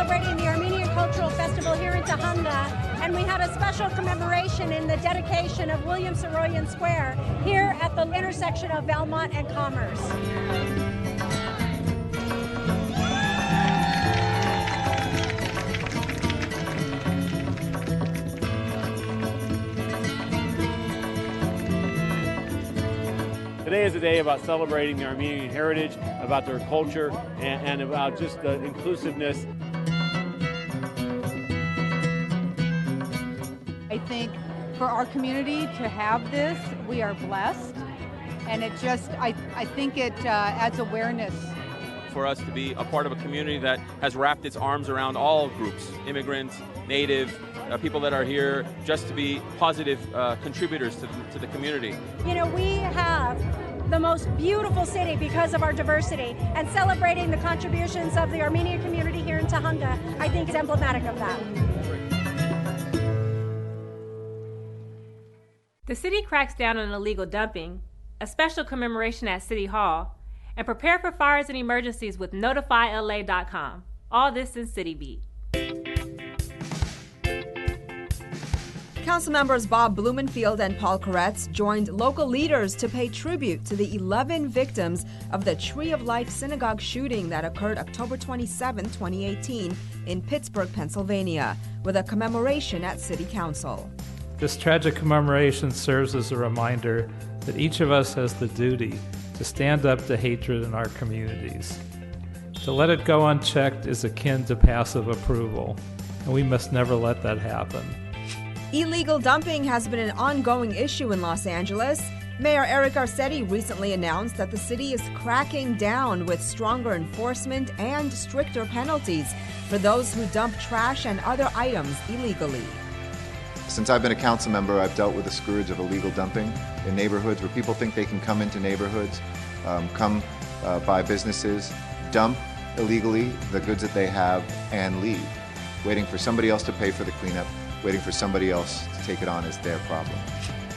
celebrating the Armenian Cultural Festival here in Tahunga, and we had a special commemoration in the dedication of William Saroyan Square here at the intersection of Belmont and Commerce. Today is a day about celebrating the Armenian heritage, about their culture, and about just the inclusiveness. I think for our community to have this, we are blessed, and it just, I think it adds awareness. For us to be a part of a community that has wrapped its arms around all groups, immigrants, native, people that are here, just to be positive contributors to the community. You know, we have the most beautiful city because of our diversity, and celebrating the contributions of the Armenian community here in Tahunga, I think, is emblematic of that. The city cracks down on illegal dumping, a special commemoration at City Hall, and prepare for fires and emergencies with NotifyLA.com. All this in City Beat. Council members Bob Blumenfield and Paul Koretz joined local leaders to pay tribute to the 11 victims of the Tree of Life synagogue shooting that occurred October 27, 2018 in Pittsburgh, Pennsylvania, with a commemoration at City Council. This tragic commemoration serves as a reminder that each of us has the duty to stand up to hatred in our communities. To let it go unchecked is akin to passive approval, and we must never let that happen. Illegal dumping has been an ongoing issue in Los Angeles. Mayor Eric Garcetti recently announced that the city is cracking down with stronger enforcement and stricter penalties for those who dump trash and other items illegally. Since I've been a council member, I've dealt with the scourge of illegal dumping in neighborhoods where people think they can come into neighborhoods, buy businesses, dump illegally the goods that they have, and leave, waiting for somebody else to pay for the cleanup, waiting for somebody else to take it on as their problem.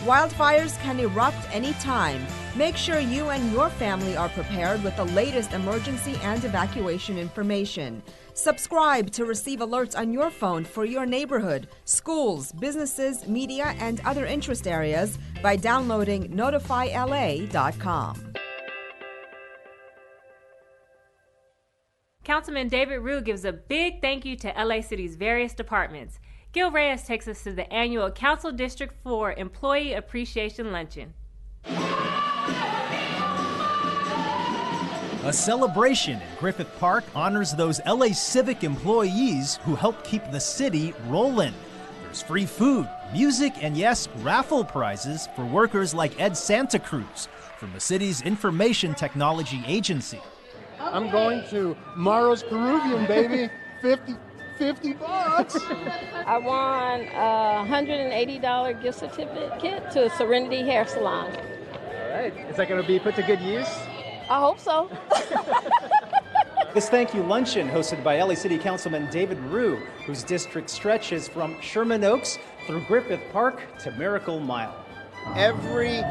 Wildfires can erupt anytime. Make sure you and your family are prepared with the latest emergency and evacuation information. Subscribe to receive alerts on your phone for your neighborhood, schools, businesses, media, and other interest areas by downloading NotifyLA.com. Councilman David Rue gives a big thank you to LA City's various departments. Gil Reyes takes us to the annual Council District 4 Employee Appreciation Luncheon. A celebration in Griffith Park honors those LA Civic employees who help keep the city rolling. There's free food, music, and yes, raffle prizes for workers like Ed Santa Cruz from the city's Information Technology Agency. I'm going to Maro's Peruvian, baby. 50 bucks. I won a $180 gift certificate to Serenity Hair Salon. All right. Is that going to be put to good use? I hope so. This thank you luncheon hosted by LA City Councilman David Rue, whose district stretches from Sherman Oaks through Griffith Park to Miracle Mile. Every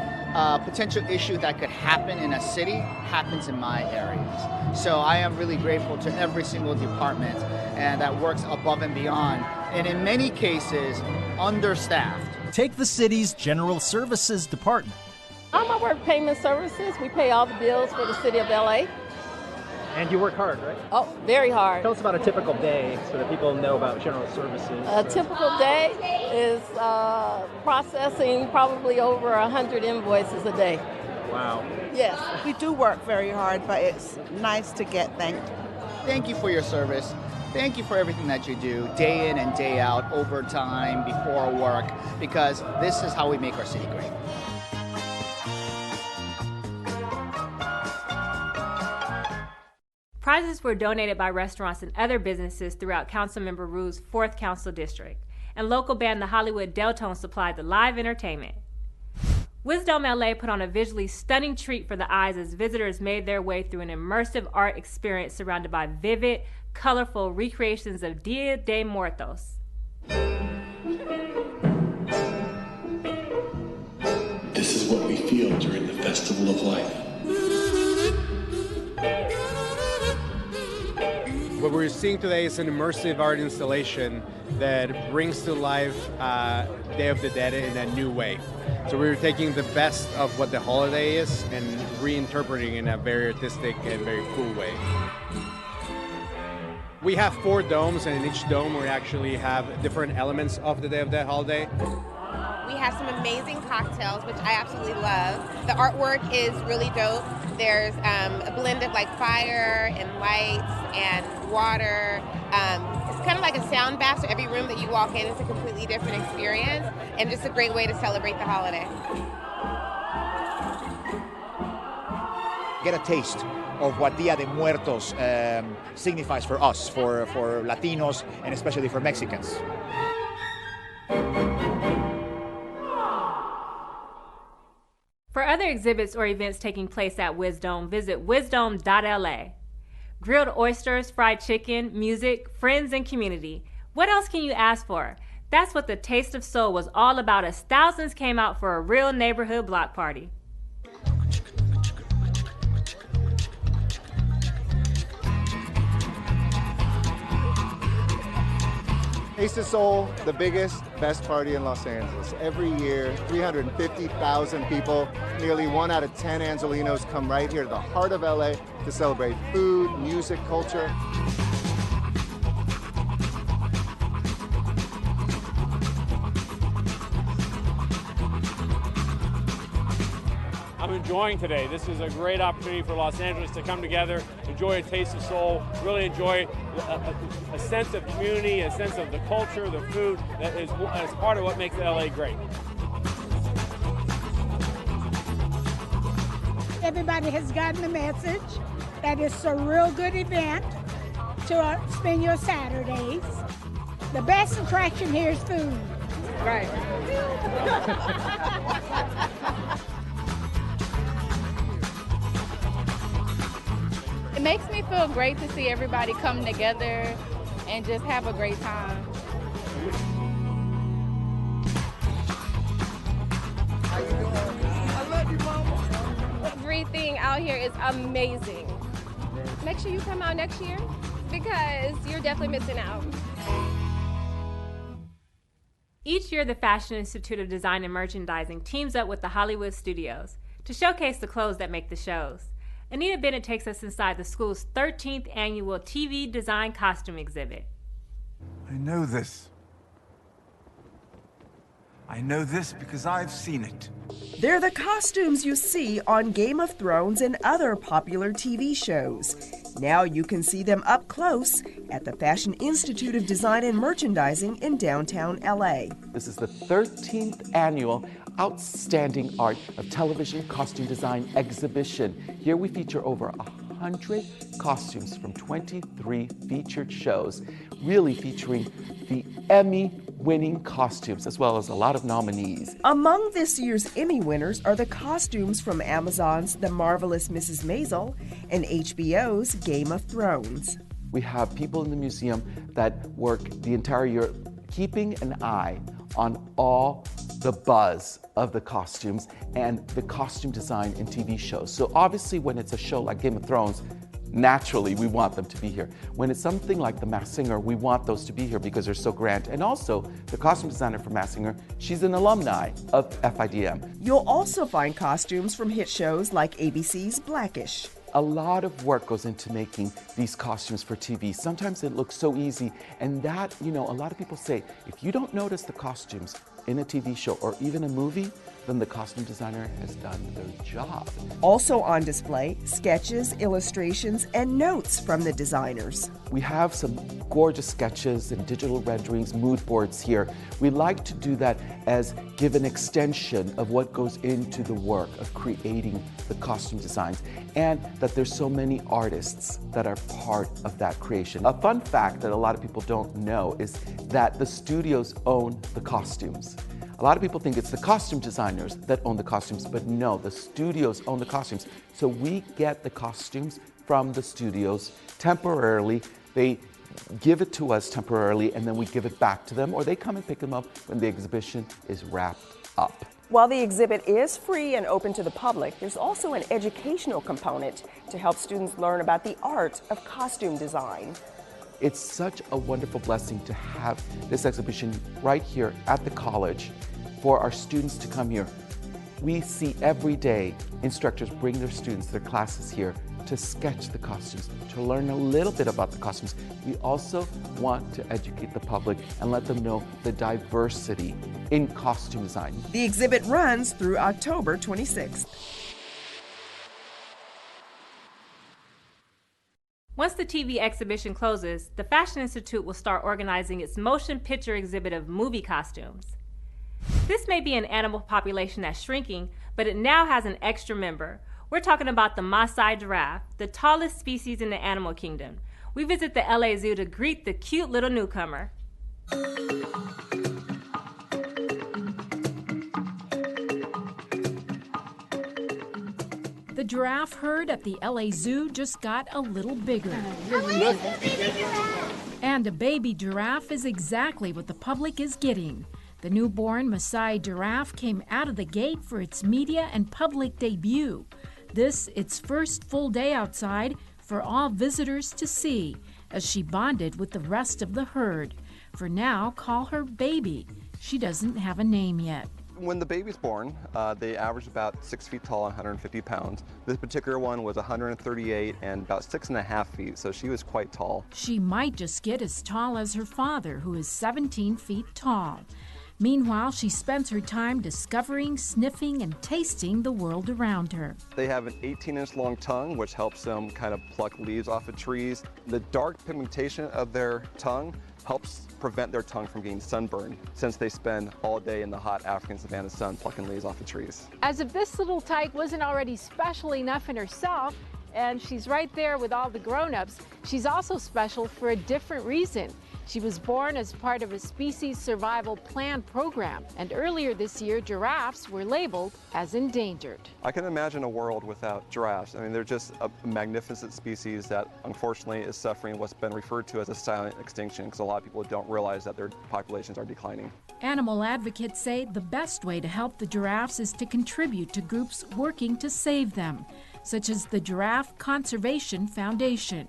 potential issue that could happen in a city happens in my areas. So I am really grateful to every single department and that works above and beyond, and in many cases, understaffed. Take the city's General Services Department. I work payment services. We pay all the bills for the city of LA. And you work hard, right? Oh, very hard. Tell us about a typical day so that people know about General Services. A typical day is processing probably over 100 invoices a day. Wow. Yes. We do work very hard, but it's nice to get thanked. Thank you for your service. Thank you for everything that you do, day in and day out, overtime, before work, because this is how we make our city great. Prizes were donated by restaurants and other businesses throughout Councilmember Rue's 4th Council District, and local band the Hollywood Deltones supplied the live entertainment. Wisdom LA put on a visually stunning treat for the eyes as visitors made their way through an immersive art experience surrounded by vivid, colorful recreations of Dia de Muertos. This is what we feel during the Festival of Life. What we're seeing today is an immersive art installation that brings to life Day of the Dead in a new way. So we're taking the best of what the holiday is and reinterpreting it in a very artistic and very cool way. We have 4 domes, and in each dome we actually have different elements of the Day of the Dead holiday. We have some amazing cocktails, which I absolutely love. The artwork is really dope. There's a blend of like fire and lights and water. It's kind of like a sound bath, so every room that you walk in is a completely different experience, and just a great way to celebrate the holiday. Get a taste of what Dia de Muertos signifies for us, for Latinos, and especially for Mexicans. For other exhibits or events taking place at Wisdom, visit wisdom.la. Grilled oysters, fried chicken, music, friends, and community. What else can you ask for? That's what the Taste of Soul was all about, as thousands came out for a real neighborhood block party. Taste of Soul, the biggest, best party in Los Angeles. Every year, 350,000 people, nearly 1 out of 10 Angelenos come right here to the heart of LA to celebrate food, music, culture. I'm enjoying today. This is a great opportunity for Los Angeles to come together, enjoy a Taste of Soul, really enjoy a sense of community, a sense of the culture, the food that is part of what makes LA great. Everybody has gotten the message that it's a real good event to spend your Saturdays. The best attraction here is food. Right. It makes me feel great to see everybody come together and just have a great time. How you doing? I love you, Mama. Everything out here is amazing. Make sure you come out next year because you're definitely missing out. Each year, the Fashion Institute of Design and Merchandising teams up with the Hollywood studios to showcase the clothes that make the shows. Anita Bennett takes us inside the school's 13th annual TV design costume exhibit. I know this. I know this because I've seen it. They're the costumes you see on Game of Thrones and other popular TV shows. Now you can see them up close at the Fashion Institute of Design and Merchandising in downtown LA. This is the 13th annual Outstanding Art of Television Costume Design exhibition. Here we feature over 100 costumes from 23 featured shows, really featuring the Emmy-winning costumes, as well as a lot of nominees. Among this year's Emmy winners are the costumes from Amazon's The Marvelous Mrs. Maisel and HBO's Game of Thrones. We have people in the museum that work the entire year keeping an eye on all the buzz of the costumes and the costume design in TV shows. So obviously when it's a show like Game of Thrones, naturally we want them to be here. When it's something like The Masked Singer, we want those to be here because they're so grand. And also, the costume designer for Masked Singer, she's an alumni of FIDM. You'll also find costumes from hit shows like ABC's Blackish. A lot of work goes into making these costumes for TV. Sometimes it looks so easy, and that, a lot of people say, if you don't notice the costumes in a TV show or even a movie, then the costume designer has done their job. Also on display, sketches, illustrations, and notes from the designers. We have some gorgeous sketches and digital renderings, mood boards here. We like to do that as give an extension of what goes into the work of creating the costume designs, and that there's so many artists that are part of that creation. A fun fact that a lot of people don't know is that the studios own the costumes. A lot of people think it's the costume designers that own the costumes, but no, the studios own the costumes. So we get the costumes from the studios temporarily. They give it to us temporarily, and then we give it back to them, or they come and pick them up when the exhibition is wrapped up. While the exhibit is free and open to the public, there's also an educational component to help students learn about the art of costume design. It's such a wonderful blessing to have this exhibition right here at the college for our students to come here. We see every day instructors bring their students, their classes here to sketch the costumes, to learn a little bit about the costumes. We also want to educate the public and let them know the diversity in costume design. The exhibit runs through October 26th. Once the TV exhibition closes, the Fashion Institute will start organizing its motion picture exhibit of movie costumes. This may be an animal population that's shrinking, but it now has an extra member. We're talking about the Maasai giraffe, the tallest species in the animal kingdom. We visit the LA Zoo to greet the cute little newcomer. The giraffe herd at the LA Zoo just got a little bigger. And a baby giraffe is exactly what the public is getting. The newborn Maasai giraffe came out of the gate for its media and public debut. This, its first full day outside for all visitors to see, as she bonded with the rest of the herd. For now, call her Baby. She doesn't have a name yet. When the baby's born, they average about 6 feet tall and 150 pounds. This particular one was 138 and about 6.5 feet, so she was quite tall. She might just get as tall as her father, who is 17 feet tall. Meanwhile, she spends her time discovering, sniffing, and tasting the world around her. They have an 18-inch long tongue, which helps them kind of pluck leaves off of trees. The dark pigmentation of their tongue helps prevent their tongue from getting sunburned, since they spend all day in the hot African savanna sun plucking leaves off of trees. As if this little tyke wasn't already special enough in herself, and she's right there with all the grown-ups, she's also special for a different reason. She was born as part of a species survival plan program, and earlier this year, giraffes were labeled as endangered. I can imagine a world without giraffes. I mean, they're just a magnificent species that unfortunately is suffering what's been referred to as a silent extinction, because a lot of people don't realize that their populations are declining. Animal advocates say the best way to help the giraffes is to contribute to groups working to save them, such as the Giraffe Conservation Foundation.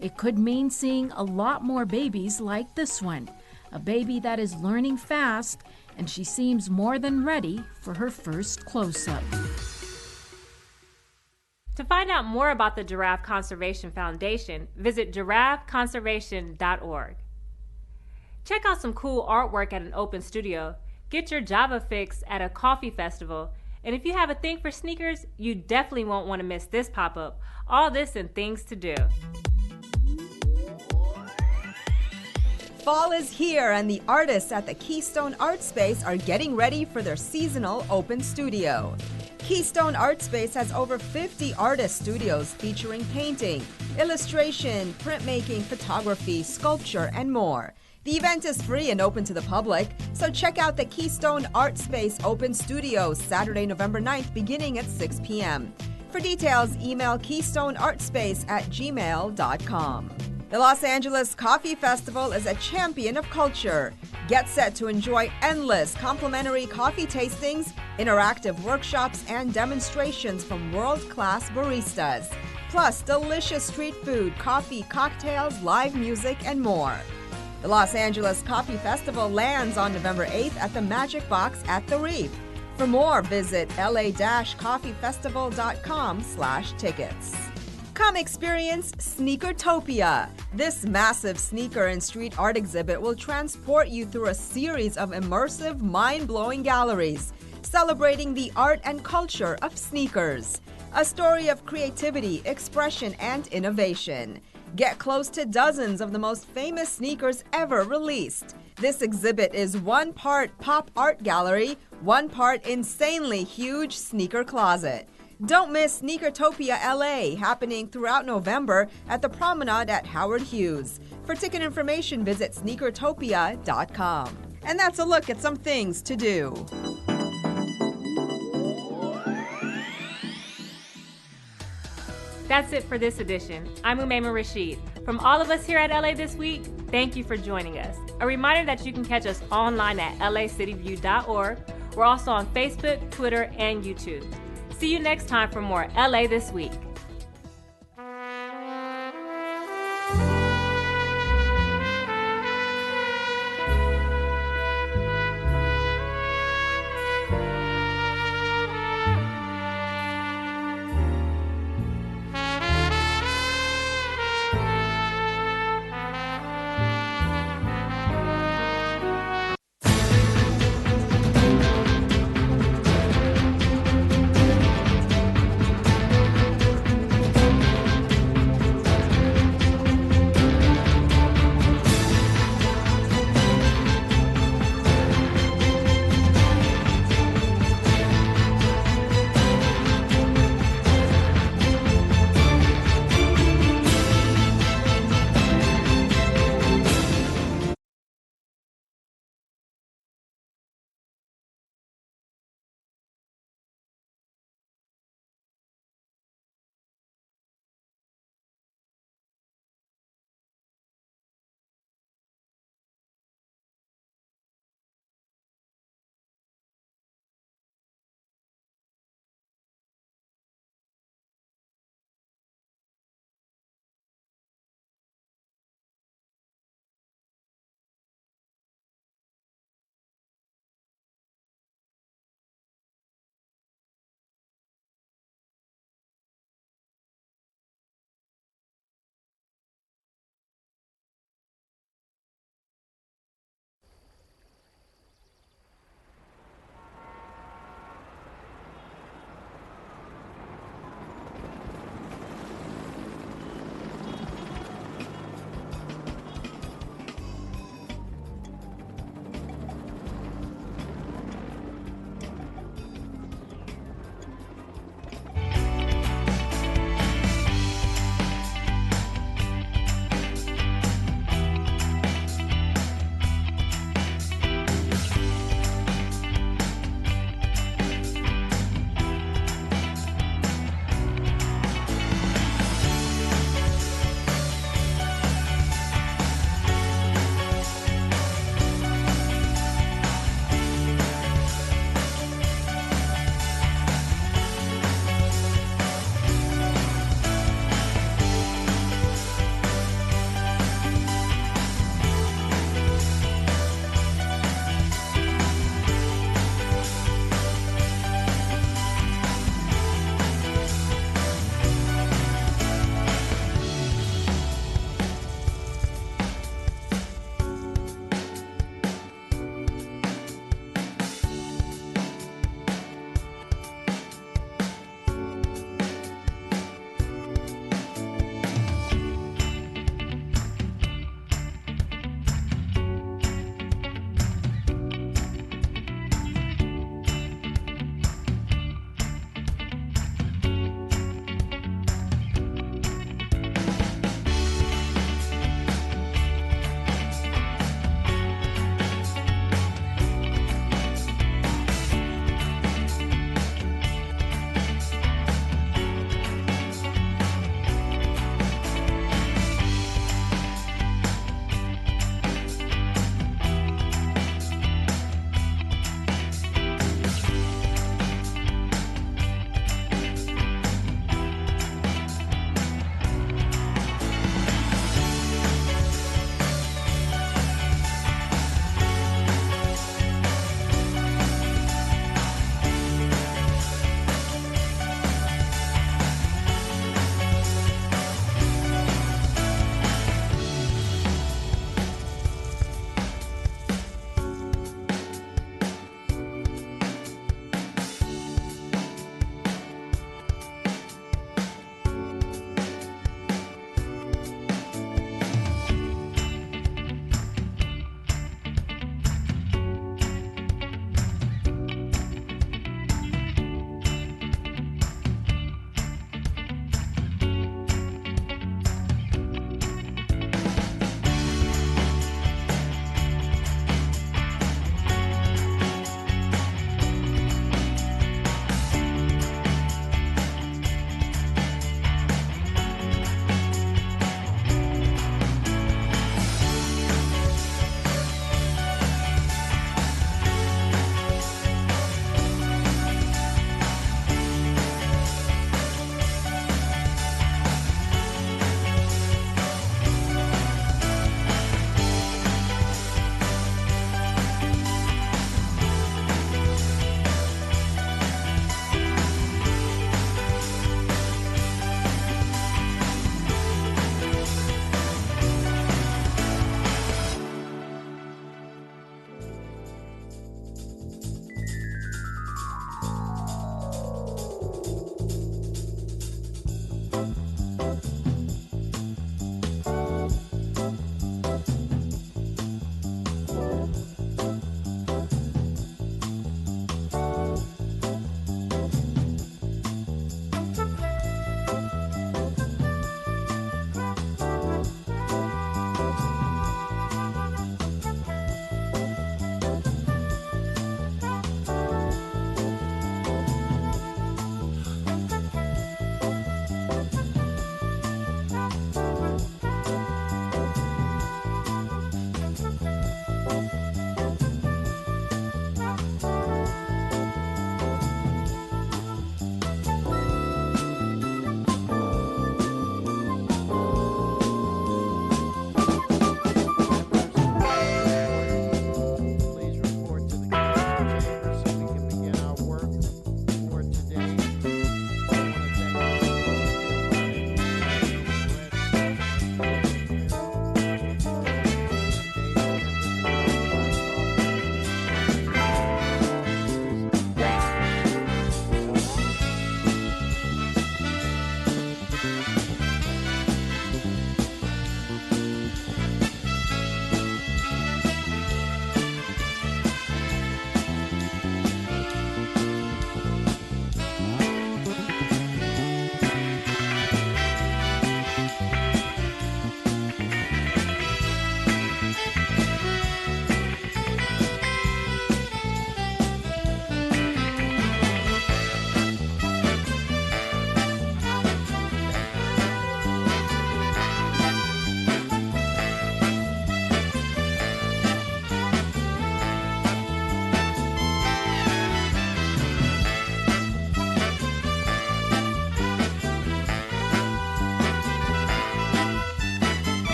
It could mean seeing a lot more babies like this one, a baby that is learning fast, and she seems more than ready for her first close-up. To find out more about the Giraffe Conservation Foundation, visit giraffeconservation.org. Check out some cool artwork at an open studio, get your Java fix at a coffee festival, and if you have a thing for sneakers, you definitely won't want to miss this pop-up. All this and things to do. Fall is here, and the artists at the Keystone Art Space are getting ready for their seasonal open studio. Keystone Art Space has over 50 artist studios featuring painting, illustration, printmaking, photography, sculpture, and more. The event is free and open to the public, so check out the Keystone Art Space Open Studio Saturday, November 9th, beginning at 6 p.m. For details, email keystoneartspace@gmail.com. The Los Angeles Coffee Festival is a champion of culture. Get set to enjoy endless complimentary coffee tastings, interactive workshops, and demonstrations from world-class baristas. Plus, delicious street food, coffee, cocktails, live music, and more. The Los Angeles Coffee Festival lands on November 8th at the Magic Box at the Reef. For more, visit la-coffeefestival.com/tickets. Come experience Sneakertopia. This massive sneaker and street art exhibit will transport you through a series of immersive, mind-blowing galleries celebrating the art and culture of sneakers. A story of creativity, expression, and innovation. Get close to dozens of the most famous sneakers ever released. This exhibit is one part pop art gallery, one part insanely huge sneaker closet. Don't miss Sneakertopia LA, happening throughout November at the Promenade at Howard Hughes. For ticket information, visit sneakertopia.com. And that's a look at some things to do. That's it for this edition. I'm Umaima Rashid. From all of us here at LA This Week, thank you for joining us. A reminder that you can catch us online at lacityview.org. We're also on Facebook, Twitter, and YouTube. See you next time for more LA This Week.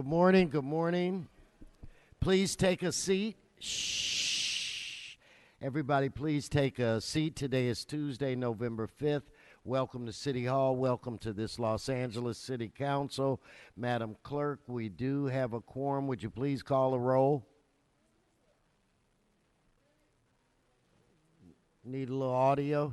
Good morning. Good morning. Please take a seat. Shh. Everybody, please take a seat. Today is Tuesday, November 5th. Welcome to City Hall. Welcome to this Los Angeles City Council. Madam Clerk, we do have a quorum. Would you please call a roll? Need a little audio?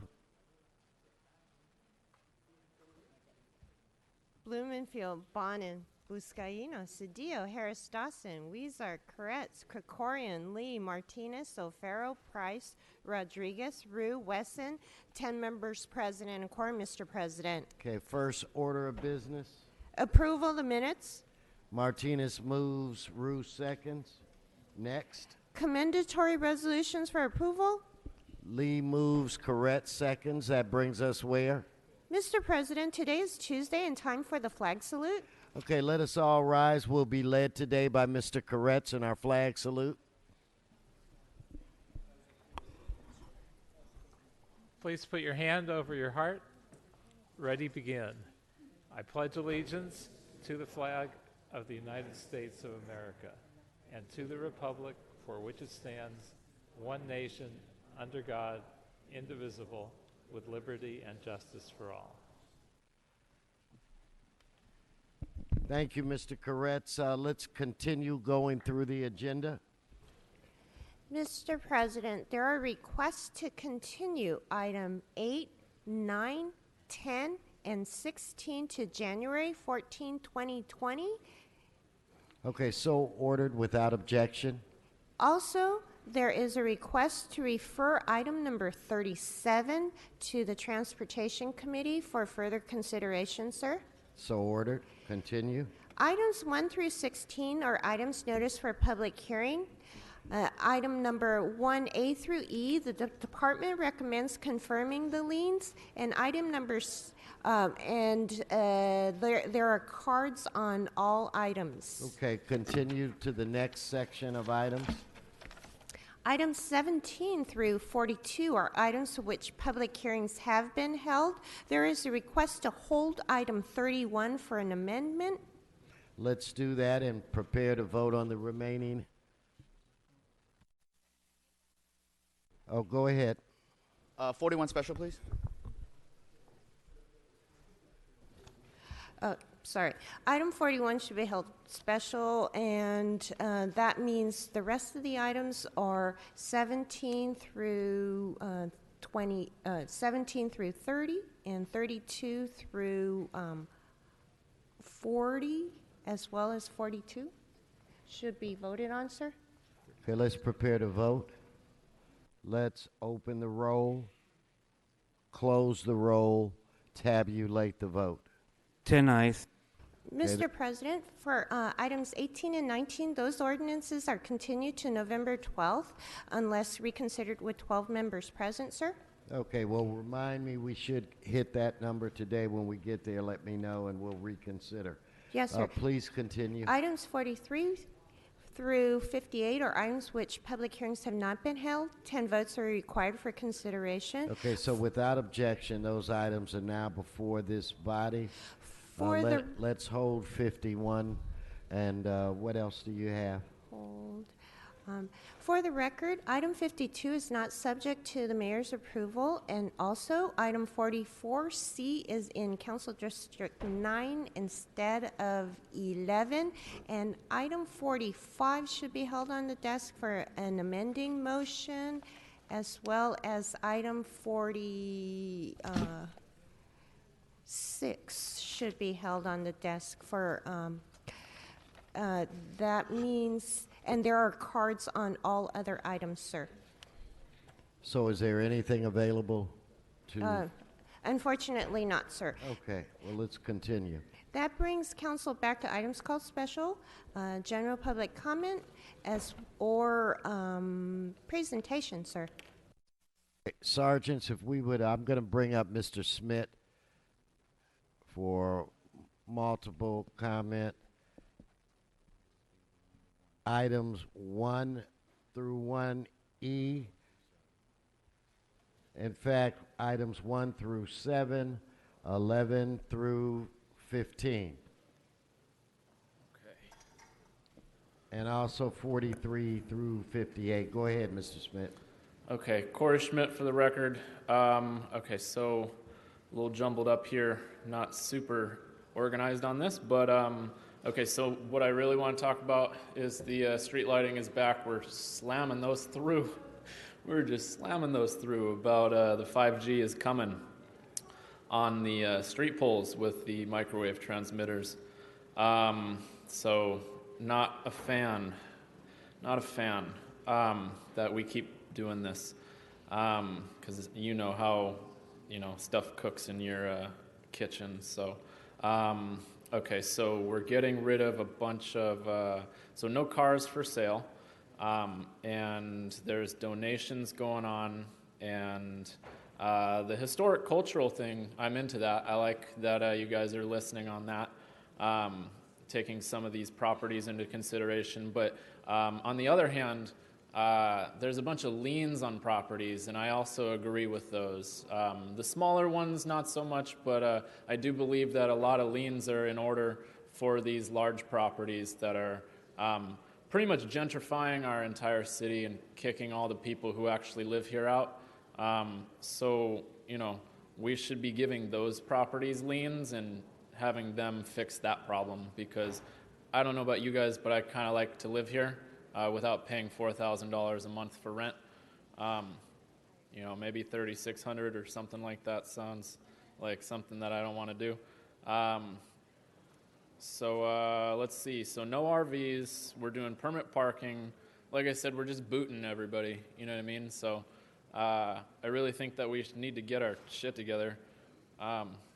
Blumenfield, Bonnin, Buscaino, Cedillo, Harris Dawson, Weezer, Koretz, Krikorian, Lee, Martinez, O'Farrell, Price, Rodriguez, Rue, Wesson, 10 members present and a quorum, Mr. President. Okay, first order of business. Approval of the minutes. Martinez moves, Rue seconds. Next. Commendatory resolutions for approval. Lee moves, Correct seconds. That brings us where? Mr. President, today is Tuesday and time for the flag salute. Okay, let us all rise. We'll be led today by Mr. Koretz in our flag salute. Please put your hand over your heart. Ready, begin. I pledge allegiance to the flag of the United States of America and to the republic for which it stands, one nation, under God, indivisible, with liberty and justice for all. Thank you, Mr. Koretz. Let's continue going through the agenda. Mr. President, there are requests to continue item 8, 9, 10, and 16 to January 14, 2020. Okay, so ordered without objection. Also, there is a request to refer item number 37 to the Transportation Committee for further consideration, sir. So ordered. Continue. Items 1 through 16 are items noticed for public hearing. Item number 1A through E, the department recommends confirming the liens. And item numbers, there are cards on all items. Okay, continue to the next section of items. Items 17 through 42 are items for which public hearings have been held. There is a request to hold item 31 for an amendment. Let's do that and prepare to vote on the remaining. Oh, go ahead. 41 special, please. Sorry. Item 41 should be held special, and that means the rest of the items are 17 through 17 through 30 and 32 through 40, as well as 42. Should be voted on, sir. Okay, let's prepare to vote. Let's open the roll, close the roll, tabulate the vote. 10 ayes. Mr. President, for items 18 and 19, those ordinances are continued to November 12th unless reconsidered with 12 members present, sir. Okay, well, remind me we should hit that number today when we get there. Let me know and we'll reconsider. Yes, sir. Please continue. Items 43 through 58 are items which public hearings have not been held. 10 votes are required for consideration. Okay, so without objection, those items are now before this body. Let's hold 51. And what else do you have? Hold. For the record, item 52 is not subject to the mayor's approval, and also item 44C is in Council District 9 instead of 11, and item 45 should be held on the desk for an amending motion, as well as item 46 should be held on the desk for that means, and there are cards on all other items, sir. So is there anything available to? Unfortunately not, sir. Okay, well, let's continue. That brings council back to items called special, general public comment, or presentation, sir. Sergeants, if we would, I'm going to bring up Mr. Smith for multiple comment. Items 1 through 1E. In fact, items 1 through 7, 11 through 15. Okay. And also 43 through 58. Go ahead, Mr. Schmidt. Okay, Corey Schmidt for the record. Okay, so a little jumbled up here, not super organized on this, but okay, so what I really want to talk about is the street lighting is back. We're slamming those through. We're just slamming those through about the 5G is coming on the street poles with the microwave transmitters. So not a fan that we keep doing this, because you know how stuff cooks in your kitchen. So okay, so we're getting rid of a bunch of so no cars for sale, and there's donations going on, and the historic cultural thing, I'm into that. I like that you guys are listening on that, taking some of these properties into consideration. But on the other hand, there's a bunch of liens on properties, and I also agree with those. The smaller ones, not so much, but I do believe that a lot of liens are in order for these large properties that are pretty much gentrifying our entire city and kicking all the people who actually live here out. So, we should be giving those properties liens and having them fix that problem, because I don't know about you guys, but I kind of like to live here without paying $4,000 a month for rent. Maybe $3,600 or something like that sounds like something that I don't want to do. So let's see. So no RVs. We're doing permit parking. Like I said, we're just booting everybody. You know what I mean? So I really think that we need to get our shit together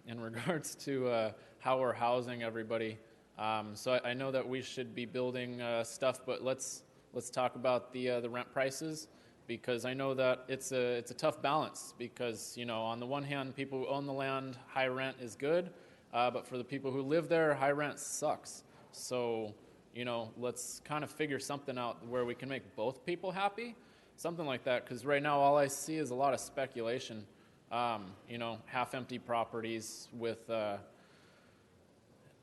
in regards to how we're housing everybody. So I know that we should be building stuff, but let's talk about the rent prices, because I know that it's a tough balance, because on the one hand, people who own the land, high rent is good, but for the people who live there, high rent sucks. So let's kind of figure something out where we can make both people happy, something like that, because right now all I see is a lot of speculation. Half-empty properties with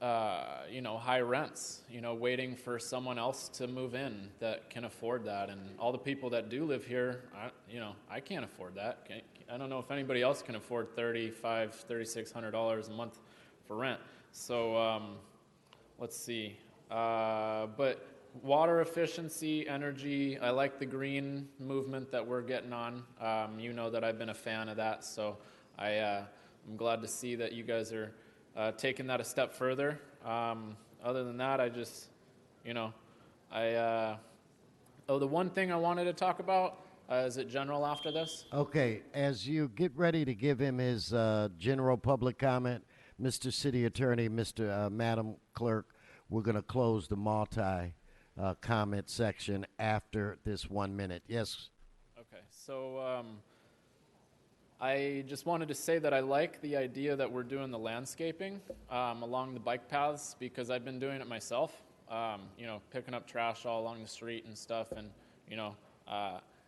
high rents, waiting for someone else to move in that can afford that. And all the people that do live here, I can't afford that. I don't know if anybody else can afford $3,600 a month for rent. So let's see. But water efficiency, energy, I like the green movement that we're getting on. You know that I've been a fan of that, so I'm glad to see that you guys are taking that a step further. Other than that, I just, the one thing I wanted to talk about, is it general after this? Okay, as you get ready to give him his general public comment, Mr. City Attorney, Madam Clerk, we're going to close the comment section after this 1 minute. Yes? Okay, so I just wanted to say that I like the idea that we're doing the landscaping along the bike paths, because I've been doing it myself, picking up trash all along the street and stuff, and,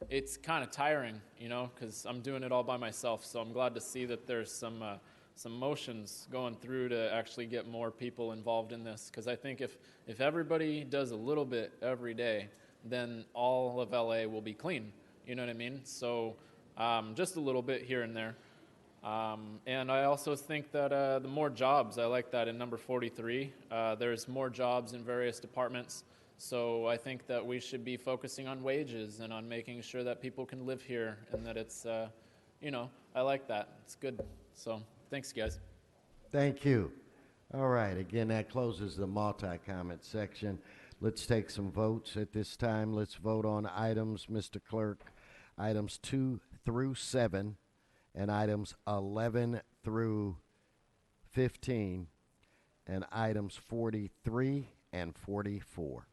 it's kind of tiring, because I'm doing it all by myself, so I'm glad to see that there's some motions going through to actually get more people involved in this, because I think if everybody does a little bit every day, then all of LA will be clean, you know what I mean? So just a little bit here and there. And I also think that the more jobs, I like that in number 43, there's more jobs in various departments. So I think that we should be focusing on wages and on making sure that people can live here, and that it's, I like that. It's good. So thanks, guys. Thank you. All right. Again, that closes the multi-comment section. Let's take some votes at this time. Let's vote on items, Mr. Clerk, items 2 through 7, and items 11 through 15, and items 43 and 44.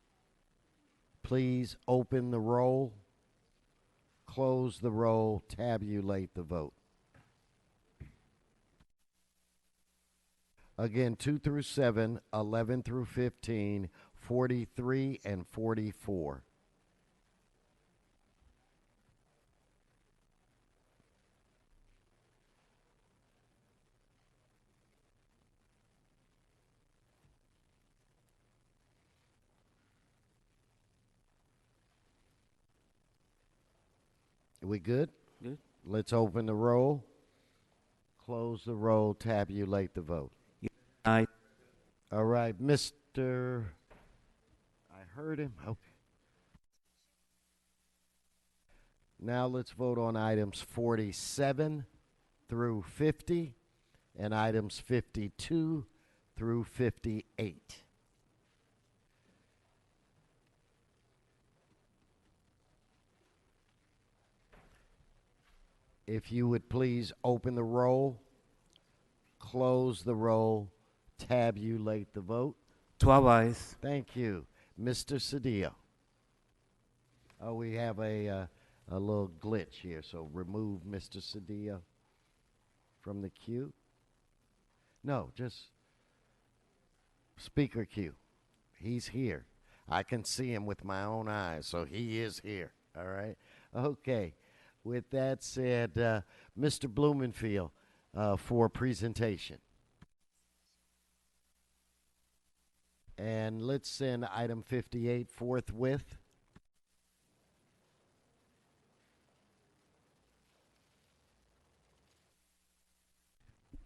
Please open the roll, close the roll, tabulate the vote. Again, 2 through 7, 11 through 15, 43 and 44. We good? Good. Let's open the roll, close the roll, tabulate the vote. Aye. All right, Mr. I heard him. Okay. Now let's vote on items 47 through 50 and items 52 through 58. If you would please open the roll, close the roll, tabulate the vote. 12 ayes. Thank you. Mr. Cedillo. Oh, we have a little glitch here, so remove Mr. Cedillo from the queue. No, just speaker queue. He's here. I can see him with my own eyes, so he is here. All right? Okay. With that said, Mr. Blumenfield for presentation. And let's send item 58 forthwith.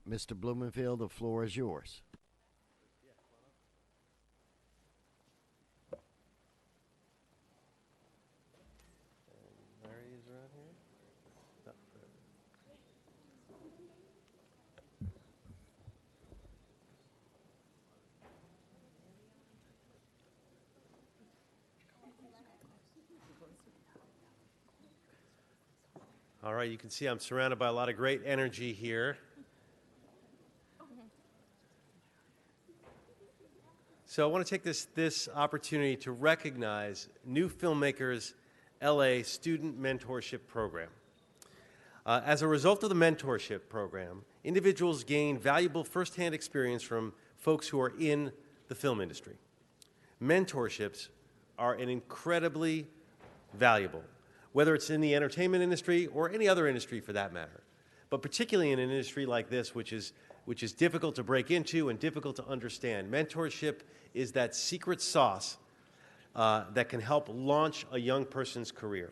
Mr. Blumenfield, the floor is yours. All right, you can see I'm surrounded by a lot of great energy here. So I want to take this opportunity to recognize New Filmmakers LA Student Mentorship Program. As a result of the mentorship program, individuals gain valuable firsthand experience from folks who are in the film industry. Mentorships are an incredibly valuable, whether it's in the entertainment industry or any other industry for that matter, but particularly in an industry like this, which is difficult to break into and difficult to understand. Mentorship is that secret sauce that can help launch a young person's career.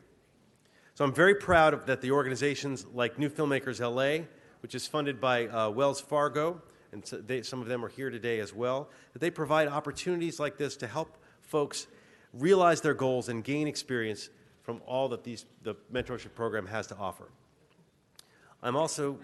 So I'm very proud that the organizations like New Filmmakers LA, which is funded by Wells Fargo, and so some of them are here today as well, that they provide opportunities like this to help folks realize their goals and gain experience from all that the mentorship program has to offer. I'm also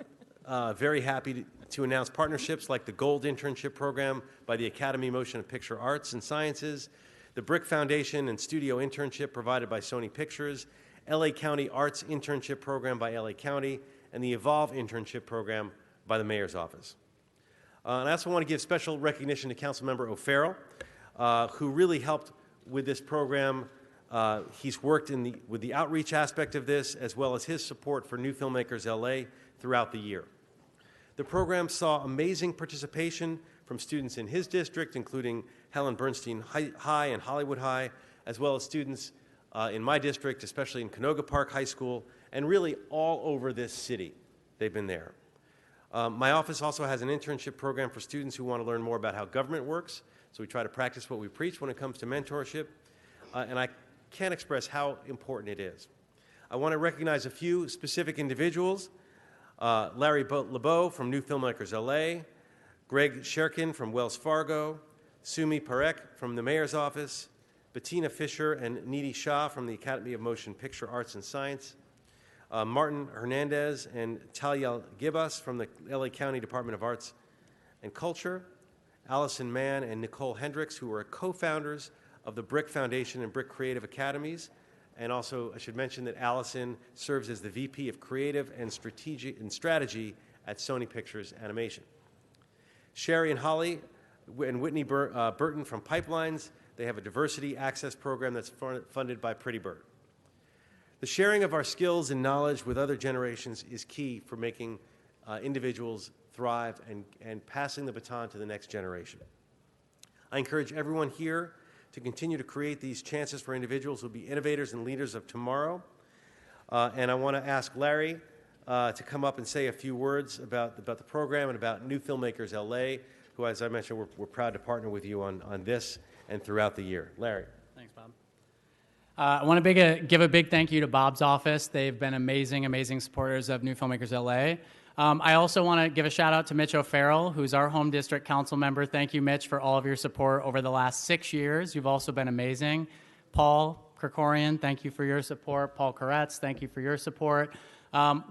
very happy to announce partnerships like the Gold Internship Program by the Academy of Motion and Picture Arts and Sciences, the Brick Foundation and Studio Internship provided by Sony Pictures, LA County Arts Internship Program by LA County, and the Evolve Internship Program by the Mayor's Office. And I also want to give special recognition to Councilmember O'Farrell, who really helped with this program. He's worked with the outreach aspect of this, as well as his support for New Filmmakers LA throughout the year. The program saw amazing participation from students in his district, including Helen Bernstein High and Hollywood High, as well as students in my district, especially in Canoga Park High School, and really all over this city. They've been there. My office also has an internship program for students who want to learn more about how government works, so we try to practice what we preach when it comes to mentorship, and I can't express how important it is. I want to recognize a few specific individuals. Larry LeBeau from New Filmmakers LA, Greg Sherkin from Wells Fargo, Sumi Parek from the Mayor's Office, Bettina Fisher and Needy Shah from the Academy of Motion Picture Arts and Science, Martin Hernandez and Talia Gibas from the LA County Department of Arts and Culture, Allison Mann and Nicole Hendricks, who are co-founders of the Brick Foundation and Brick Creative Academies. And also, I should mention that Allison serves as the VP of Creative and Strategy at Sony Pictures Animation. Sherry and Holly and Whitney Burton from Pipelines, they have a diversity access program that's funded by Pretty Bird. The sharing of our skills and knowledge with other generations is key for making individuals thrive and passing the baton to the next generation. I encourage everyone here to continue to create these chances for individuals who will be innovators and leaders of tomorrow. And I want to ask Larry to come up and say a few words about the program and about New Filmmakers LA, who, as I mentioned, we're proud to partner with you on this and throughout the year. Larry. Thanks, Bob. I want to give a big thank you to Bob's office. They've been amazing supporters of New Filmmakers LA. I also want to give a shout out to Mitch O'Farrell, who's our home district council member. Thank you, Mitch, for all of your support over the last 6 years. You've also been amazing. Paul Krikorian, thank you for your support. Paul Koretz, thank you for your support.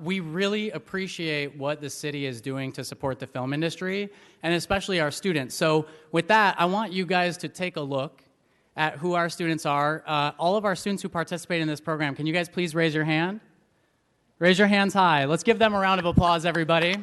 We really appreciate what the city is doing to support the film industry, and especially our students. So with that, I want you guys to take a look at who our students are. All of our students who participate in this program, can you guys please raise your hand? Raise your hands high. Let's give them a round of applause, everybody.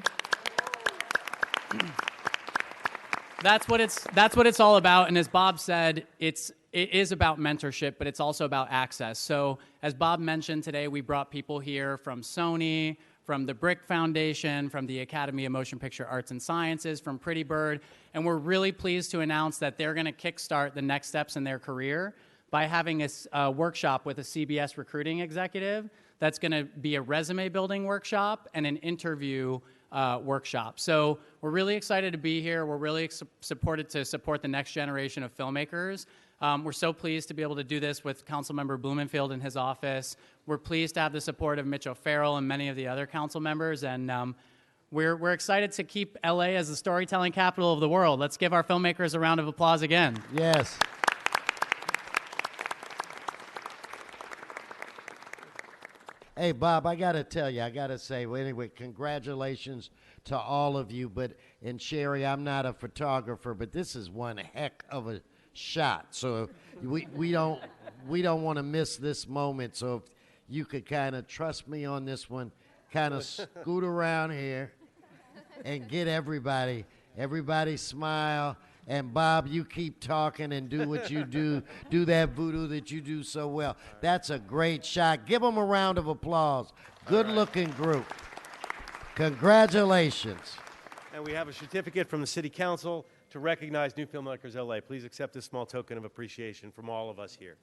That's what it's all about, and as Bob said, it is about mentorship, but it's also about access. So as Bob mentioned today, we brought people here from Sony, from the Brick Foundation, from the Academy of Motion Picture Arts and Sciences, from Pretty Bird, and we're really pleased to announce that they're going to kickstart the next steps in their career by having a workshop with a CBS recruiting executive. That's going to be a resume building workshop and an interview workshop. So we're really excited to be here. We're really supported to support the next generation of filmmakers. We're so pleased to be able to do this with Councilmember Blumenfield and his office. We're pleased to have the support of Mitch O'Farrell and many of the other council members, and we're excited to keep LA as the storytelling capital of the world. Let's give our filmmakers a round of applause again. Yes. Hey, Bob, I got to tell you, I got to say, well, anyway, congratulations to all of you. And Sherry, I'm not a photographer, but this is one heck of a shot. So we don't want to miss this moment. So if you could kind of trust me on this one, kind of scoot around here and get everybody smile. And Bob, you keep talking and do what you do. Do that voodoo that you do so well. That's a great shot. Give them a round of applause. Good-looking group. Congratulations. And we have a certificate from the City Council to recognize New Filmmakers LA. Please accept this small token of appreciation from all of us here.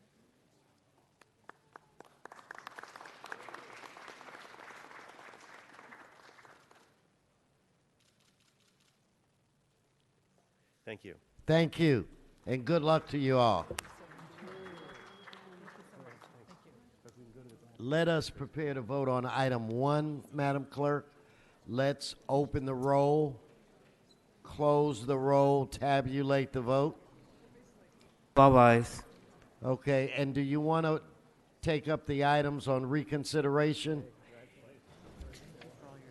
Thank you. Thank you, and good luck to you all. Let us prepare to vote on item 1, Madam Clerk. Let's open the roll, close the roll, tabulate the vote. 12 ayes. Okay, and do you want to take up the items on reconsideration?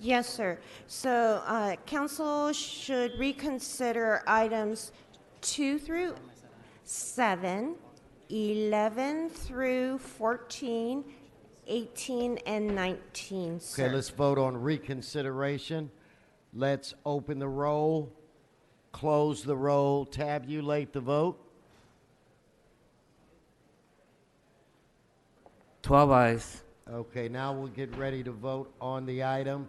Yes, sir. So council should reconsider items 2 through 7, 11 through 14, 18, and 19, sir. Okay, let's vote on reconsideration. Let's open the roll, close the roll, tabulate the vote. 12 ayes. Okay, now we'll get ready to vote on the item.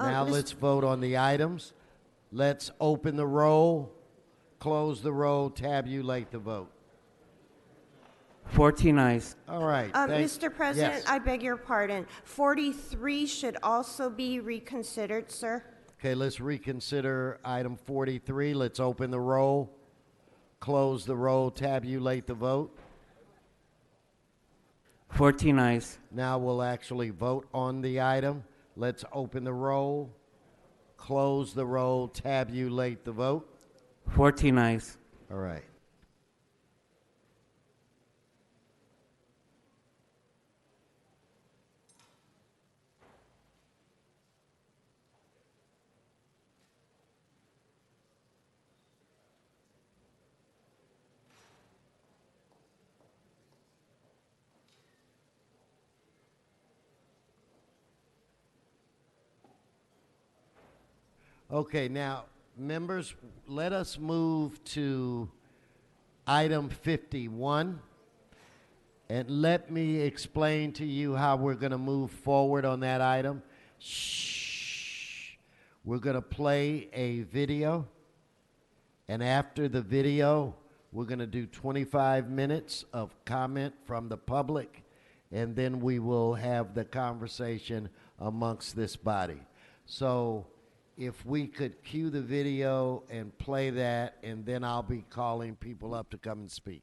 Now let's vote on the items. Let's open the roll, close the roll, tabulate the vote. 14 ayes. All right. Mr. President, yes. I beg your pardon. 43 should also be reconsidered, sir. Okay, let's reconsider item 43. Let's open the roll, close the roll, tabulate the vote. 14 ayes. Now we'll actually vote on the item. Let's open the roll, close the roll, tabulate the vote. 14 ayes. All right. Okay, now, members, let us move to item 51. And let me explain to you how we're going to move forward on that item. Shh. We're going to play a video. And after the video, we're going to do 25 minutes of comment from the public. And then we will have the conversation amongst this body. So if we could cue the video and play that, and then I'll be calling people up to come and speak.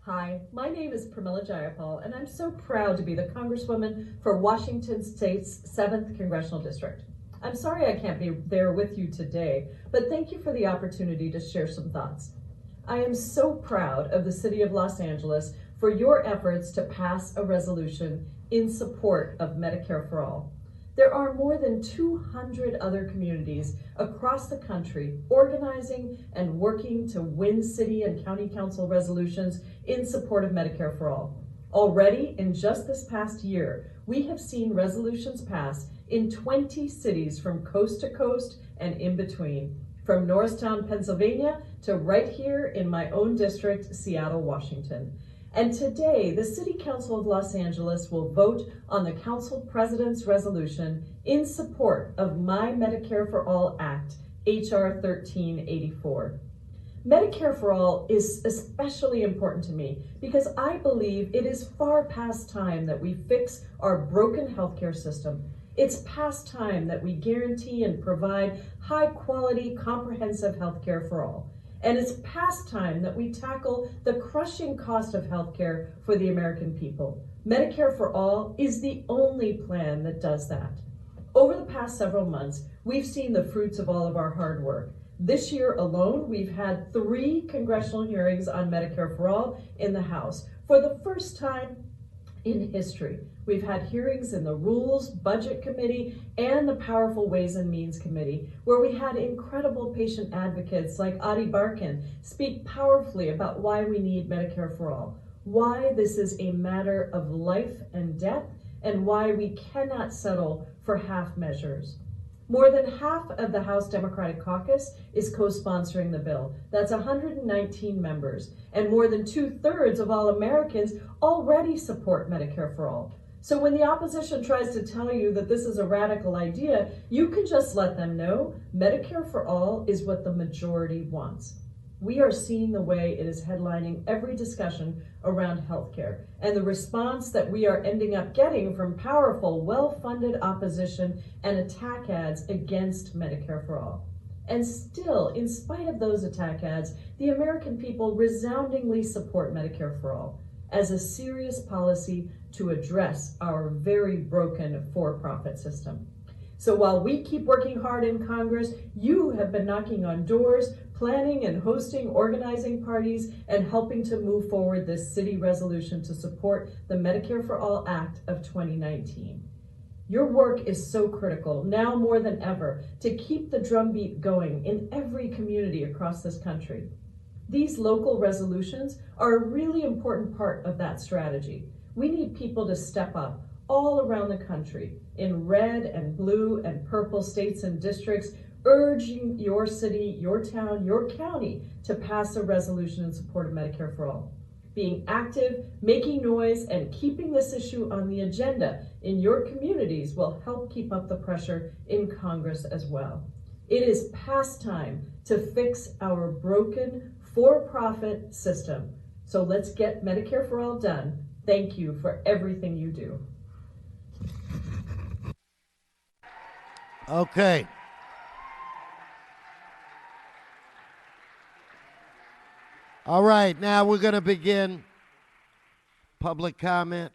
Hi, my name is Pramila Jayapal, and I'm so proud to be the Congresswoman for Washington State's 7th Congressional District. I'm sorry I can't be there with you today, but thank you for the opportunity to share some thoughts. I am so proud of the City of Los Angeles for your efforts to pass a resolution in support of Medicare for All. There are more than 200 other communities across the country organizing and working to win city and county council resolutions in support of Medicare for All. Already, in just this past year, we have seen resolutions pass in 20 cities from coast to coast and in between, from Norristown, Pennsylvania, to right here in my own district, Seattle, Washington. And today, the City Council of Los Angeles will vote on the Council President's resolution in support of My Medicare for All Act, H.R. 1384. Medicare for All is especially important to me because I believe it is far past time that we fix our broken healthcare system. It's past time that we guarantee and provide high-quality, comprehensive healthcare for all. And it's past time that we tackle the crushing cost of healthcare for the American people. Medicare for All is the only plan that does that. Over the past several months, we've seen the fruits of all of our hard work. This year alone, we've had 3 congressional hearings on Medicare for All in the House. For the first time in history, we've had hearings in the Rules, Budget Committee, and the powerful Ways and Means Committee, where we had incredible patient advocates like Adi Barkan speak powerfully about why we need Medicare for All, why this is a matter of life and death, and why we cannot settle for half measures. More than half of the House Democratic Caucus is co-sponsoring the bill. That's 119 members. And more than 2/3 of all Americans already support Medicare for All. So when the opposition tries to tell you that this is a radical idea, you can just let them know Medicare for All is what the majority wants. We are seeing the way it is headlining every discussion around healthcare, and the response that we are ending up getting from powerful, well-funded opposition and attack ads against Medicare for All. And still, in spite of those attack ads, the American people resoundingly support Medicare for All as a serious policy to address our very broken for-profit system. So while we keep working hard in Congress, you have been knocking on doors, planning and hosting organizing parties, and helping to move forward this city resolution to support the Medicare for All Act of 2019. Your work is so critical, now more than ever, to keep the drumbeat going in every community across this country. These local resolutions are a really important part of that strategy. We need people to step up all around the country in red and blue and purple states and districts, urging your city, your town, your county to pass a resolution in support of Medicare for All. Being active, making noise, and keeping this issue on the agenda in your communities will help keep up the pressure in Congress as well. It is past time to fix our broken for-profit system. So let's get Medicare for All done. Thank you for everything you do. Okay. All right, now we're going to begin public comment.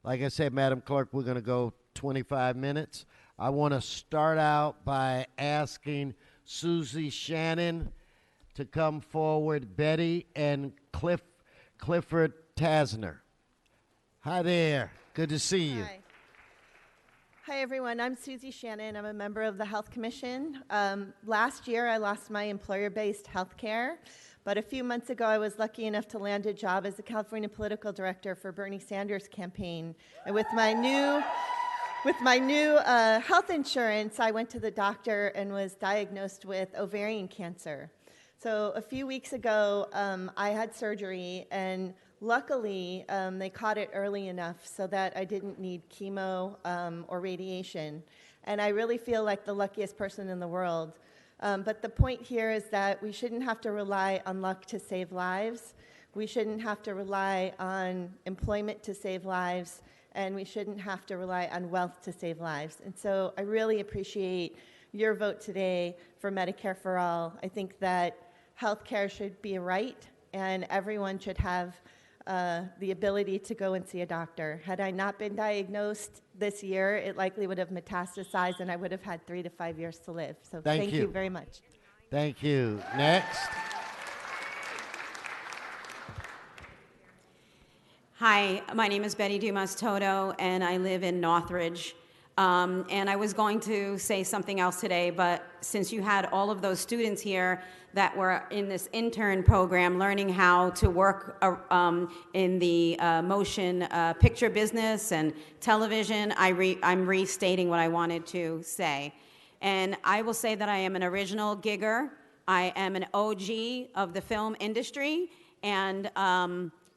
Like I said, Madam Clerk, we're going to go 25 minutes. I want to start out by asking Susie Shannon to come forward, Betty and Clifford Tasner. Hi there. Good to see you. Hi. Hi, everyone. I'm Susie Shannon. I'm a member of the Health Commission. Last year, I lost my employer-based health care, but a few months ago, I was lucky enough to land a job as the California political director for Bernie Sanders' campaign. And with my new health insurance, I went to the doctor and was diagnosed with ovarian cancer. So a few weeks ago, I had surgery, and luckily, they caught it early enough so that I didn't need chemo or radiation. And I really feel like the luckiest person in the world. But the point here is that we shouldn't have to rely on luck to save lives. We shouldn't have to rely on employment to save lives, and we shouldn't have to rely on wealth to save lives. And so I really appreciate your vote today for Medicare for All. I think that health care should be a right, and everyone should have the ability to go and see a doctor. Had I not been diagnosed this year, it likely would have metastasized, and I would have had 3 to 5 years to live. So thank you very much. Thank you. Next. Hi, my name is Betty Dumas Toto, and I live in Northridge. And I was going to say something else today, but since you had all of those students here that were in this intern program learning how to work in the motion picture business and television, I'm restating what I wanted to say. And I will say that I am an original gigger. I am an OG of the film industry, and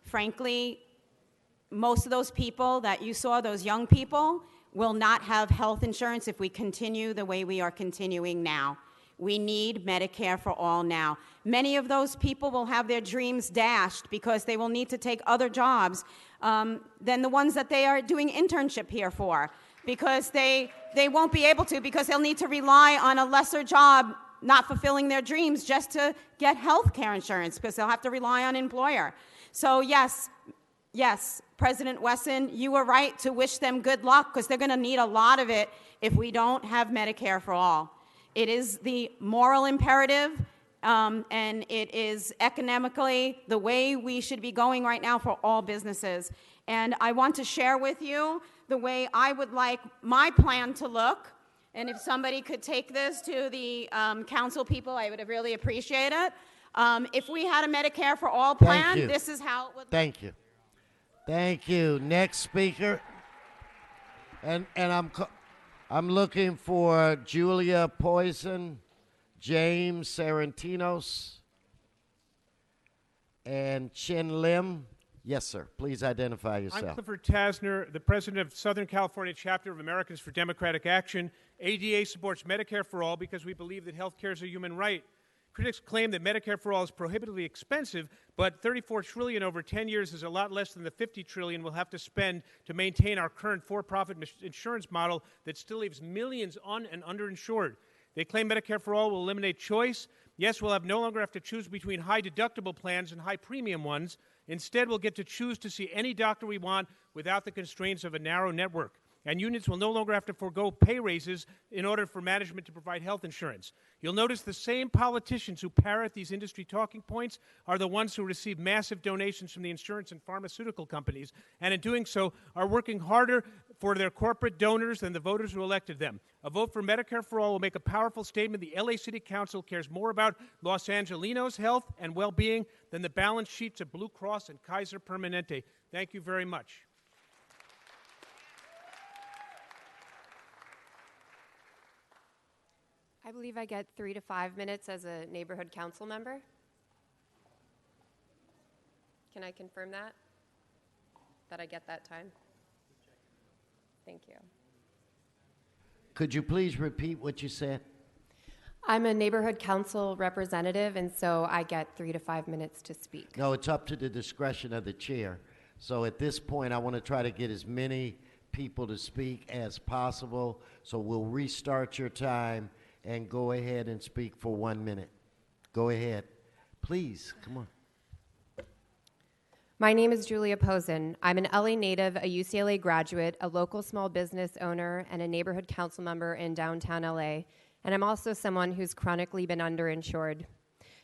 frankly, most of those people that you saw, those young people, will not have health insurance if we continue the way we are continuing now. We need Medicare for all now. Many of those people will have their dreams dashed because they will need to take other jobs than the ones that they are doing internship here for, because they won't be able to, because they'll need to rely on a lesser job not fulfilling their dreams just to get health care insurance, because they'll have to rely on an employer. So yes, President Wesson, you were right to wish them good luck, because they're going to need a lot of it if we don't have Medicare for all. It is the moral imperative, and it is economically the way we should be going right now for all businesses. And I want to share with you the way I would like my plan to look. And if somebody could take this to the council people, I would really appreciate it. If we had a Medicare for all plan, this is how it would look. Thank you. Thank you. Next speaker. And I'm looking for Julia Poison, James Sarantinos, and Chin Lim. Yes, sir. Please identify yourself. I'm Clifford Tasner, the president of Southern California chapter of Americans for Democratic Action. ADA supports Medicare for all because we believe that health care is a human right. Critics claim that Medicare for all is prohibitively expensive, but $34 trillion over 10 years is a lot less than the $50 trillion we'll have to spend to maintain our current for-profit insurance model that still leaves millions un- and underinsured. They claim Medicare for all will eliminate choice. Yes, we'll no longer have to choose between high deductible plans and high premium ones. Instead, we'll get to choose to see any doctor we want without the constraints of a narrow network. And unions will no longer have to forego pay raises in order for management to provide health insurance. You'll notice the same politicians who parrot these industry talking points are the ones who receive massive donations from the insurance and pharmaceutical companies, and in doing so are working harder for their corporate donors than the voters who elected them. A vote for Medicare for all will make a powerful statement. The LA City Council cares more about Los Angelinos' health and well-being than the balance sheets of Blue Cross and Kaiser Permanente. Thank you very much. I believe I get 3 to 5 minutes as a neighborhood council member. Can I confirm that I get that time? Thank you. Could you please repeat what you said? I'm a neighborhood council representative, and so I get 3 to 5 minutes to speak. No, it's up to the discretion of the chair. So at this point, I want to try to get as many people to speak as possible. So we'll restart your time and go ahead and speak for 1 minute. Go ahead. Please, come on. My name is Julia Posen. I'm an LA native, a UCLA graduate, a local small business owner, and a neighborhood council member in downtown LA. And I'm also someone who's chronically been underinsured.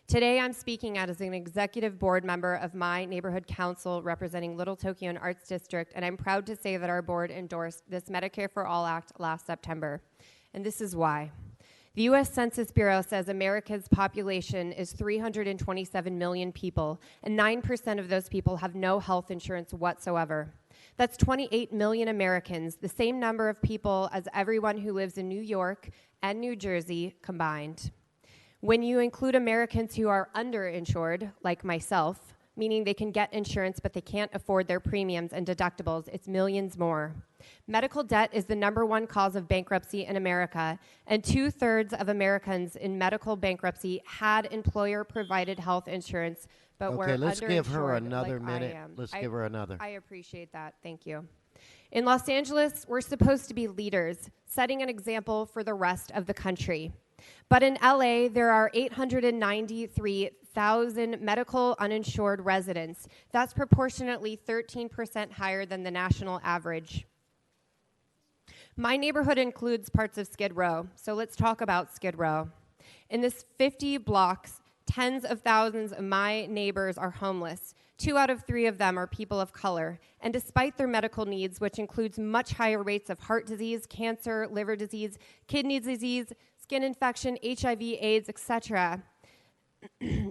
Today, I'm speaking as an executive board member of my neighborhood council representing Little Tokyo and Arts District, and I'm proud to say that our board endorsed this Medicare for All Act last September. And this is why. The U.S. Census Bureau says America's population is 327 million people, and 9% of those people have no health insurance whatsoever. That's 28 million Americans, the same number of people as everyone who lives in New York and New Jersey combined. When you include Americans who are underinsured, like myself, meaning they can get insurance but they can't afford their premiums and deductibles, it's millions more. Medical debt is the #1 cause of bankruptcy in America, and 2/3 of Americans in medical bankruptcy had employer-provided health insurance but we're Okay, let's give her underinsured another like I minute. am. Let's give her another. I appreciate that. Thank you. In Los Angeles, we're supposed to be leaders, setting an example for the rest of the country. But in LA, there are 893,000 medical uninsured residents. That's proportionately 13% higher than the national average. My neighborhood includes parts of Skid Row, so let's talk about Skid Row. In this 50 blocks, tens of thousands of my neighbors are homeless. 2 out of 3 of them are people of color. And despite their medical needs, which includes much higher rates of heart disease, cancer, liver disease, kidney disease, skin infection, HIV, AIDS, etc.,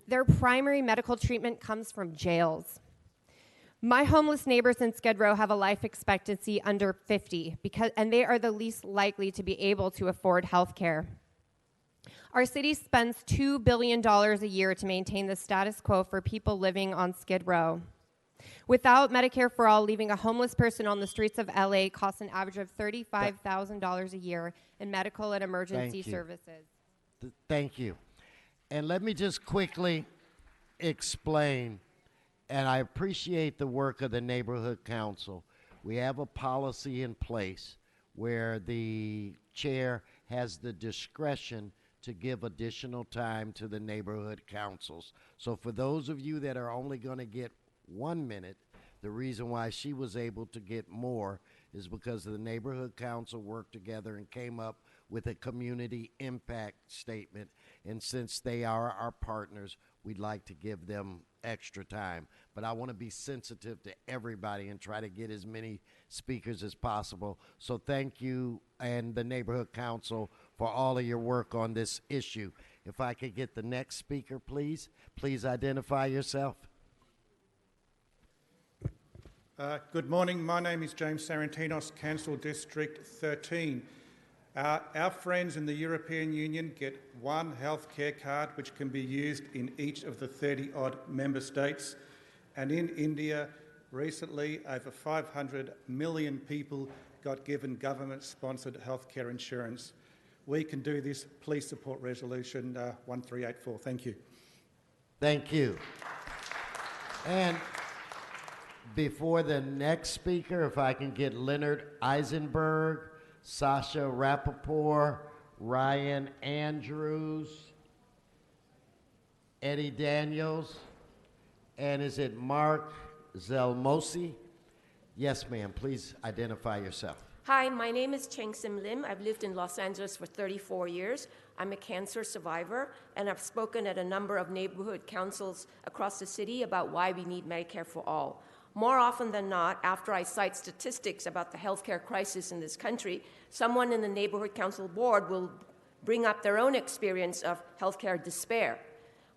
their primary medical treatment comes from jails. My homeless neighbors in Skid Row have a life expectancy under 50, and they are the least likely to be able to afford health care. Our city spends $2 billion a year to maintain the status quo for people living on Skid Row. Without Medicare for All, leaving a homeless person on the streets of LA costs an average of $35,000 a year in medical and emergency services. Thank you. And let me just quickly explain, and I appreciate the work of the neighborhood council. We have a policy in place where the chair has the discretion to give additional time to the neighborhood councils. So for those of you that are only going to get 1 minute, the reason why she was able to get more is because the neighborhood council worked together and came up with a community impact statement. And since they are our partners, we'd like to give them extra time. But I want to be sensitive to everybody and try to get as many speakers as possible. So thank you and the neighborhood council for all of your work on this issue. If I could get the next speaker, please. Please identify yourself. Good morning. My name is James Sarantinos, Council District 13. Our friends in the European Union get one healthcare card which can be used in each of the 30-odd member states. And in India, recently, over 500 million people got given government-sponsored healthcare insurance. We can do this. Please support Resolution 1384. Thank you. Thank you. And before the next speaker, if I can get Leonard Eisenberg, Sasha Rappaport, Ryan Andrews, Eddie Daniels, and is it Mark Zelmosi? Yes, ma'am. Please identify yourself. Hi, my name is Cheng Sim Lim. I've lived in Los Angeles for 34 years. I'm a cancer survivor, and I've spoken at a number of neighborhood councils across the city about why we need Medicare for all. More often than not, after I cite statistics about the healthcare crisis in this country, someone in the neighborhood council board will bring up their own experience of healthcare despair.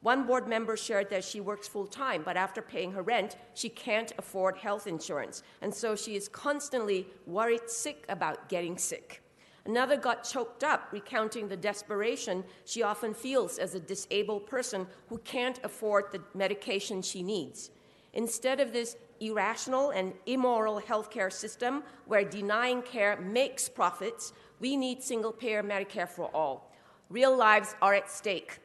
One board member shared that she works full-time, but after paying her rent, she can't afford health insurance, and so she is constantly worried sick about getting sick. Another got choked up, recounting the desperation she often feels as a disabled person who can't afford the medication she needs. Instead of this irrational and immoral healthcare system where denying care makes profits, we need single-payer Medicare for all. Real lives are at stake.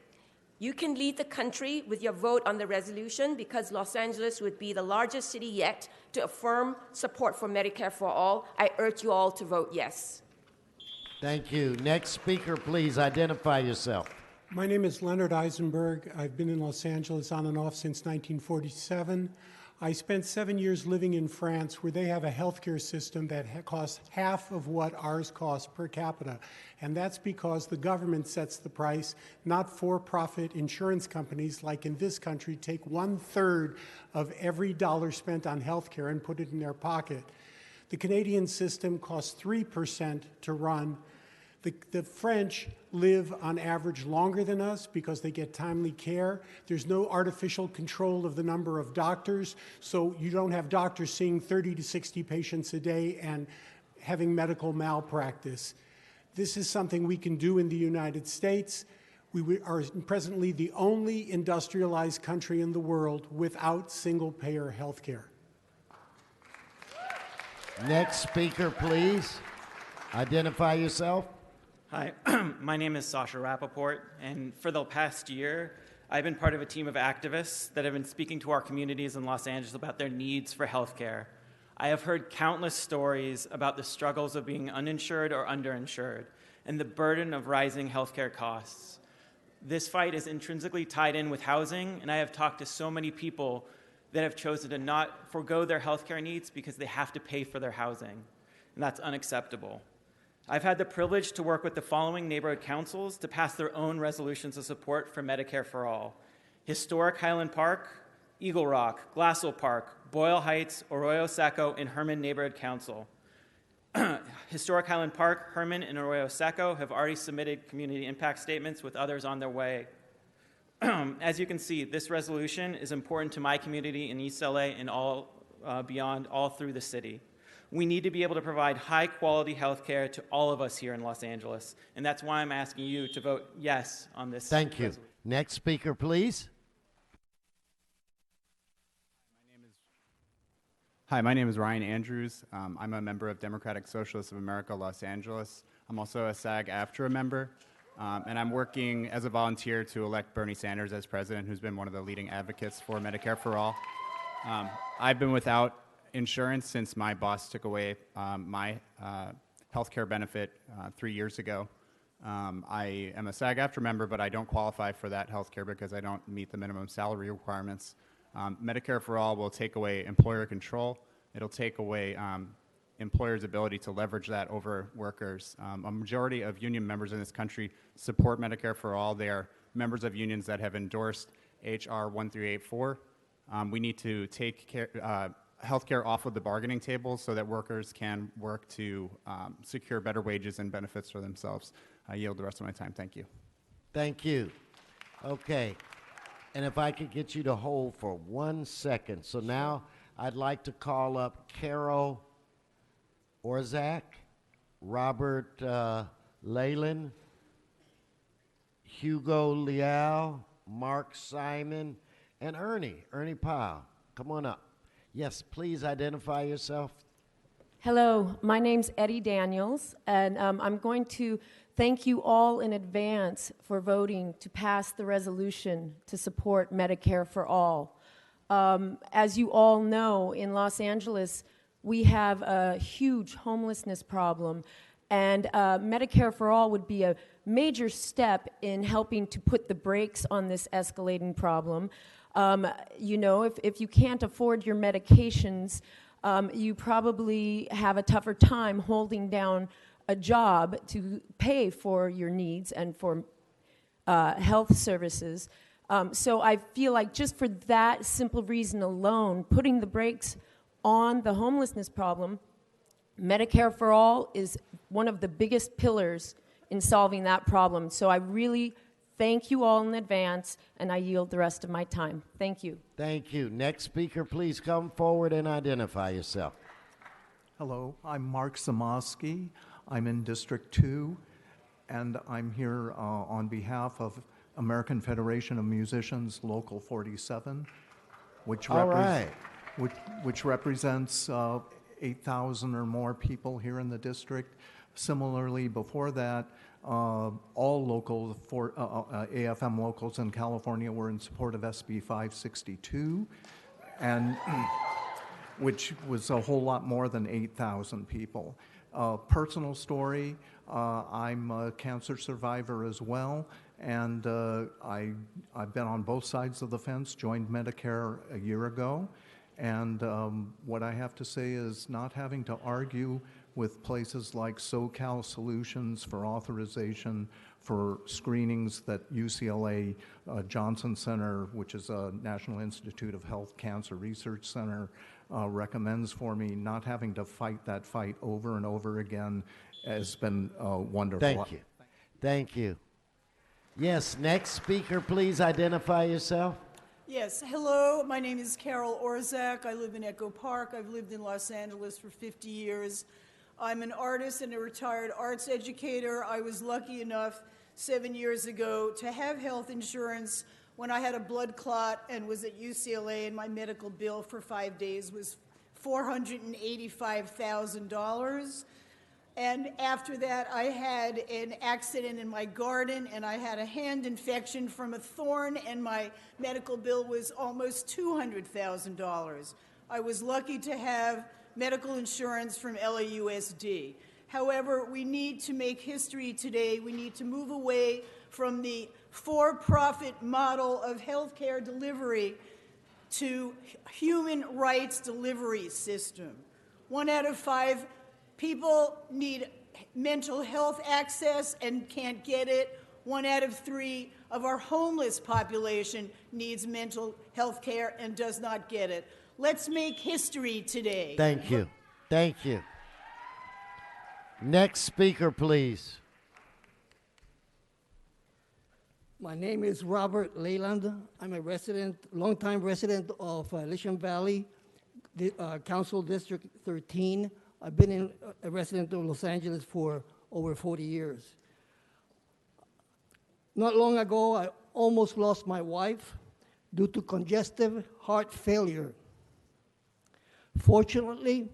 You can lead the country with your vote on the resolution because Los Angeles would be the largest city yet to affirm support for Medicare for all. I urge you all to vote yes. Thank you. Next speaker, please identify yourself. My name is Leonard Eisenberg. I've been in Los Angeles on and off since 1947. I spent 7 years living in France where they have a healthcare system that costs half of what ours costs per capita. And that's because the government sets the price, not for-profit insurance companies like in this country take 1/3 of every dollar spent on healthcare and put it in their pocket. The Canadian system costs 3% to run. The French live on average longer than us because they get timely care. There's no artificial control of the number of doctors, so you don't have doctors seeing 30 to 60 patients a day and having medical malpractice. This is something we can do in the United States. We are presently the only industrialized country in the world without single-payer health care. Next speaker, please. Identify yourself. Hi, my name is Sasha Rappaport, and for the past year, I've been part of a team of activists that have been speaking to our communities in Los Angeles about their needs for health care. I have heard countless stories about the struggles of being uninsured or underinsured and the burden of rising healthcare costs. This fight is intrinsically tied in with housing, and I have talked to so many people that have chosen to not forego their healthcare needs because they have to pay for their housing, and that's unacceptable. I've had the privilege to work with the following neighborhood councils to pass their own resolutions of support for Medicare for All: Historic Highland Park, Eagle Rock, Glassell Park, Boyle Heights, Arroyo Seco, and Herman Neighborhood Council. Historic Highland Park, Herman, and Arroyo Seco have already submitted community impact statements with others on their way. As you can see, this resolution is important to my community in East LA and all beyond, all through the city. We need to be able to provide high-quality health care to all of us here in Los Angeles, and that's why I'm asking you to vote yes on this Thank you. resolution. Next speaker, please. Hi, my name is Ryan Andrews. I'm a member of Democratic Socialists of America, Los Angeles. I'm also a SAG-AFTRA member, and I'm working as a volunteer to elect Bernie Sanders as president, who's been one of the leading advocates for Medicare for All. I've been without insurance since my boss took away my health care benefit 3 years ago. I am a SAG-AFTRA member, but I don't qualify for that health care because I don't meet the minimum salary requirements. Medicare for All will take away employer control. It'll take away employers' ability to leverage that over workers. A majority of union members in this country support Medicare for All. They are members of unions that have endorsed H.R. 1384. We need to take health care off of the bargaining table so that workers can work to secure better wages and benefits for themselves. I yield the rest of my time. Thank you. Thank you. Okay. And if I could get you to hold for 1 second. So now I'd like to call up Carol Orzak, Robert Leyland, Hugo Leal, Mark Simon, and Ernie Powell. Come on up. Yes, please identify yourself. Hello, my name's Eddie Daniels, and I'm going to thank you all in advance for voting to pass the resolution to support Medicare for All. As you all know, in Los Angeles, we have a huge homelessness problem, and Medicare for All would be a major step in helping to put the brakes on this escalating problem. You know, if you can't afford your medications, you probably have a tougher time holding down a job to pay for your needs and for health services. So I feel like just for that simple reason alone, putting the brakes on the homelessness problem, Medicare for All is one of the biggest pillars in solving that problem. So I really thank you all in advance, and I yield the rest of my time. Thank you. Thank you. Next speaker, please come forward and identify yourself. Hello, I'm Mark Zamoski. I'm in District 2, and I'm here on behalf of American Federation of Musicians Local 47, which represents 8,000 or more people here in the district. Similarly, before that, all local AFM locals in California were in support of SB 562, and which was a whole lot more than 8,000 people. Personal story, I'm a cancer survivor as well, and I've been on both sides of the fence, joined Medicare a year ago, and what I have to say is not having to argue with places like SoCal Solutions for authorization for screenings that UCLA Johnson Center, which is a National Institute of Health Cancer Research Center, recommends for me. Not having to fight that fight over and over again has been wonderful. Thank you. Thank you. Yes, next speaker, please identify yourself. Yes, hello, my name is Carol Orzak. I live in Echo Park. I've lived in Los Angeles for 50 years. I'm an artist and a retired arts educator. I was lucky enough 7 years ago to have health insurance when I had a blood clot and was at UCLA, and my medical bill for 5 days was $485,000. And after that, I had an accident in my garden, and I had a hand infection from a thorn, and my medical bill was almost $200,000. I was lucky to have medical insurance from LAUSD. However, we need to make history today. We need to move away from the for-profit model of healthcare delivery to human rights delivery system. 1 out of 5 people need mental health access and can't get it. 1 out of 3 of our homeless population needs mental health care and does not get it. Let's make history today. Thank you. Thank you. Next speaker, please. My name is Robert Leyland. I'm a resident, longtime resident of Luncheon Valley, Council District 13. I've been a resident of Los Angeles for over 40 years. Not long ago, I almost lost my wife due to congestive heart failure. Fortunately,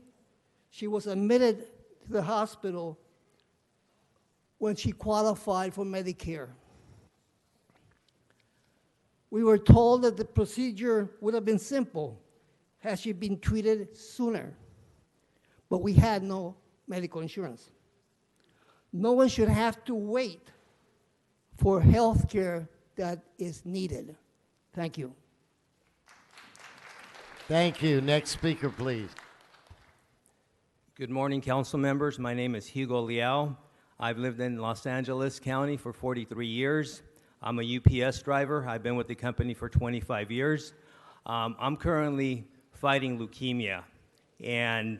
she was admitted to the hospital when she qualified for Medicare. We were told that the procedure would have been simple had she been treated sooner, but we had no medical insurance. No one should have to wait for health care that is needed. Thank you. Thank you. Next speaker, please. Good morning, council members. My name is Hugo Liao. I've lived in Los Angeles County for 43 years. I'm a UPS driver. I've been with the company for 25 years. I'm currently fighting leukemia, and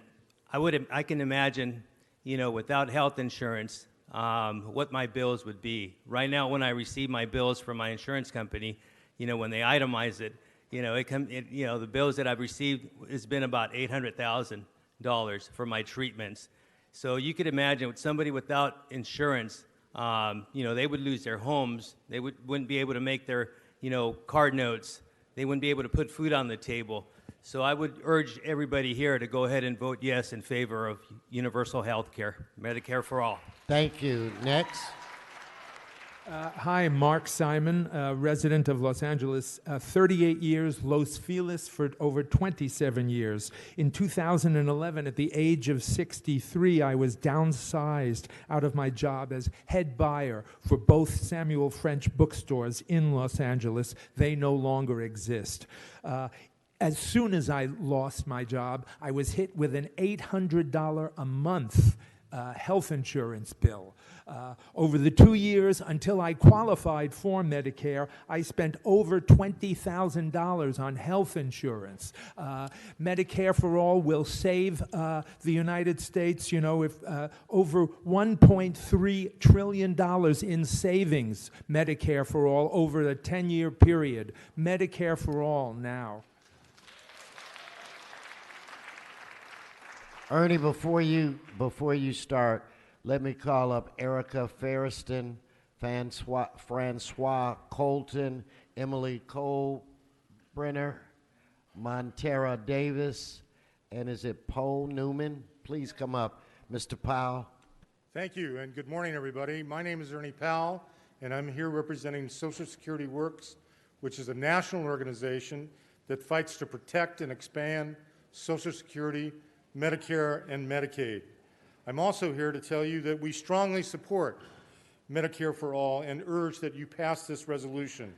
I can imagine, without health insurance, what my bills would be. Right now, when I receive my bills from my insurance company, when they itemize it, the bills that I've received has been about $800,000 for my treatments. So you could imagine with somebody without insurance, they would lose their homes. They wouldn't be able to make their, card notes. They wouldn't be able to put food on the table. So I would urge everybody here to go ahead and vote yes in favor of universal health care, Medicare for all. Thank you. Next. Hi, Mark Simon, resident of Los Angeles, 38 years, Los Feliz for over 27 years. In 2011, at the age of 63, I was downsized out of my job as head buyer for both Samuel French bookstores in Los Angeles. They no longer exist. As soon as I lost my job, I was hit with an $800 a month health insurance bill. Over the 2 years until I qualified for Medicare, I spent over $20,000 on health insurance. Medicare for All will save the United States, if over $1.3 trillion in savings, Medicare for All, over a 10-year period. Medicare for All now. Ernie, before you start, let me call up Erica Ferriston, Francois Colton, Emily Colebrenner, Montera Davis, and is it Poe Newman? Please come up, Mr. Powell. Thank you, and good morning, everybody. My name is Ernie Powell, and I'm here representing Social Security Works, which is a national organization that fights to protect and expand Social Security, Medicare, and Medicaid. I'm also here to tell you that we strongly support Medicare for All and urge that you pass this resolution.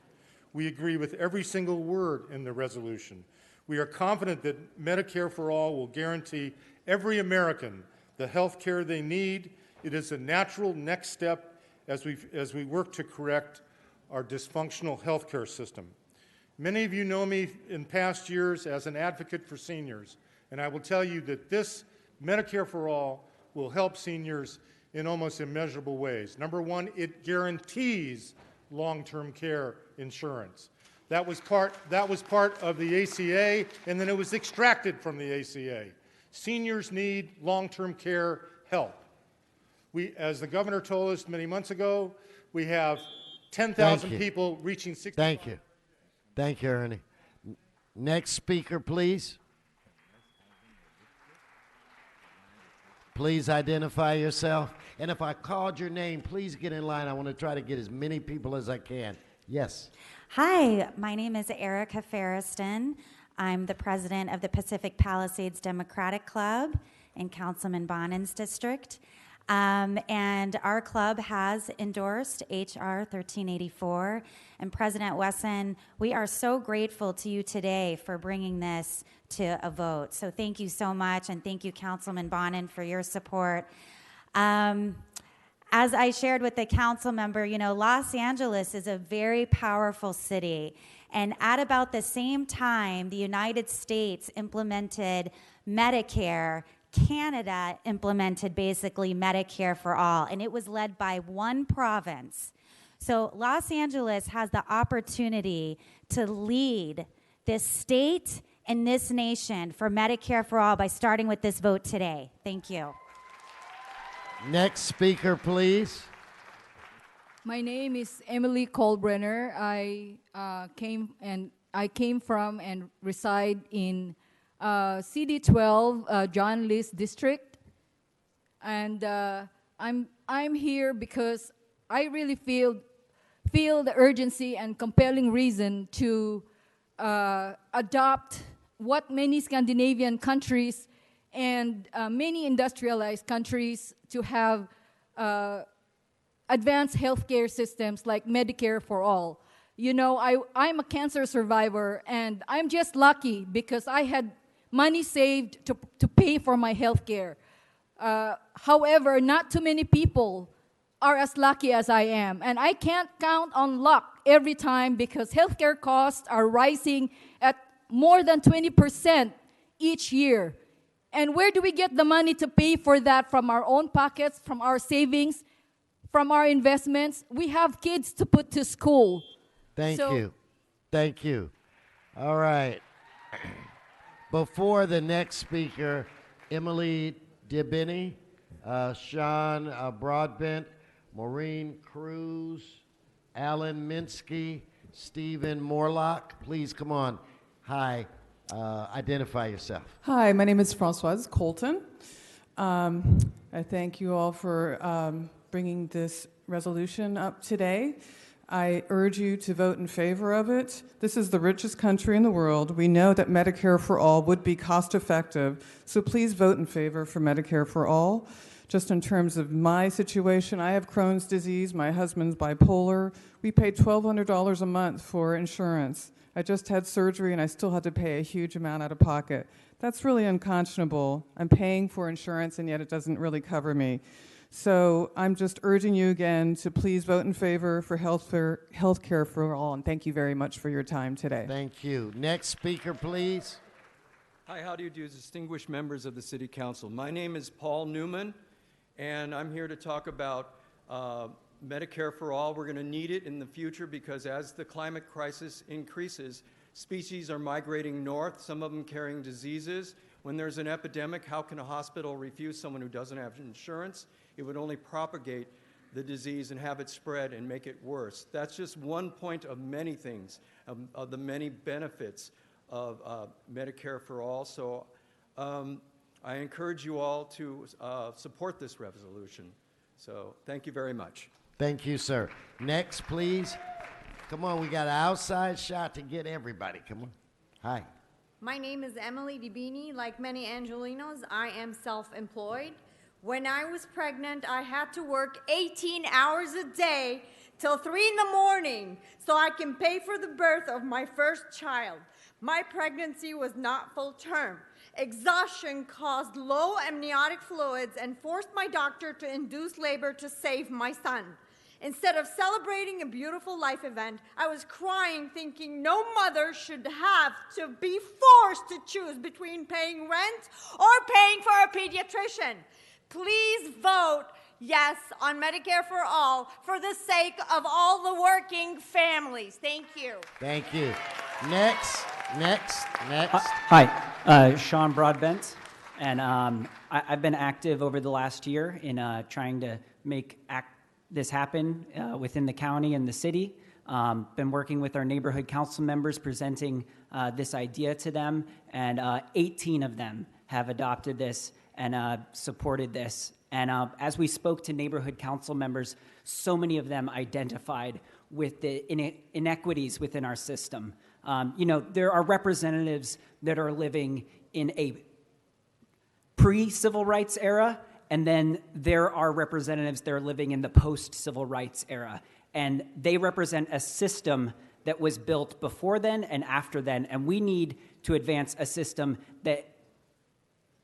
We agree with every single word in the resolution. We are confident that Medicare for All will guarantee every American the health care they need. It is a natural next step as we work to correct our dysfunctional health care system. Many of you know me in past years as an advocate for seniors, and I will tell you that this Medicare for All will help seniors in almost immeasurable ways. Number one, it guarantees long-term care insurance. That was part of the ACA, and then it was extracted from the ACA. Seniors need long-term care help. As the governor told us many months ago, we have 10,000 people reaching 65. Thank you. Thank you, Ernie. Next speaker, please. Please identify yourself. And if I called your name, please get in line. I want to try to get as many people as I can. Yes. Hi, my name is Erica Ferriston. I'm the president of the Pacific Palisades Democratic Club in Councilman Bonnin's district. And our club has endorsed H.R. 1384. And President Wesson, we are so grateful to you today for bringing this to a vote. So thank you so much, and thank you, Councilman Bonnin, for your support. As I shared with the council member, you know, Los Angeles is a very powerful city. And at about the same time, the United States implemented Medicare, Canada implemented basically Medicare for all, and it was led by one province. So Los Angeles has the opportunity to lead this state and this nation for Medicare for all by starting with this vote today. Thank you. Next speaker, please. My name is Emily Colbrenner. I came from and reside in CD12, John List District, and I'm here because I really feel the urgency and compelling reason to adopt what many Scandinavian countries and many industrialized countries to have advanced healthcare systems like Medicare for all. You know, I'm a cancer survivor, and I'm just lucky because I had money saved to pay for my healthcare. However, not too many people are as lucky as I am, and I can't count on luck every time because healthcare costs are rising at more than 20% each year. And where do we get the money to pay for that? From our own pockets, from our savings, from our investments? We have kids to put to school. Thank you. Thank you. All right. Before the next speaker, Emily Dibini, Sean Broadbent, Maureen Cruz, Alan Minsky, Stephen Morlock. Please come on. Hi. Identify yourself. Hi, my name is Françoise Colton. I thank you all for bringing this resolution up today. I urge you to vote in favor of it. This is the richest country in the world. We know that Medicare for all would be cost effective, so please vote in favor for Medicare for all. Just in terms of my situation, I have Crohn's disease, my husband's bipolar. We pay $1,200 a month for insurance. I just had surgery and I still had to pay a huge amount out of pocket. That's really unconscionable. I'm paying for insurance and yet it doesn't really cover me. So I'm just urging you again to please vote in favor for healthcare for all, and thank you very much for your time today. Thank you. Next speaker, please. Hi, how do you do, distinguished members of the City Council? My name is Paul Newman, and I'm here to talk about Medicare for all. We're going to need it in the future because as the climate crisis increases, species are migrating north, some of them carrying diseases. When there's an epidemic, how can a hospital refuse someone who doesn't have insurance? It would only propagate the disease and have it spread and make it worse. That's just one point of many things, of the many benefits of Medicare for all. So I encourage you all to support this resolution. So thank you very much. Thank you, sir. Next, please. Come on, we got an outside shot to get everybody. Come on. Hi. My name is Emily Dibini. Like many Angelinos, I am self-employed. When I was pregnant, I had to work 18 hours a day till 3 in the morning so I can pay for the birth of my first child. My pregnancy was not full term. Exhaustion caused low amniotic fluids and forced my doctor to induce labor to save my son. Instead of celebrating a beautiful life event, I was crying thinking no mother should have to be forced to choose between paying rent or paying for a pediatrician. Please vote yes on Medicare for all for the sake of all the working families. Thank you. Thank you. Next. Hi, Sean Broadbent, and I've been active over the last year in trying to make this happen within the county and the city. Been working with our neighborhood council members, presenting this idea to them, and 18 of them have adopted this and supported this. And as we spoke to neighborhood council members, so many of them identified with the inequities within our system. There are representatives that are living in a pre-civil rights era, and then there are representatives that are living in the post-civil rights era. And they represent a system that was built before then and after then, and we need to advance a system that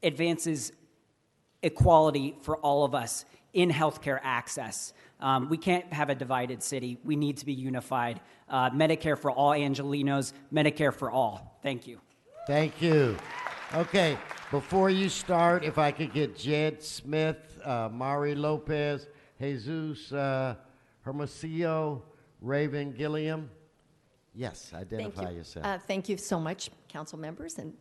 advances equality for all of us in healthcare access. We can't have a divided city. We need to be unified. Medicare for all Angelinos, Medicare for all. Thank you. Thank you. Okay, before you start, if I could get Jed Smith, Mari Lopez, Jesus Hermosillo, Raven Gilliam. Yes, identify yourself. Thank you so much, council members and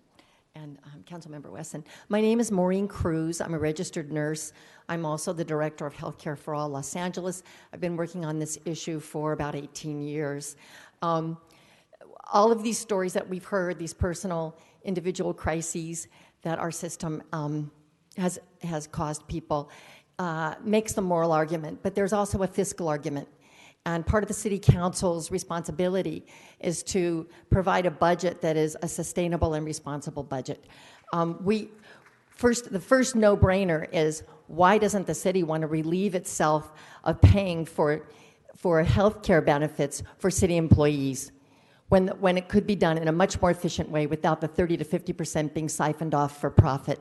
Councilmember Wesson. My name is Maureen Cruz. I'm a registered nurse. I'm also the Director of Healthcare for All Los Angeles. I've been working on this issue for about 18 years. All of these stories that we've heard, these personal, individual crises that our system has caused people, makes the moral argument, but there's also a fiscal argument. And part of the city council's responsibility is to provide a budget that is a sustainable and responsible budget. The first no-brainer is, why doesn't the city want to relieve itself of paying for health care benefits for city employees when it could be done in a much more efficient way without the 30 to 50% being siphoned off for profit?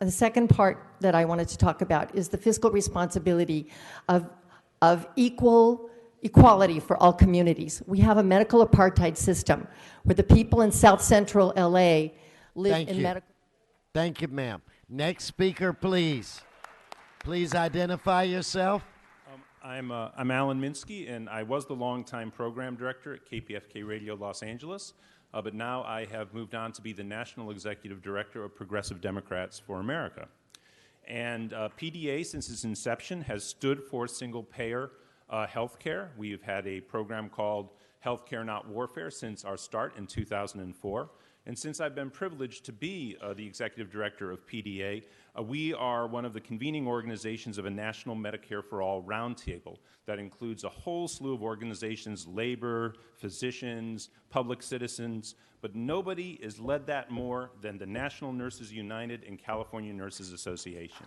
The second part that I wanted to talk about is the fiscal responsibility of equality for all communities. We have a medical apartheid system where the people in South Central LA live in medical. Thank you, ma'am. Next speaker, please. Please identify yourself. I'm Alan Minsky, and I was the longtime program director at KPFK Radio Los Angeles, but now I have moved on to be the National Executive Director of Progressive Democrats for America. And PDA, since its inception, has stood for single-payer healthcare. We've had a program called Healthcare Not Warfare since our start in 2004. And since I've been privileged to be the executive director of PDA, we are one of the convening organizations of a national Medicare for All roundtable that includes a whole slew of organizations, labor, physicians, public citizens, but nobody has led that more than the National Nurses United and California Nurses Association.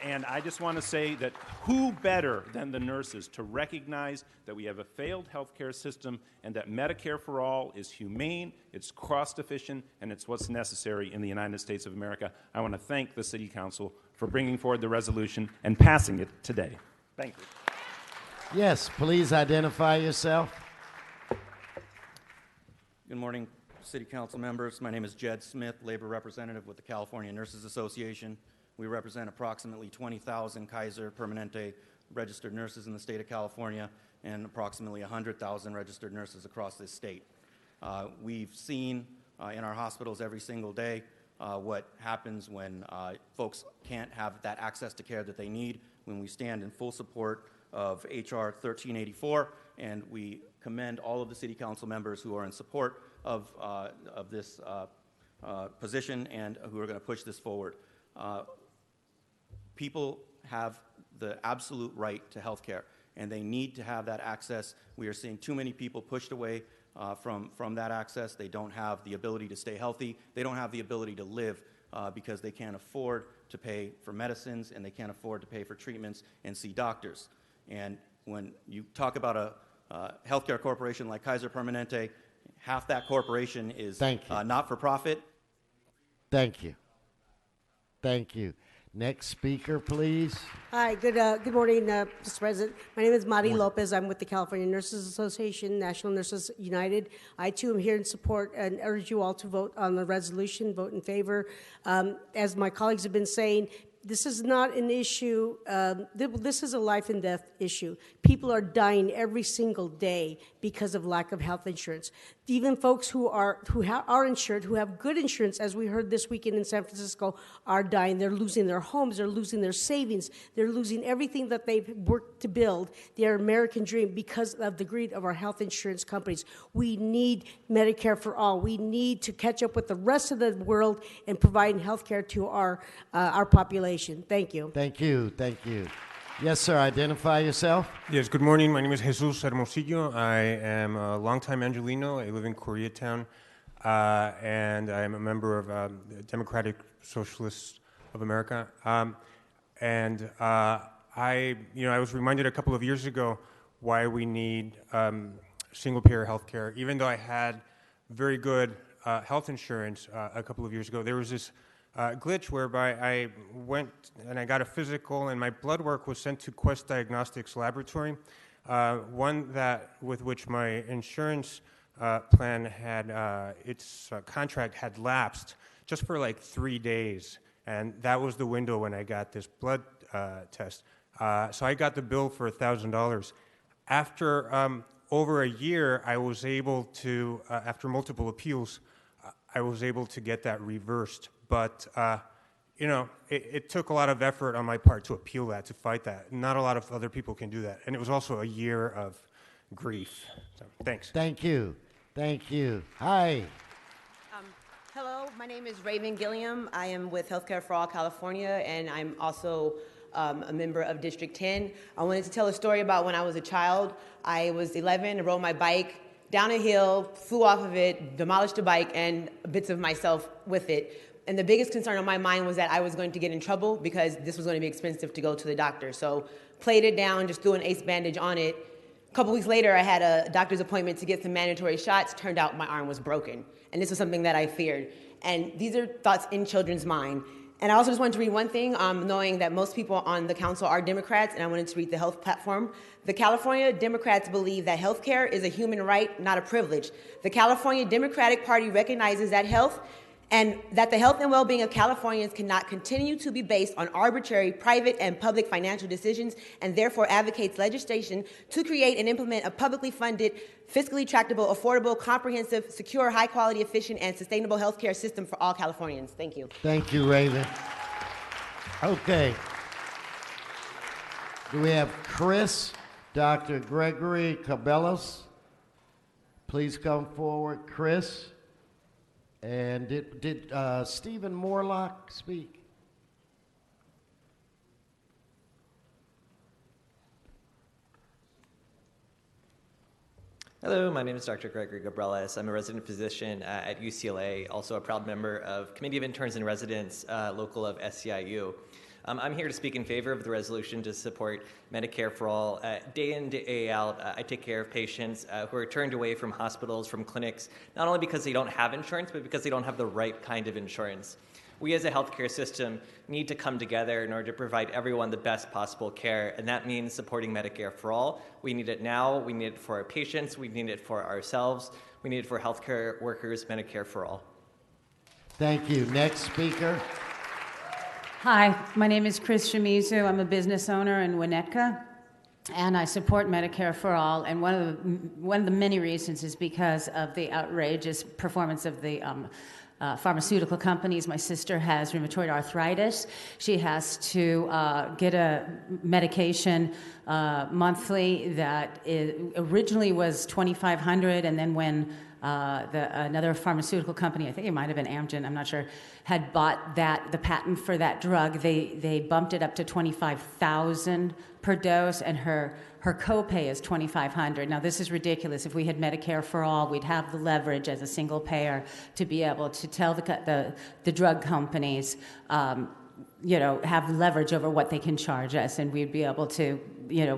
And I just want to say that who better than the nurses to recognize that we have a failed healthcare system and that Medicare for All is humane, it's cost-efficient, and it's what's necessary in the United States of America. I want to thank the City Council for bringing forward the resolution and passing it today. Thank you. Yes, please identify yourself. Good morning, City Council members. My name is Jed Smith, Labor Representative with the California Nurses Association. We represent approximately 20,000 Kaiser Permanente registered nurses in the state of California and approximately 100,000 registered nurses across this state. We've seen in our hospitals every single day what happens when folks can't have that access to care that they need, when we stand in full support of H.R. 1384, and we commend all of the City Council members who are in support of this position and who are going to push this forward. People have the absolute right to health care, and they need to have that access. We are seeing too many people pushed away from that access. They don't have the ability to stay healthy. They don't have the ability to live because they can't afford to pay for medicines, and they can't afford to pay for treatments and see doctors. And when you talk about a healthcare corporation like Kaiser Permanente, half that corporation is not-for-profit. Thank you. Thank you. Next speaker, please. Hi, good morning, Mr. President. My name is Mari Lopez. I'm with the California Nurses Association, National Nurses United. I, too, am here in support and urge you all to vote on the resolution, vote in favor. As my colleagues have been saying, this is not an issue, this is a life and death issue. People are dying every single day because of lack of health insurance. Even folks who are insured, who have good insurance, as we heard this weekend in San Francisco, are dying. They're losing their homes. They're losing their savings. They're losing everything that they've worked to build, their American dream, because of the greed of our health insurance companies. We need Medicare for all. We need to catch up with the rest of the world in providing health care to our population. Thank you. Thank you. Thank you. Yes, sir. Identify yourself. Yes, good morning. My name is Jesus Hermosillo. I am a longtime Angelino. I live in Koreatown, and I am a member of the Democratic Socialists of America. I was reminded a couple of years ago why we need single-payer health care. Even though I had very good health insurance a couple of years ago, there was this glitch whereby I went and I got a physical, and my blood work was sent to Quest Diagnostics Laboratory, one with which my insurance plan had its contract had lapsed just for like 3 days, and that was the window when I got this blood test. So I got the bill for $1,000. After over a year, I was able to, after multiple appeals, I was able to get that reversed. But, it took a lot of effort on my part to appeal that, to fight that. Not a lot of other people can do that. And it was also a year of grief. So, thanks. Thank you. Thank you. Hi. Hello, my name is Raven Gilliam. I am with Healthcare for All California, and I'm also a member of District 10. I wanted to tell a story about when I was a child. I was 11, rode my bike down a hill, flew off of it, demolished the bike, and bits of myself with it. And the biggest concern on my mind was that I was going to get in trouble because this was going to be expensive to go to the doctor. So played it down, just threw an ace bandage on it. A couple weeks later, I had a doctor's appointment to get some mandatory shots. Turned out my arm was broken. And this was something that I feared. And these are thoughts in children's mind. And I also just wanted to read one thing, knowing that most people on the council are Democrats, and I wanted to read the health platform. The California Democrats believe that health care is a human right, not a privilege. The California Democratic Party recognizes that that the health and well-being of Californians cannot continue to be based on arbitrary private and public financial decisions, and therefore advocates legislation to create and implement a publicly funded, fiscally tractable, affordable, comprehensive, secure, high-quality, efficient, and sustainable health care system for all Californians. Thank you. Thank you, Raven. Okay. Do we have Chris, Dr. Gregory Cabellos? Please come forward, Chris. And did Stephen Morlock speak? Hello, my name is Dr. Gregory Gabrellas. I'm a resident physician at UCLA, also a proud member of Committee of Interns and Residents, local of SCIU. I'm here to speak in favor of the resolution to support Medicare for all. Day in, day out, I take care of patients who are turned away from hospitals, from clinics, not only because they don't have insurance, but because they don't have the right kind of insurance. We as a healthcare system need to come together in order to provide everyone the best possible care, and that means supporting Medicare for all. We need it now, we need it for our patients, we need it for ourselves, we need it for healthcare workers, Medicare for all. Thank you. Next speaker. Hi, my name is Chris Shimizu. I'm a business owner in Winnetka, and I support Medicare for all. And one of the many reasons is because of the outrageous performance of the pharmaceutical companies. My sister has rheumatoid arthritis. She has to get a medication monthly that originally was $2,500, and then when another pharmaceutical company, I think it might have been Amgen, I'm not sure, had bought the patent for that drug, they bumped it up to $25,000 per dose, and her copay is $2,500. Now, this is ridiculous. If we had Medicare for all, we'd have the leverage as a single payer to be able to tell the drug companies, have leverage over what they can charge us, and we'd be able to,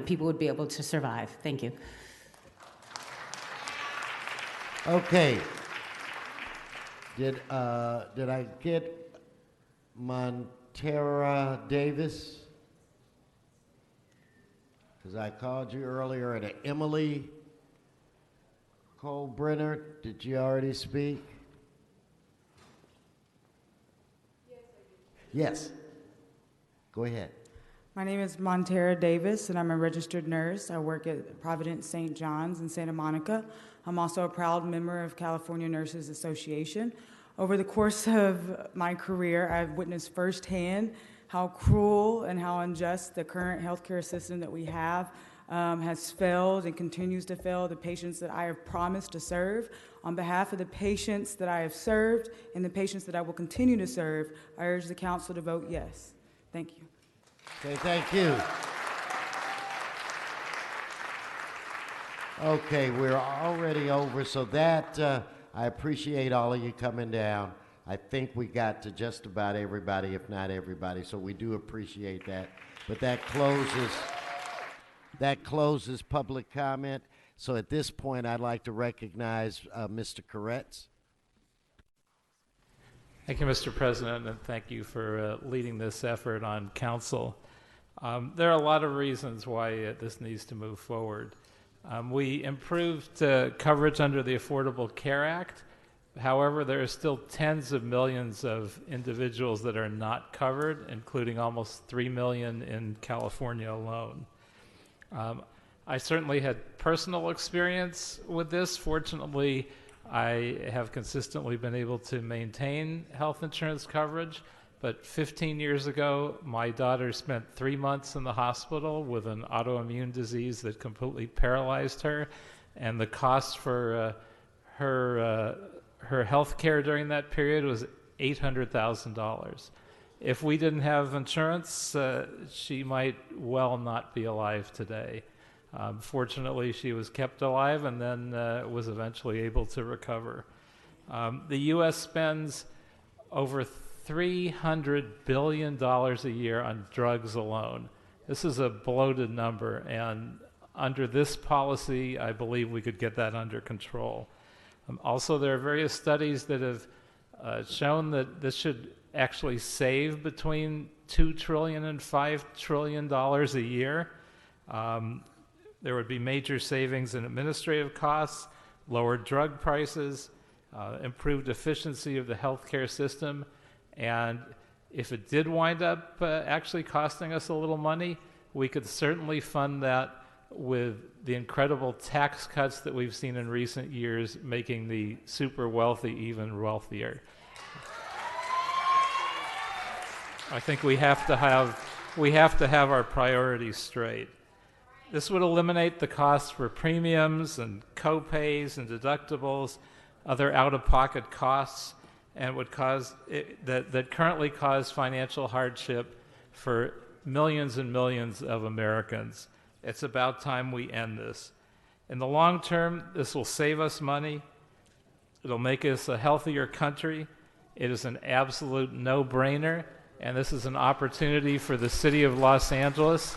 people would be able to survive. Thank you. Okay. Did I get Montera Davis? Because I called you earlier, and Emily Cole-Brenner. Did you already speak? Yes. Go ahead. My name is Montera Davis, and I'm a registered nurse. I work at Providence St. John's in Santa Monica. I'm also a proud member of California Nurses Association. Over the course of my career, I've witnessed firsthand how cruel and how unjust the current healthcare system that we have has failed and continues to fail the patients that I have promised to serve. On behalf of the patients that I have served and the patients that I will continue to serve, I urge the council to vote yes. Thank you. Okay, thank you. Okay, we're already over, so that, I appreciate all of you coming down. I think we got to just about everybody, if not everybody, so we do appreciate that. But that closes public comment. So at this point, I'd like to recognize Mr. Koretz. Thank you, Mr. President, and thank you for leading this effort on council. There are a lot of reasons why this needs to move forward. We improved coverage under the Affordable Care Act. However, there are still tens of millions of individuals that are not covered, including almost 3 million in California alone. I certainly had personal experience with this. Fortunately, I have consistently been able to maintain health insurance coverage, but 15 years ago, my daughter spent 3 months in the hospital with an autoimmune disease that completely paralyzed her, and the cost for her health care during that period was $800,000. If we didn't have insurance, she might well not be alive today. Fortunately, she was kept alive and then was eventually able to recover. The U.S. spends over $300 billion a year on drugs alone. This is a bloated number, and under this policy, I believe we could get that under control. Also, there are various studies that have shown that this should actually save between $2 trillion and $5 trillion a year. There would be major savings in administrative costs, lower drug prices, improved efficiency of the healthcare system, and if it did wind up actually costing us a little money, we could certainly fund that with the incredible tax cuts that we've seen in recent years, making the super wealthy even wealthier. I think we have to have our priorities straight. This would eliminate the costs for premiums and co-pays and deductibles, other out-of-pocket costs, and would cause that currently cause financial hardship for millions and millions of Americans. It's about time we end this. In the long term, this will save us money. It'll make us a healthier country. It is an absolute no-brainer, and this is an opportunity for the city of Los Angeles,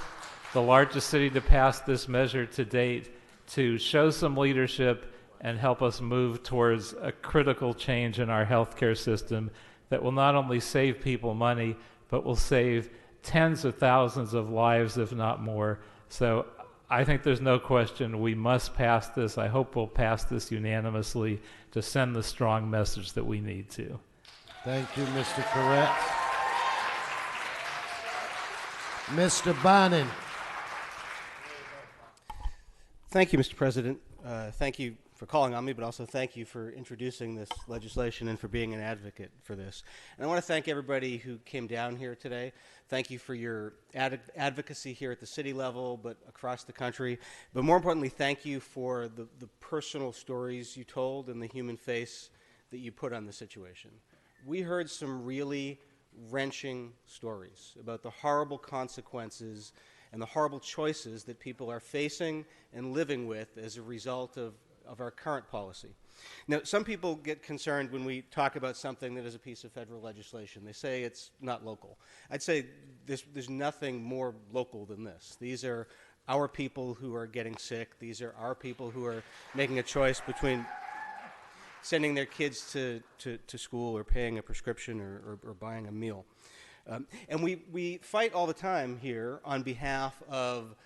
the largest city to pass this measure to date, to show some leadership and help us move towards a critical change in our healthcare system that will not only save people money, but will save tens of thousands of lives, if not more. So I think there's no question we must pass this. I hope we'll pass this unanimously to send the strong message that we need to. Thank you, Mr. Koretz. Mr. Bonnin. Thank you, Mr. President. Thank you for calling on me, but also thank you for introducing this legislation and for being an advocate for this. And I want to thank everybody who came down here today. Thank you for your advocacy here at the city level, but across the country. But more importantly, thank you for the personal stories you told and the human face that you put on the situation. We heard some really wrenching stories about the horrible consequences and the horrible choices that people are facing and living with as a result of our current policy. Now, some people get concerned when we talk about something that is a piece of federal legislation. They say it's not local. I'd say there's nothing more local than this. These are our people who are getting sick. These are our people who are making a choice between sending their kids to school or paying a prescription or buying a meal. And we fight all the time here on behalf of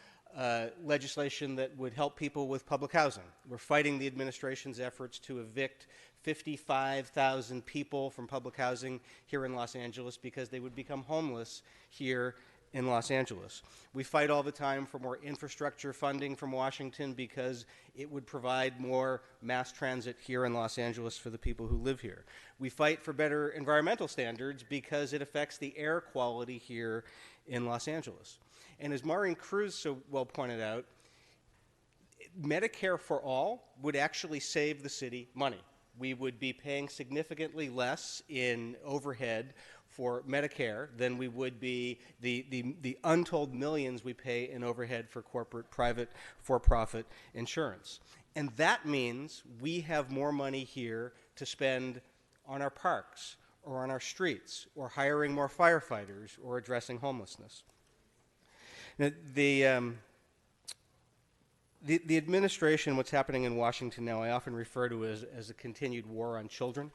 legislation that would help people with public housing. We're fighting the administration's efforts to evict 55,000 people from public housing here in Los Angeles because they would become homeless here in Los Angeles. We fight all the time for more infrastructure funding from Washington because it would provide more mass transit here in Los Angeles for the people who live here. We fight for better environmental standards because it affects the air quality here in Los Angeles. And as Maureen Cruz so well pointed out, Medicare for all would actually save the city money. We would be paying significantly less in overhead for Medicare than we would be the untold millions we pay in overhead for corporate, private, for-profit insurance. And that means we have more money here to spend on our parks or on our streets or hiring more firefighters or addressing homelessness. Now, the administration, what's happening in Washington now, I often refer to as a continued war on children.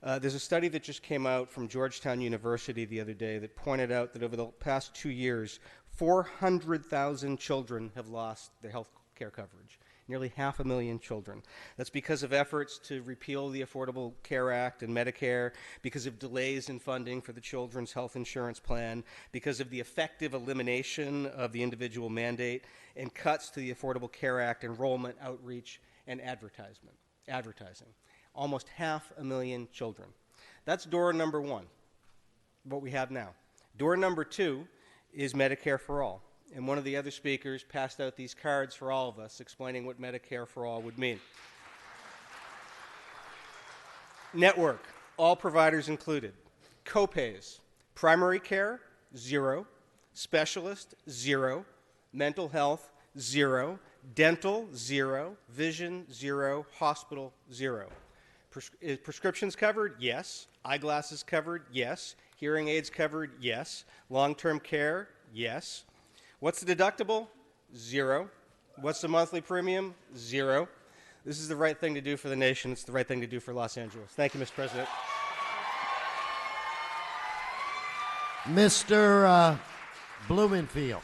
There's a study that just came out from Georgetown University the other day that pointed out that over the past 2 years, 400,000 children have lost their health care coverage, nearly 500,000 children. That's because of efforts to repeal the Affordable Care Act and Medicare, because of delays in funding for the Children's Health Insurance Plan, because of the effective elimination of the individual mandate, and cuts to the Affordable Care Act enrollment, outreach, and advertising. Almost 500,000 children. That's door number one, what we have now. Door number two is Medicare for all. And one of the other speakers passed out these cards for all of us explaining what Medicare for all would mean. Network, all providers included. Copays, primary care, 0. Specialist, 0. Mental health, 0. Dental, 0. Vision, 0. Hospital, 0. Is prescriptions covered? Yes. Eyeglasses covered? Yes. Hearing aids covered? Yes. Long-term care? Yes. What's the deductible? 0. What's the monthly premium? 0. This is the right thing to do for the nation. It's the right thing to do for Los Angeles. Thank you, Mr. President. Mr. Blumenfield.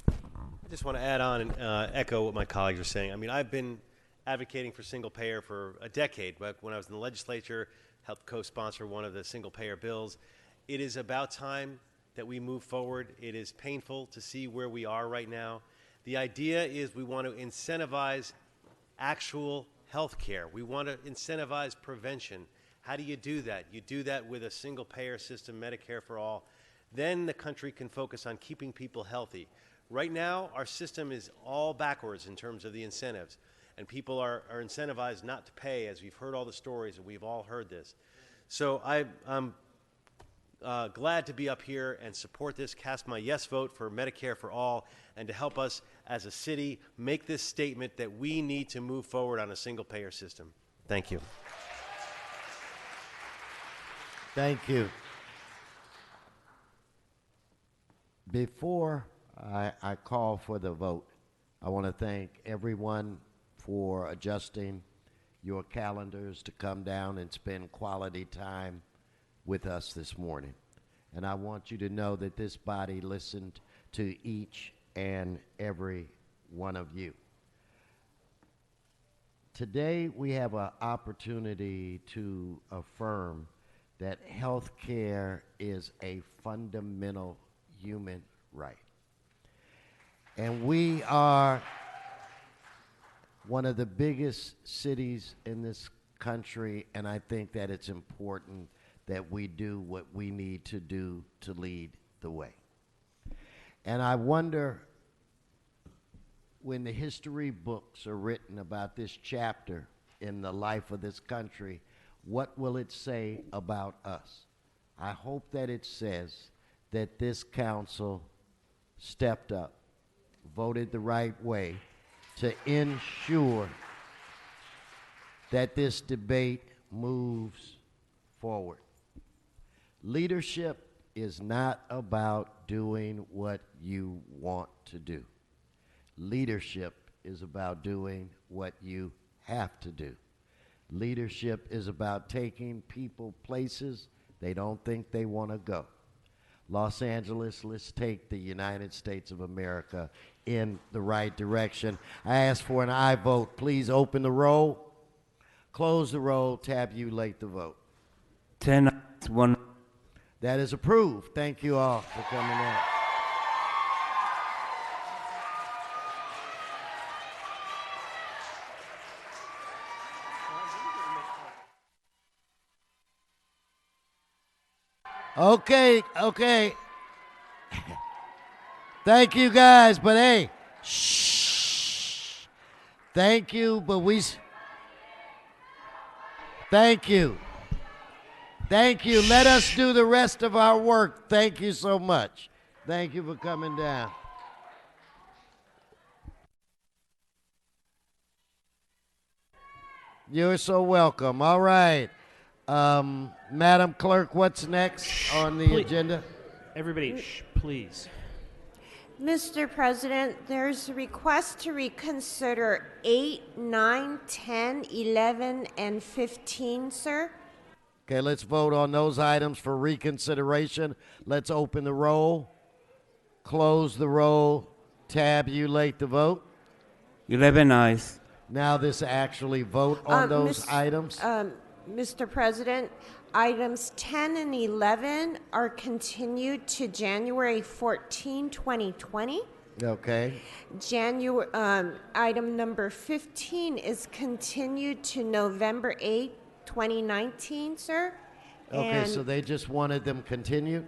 I just want to add on and echo what my colleagues are saying. I mean, I've been advocating for single payer for a decade. But when I was in the legislature, helped co-sponsor one of the single payer bills. It is about time that we move forward. It is painful to see where we are right now. The idea is we want to incentivize actual health care. We want to incentivize prevention. How do you do that? You do that with a single payer system, Medicare for all. Then the country can focus on keeping people healthy. Right now, our system is all backwards in terms of the incentives. And people are incentivized not to pay, as we've heard all the stories, and we've all heard this. So I'm glad to be up here and support this, cast my yes vote for Medicare for all, and to help us as a city make this statement that we need to move forward on a single-payer system. Thank you. Thank you. Before I call for the vote, I want to thank everyone for adjusting your calendars to come down and spend quality time with us this morning. And I want you to know that this body listened to each and every one of you. Today we have an opportunity to affirm that health care is a fundamental human right. And we are one of the biggest cities in this country, and I think that it's important that we do what we need to do to lead the way. And I wonder, when the history books are written about this chapter in the life of this country, what will it say about us? I hope that it says that this council stepped up, voted the right way, to ensure that this debate moves forward. Leadership is not about doing what you want to do. Leadership is about doing what you have to do. Leadership is about taking people places they don't think they want to go. Los Angeles, let's take the United States of America in the right direction. I ask for an aye vote. Please open the roll, close the roll, tabulate the vote. 10, 1. That is approved. Thank you all for coming out. Okay. Thank you guys, but hey, shh. Thank you, but thank you. Thank you. Let us do the rest of our work. Thank you so much. Thank you for coming down. You're so welcome. All right. Madam Clerk, what's next on the agenda? Everybody, shh, please. Mr. President, there's a request to reconsider 8, 9, 10, 11, and 15, sir. Okay, let's vote on those items for reconsideration. Let's open the roll, close the roll, tabulate the vote. 11 ayes. Now this actually vote on those items. Mr. President, items 10 and 11 are continued to January 14, 2020. Okay. Item number 15 is continued to November 8, 2019, sir. Okay, And, so they just wanted them continued?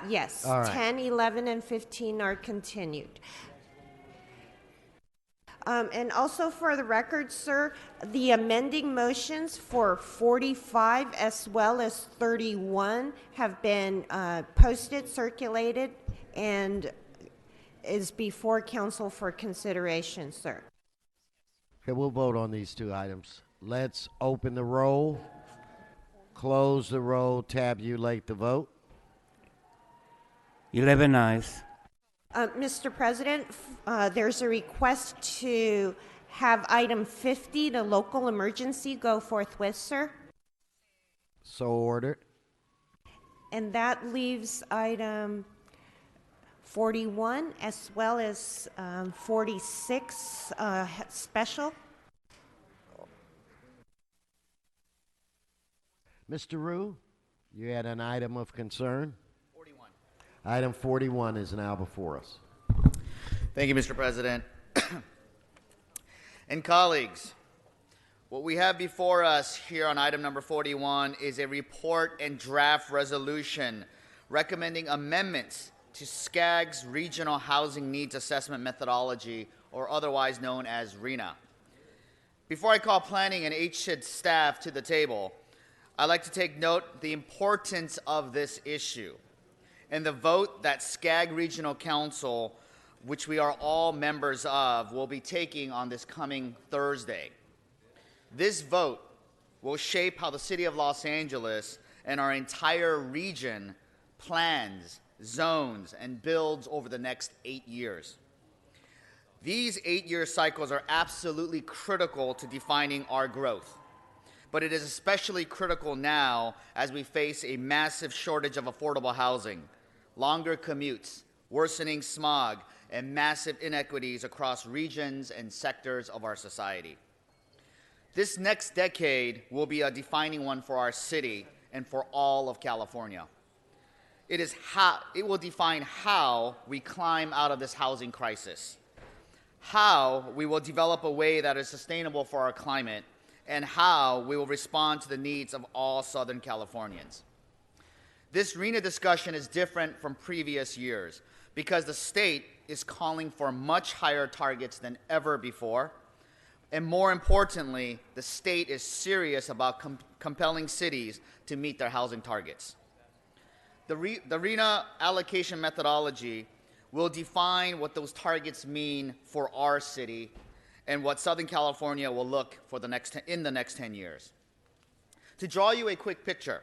yes, All right. 10, 11, and 15 are continued. And also for the record, sir, the amending motions for 45 as well as 31 have been posted, circulated, and is before council for consideration, sir. Okay, we'll vote on these two items. Let's open the roll, close the roll, tabulate the vote. 11 ayes. Mr. President, there's a request to have item 50, the local emergency, go forthwith, sir. So ordered. And that leaves item 41 as well as 46 special. Mr. Rue, you had an item of concern? 41. Item 41 is now before us. Thank you, Mr. President. And colleagues, what we have before us here on item number 41 is a report and draft resolution recommending amendments to SCAG's Regional Housing Needs Assessment Methodology, or otherwise known as RHNA. Before I call planning and HSID staff to the table, I'd like to take note the importance of this issue and the vote that SCAG Regional Council, which we are all members of, will be taking on this coming Thursday. This vote will shape how the city of Los Angeles and our entire region plans, zones, and builds over the next 8 years. These 8-year cycles are absolutely critical to defining our growth, but it is especially critical now as we face a massive shortage of affordable housing, longer commutes, worsening smog, and massive inequities across regions and sectors of our society. This next decade will be a defining one for our city and for all of California. It will define how we climb out of this housing crisis, how we will develop a way that is sustainable for our climate, and how we will respond to the needs of all Southern Californians. This RHNA discussion is different from previous years because the state is calling for much higher targets than ever before, and more importantly, the state is serious about compelling cities to meet their housing targets. The RHNA allocation methodology will define what those targets mean for our city and what Southern California will look for in the next 10 years. To draw you a quick picture,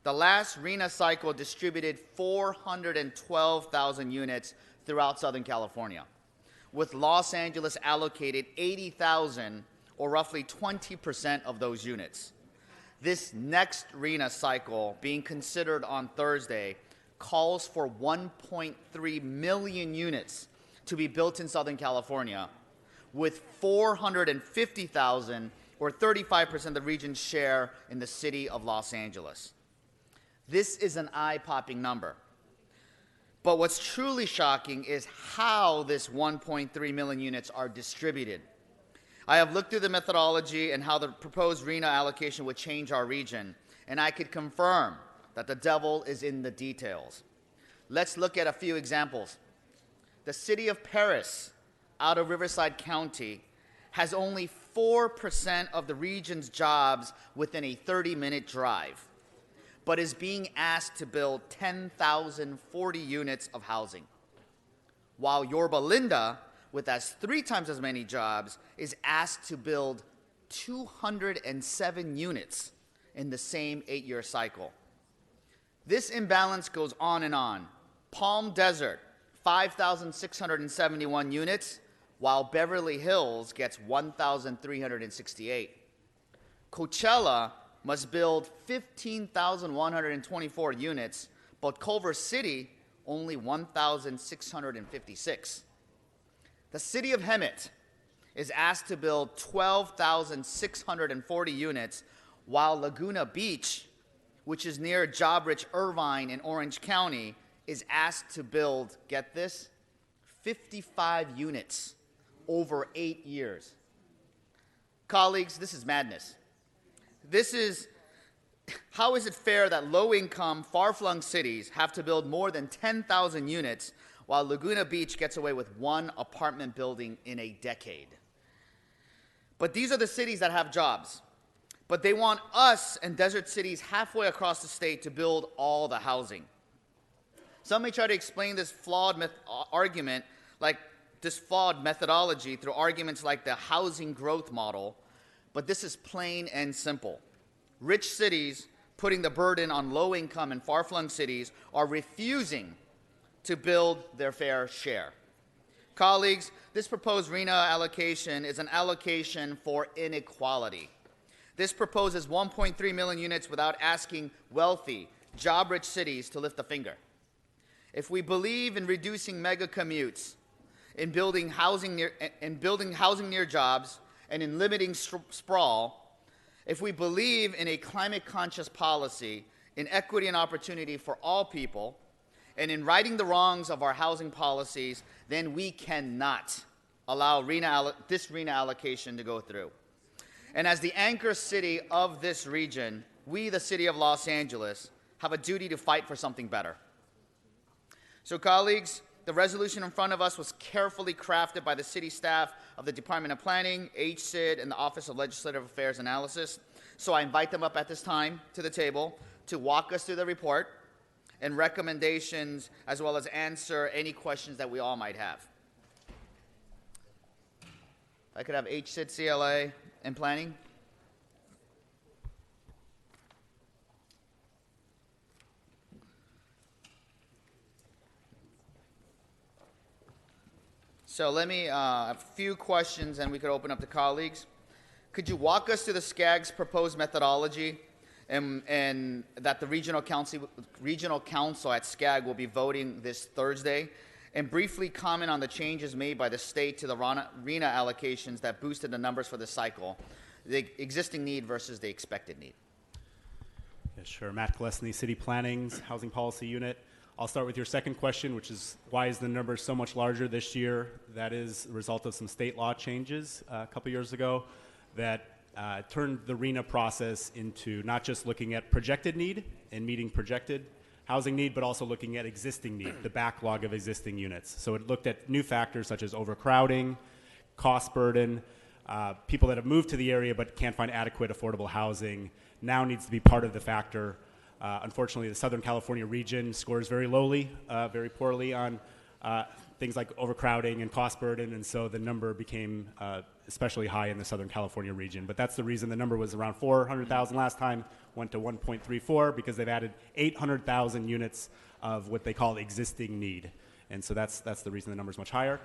the last RHNA cycle distributed 412,000 units throughout Southern California, with Los Angeles allocated 80,000, or roughly 20% of those units. This next RHNA cycle, being considered on Thursday, calls for 1.3 million units to be built in Southern California, with 450,000, or 35% of the region's share, in the city of Los Angeles. This is an eye-popping number. But what's truly shocking is how this 1.3 million units are distributed. I have looked through the methodology and how the proposed RHNA allocation would change our region, and I could confirm that the devil is in the details. Let's look at a few examples. The city of Paris, out of Riverside County, has only 4% of the region's jobs within a 30-minute drive, but is being asked to build 10,040 units of housing, while Yorba Linda, with 3 times as many jobs, is asked to build 207 units in the same 8-year cycle. This imbalance goes on and on. Palm Desert, 5,671 units, while Beverly Hills gets 1,368. Coachella must build 15,124 units, but Culver City only 1,656. The city of Hemet is asked to build 12,640 units, while Laguna Beach, which is near job-rich Irvine in Orange County, is asked to build, get this, 55 units over 8 years. Colleagues, this is madness. How is it fair that low-income, far-flung cities have to build more than 10,000 units while Laguna Beach gets away with 1 apartment building in a decade? But these are the cities that have jobs. But they want us and desert cities halfway across the state to build all the housing. Some may try to explain this flawed methodology through arguments like the housing growth model, but this is plain and simple. Rich cities putting the burden on low-income and far-flung cities are refusing to build their fair share. Colleagues, this proposed RHNA allocation is an allocation for inequality. This proposes 1.3 million units without asking wealthy, job-rich cities to lift a finger. If we believe in reducing mega commutes, in building housing near jobs, and in limiting sprawl, if we believe in a climate-conscious policy, in equity and opportunity for all people, and in righting the wrongs of our housing policies, then we cannot allow this RHNA allocation to go through. And as the anchor city of this region, we, the city of Los Angeles, have a duty to fight for something better. So, colleagues, the resolution in front of us was carefully crafted by the city staff of the Department of Planning, HCID, and the Office of Legislative Affairs Analysis. So I invite them up at this time to the table to walk us through the report and recommendations, as well as answer any questions that we all might have. I could have HCID, CLA, and Planning. So let me, a few questions and we could open up to colleagues. Could you walk us through the SCAG's proposed methodology and that the regional council at SCAG will be voting this Thursday, and briefly comment on the changes made by the state to the RHNA allocations that boosted the numbers for the cycle, the existing need versus the expected need? Yes, sure. Matt Gillespie, City Planning's Housing Policy Unit. I'll start with your second question, which is why is the number so much larger this year? That is a result of some state law changes a couple years ago that turned the RHNA process into not just looking at projected need and meeting projected housing need, but also looking at existing need, the backlog of existing units. So it looked at new factors such as overcrowding, cost burden, people that have moved to the area but can't find adequate affordable housing now needs to be part of the factor. Unfortunately, the Southern California region scores very lowly, very poorly on things like overcrowding and cost burden, and so the number became especially high in the Southern California region. But that's the reason the number was around 400,000 last time, went to 1.34 because they've added 800,000 units of what they call existing need. And so that's the reason the number is much higher.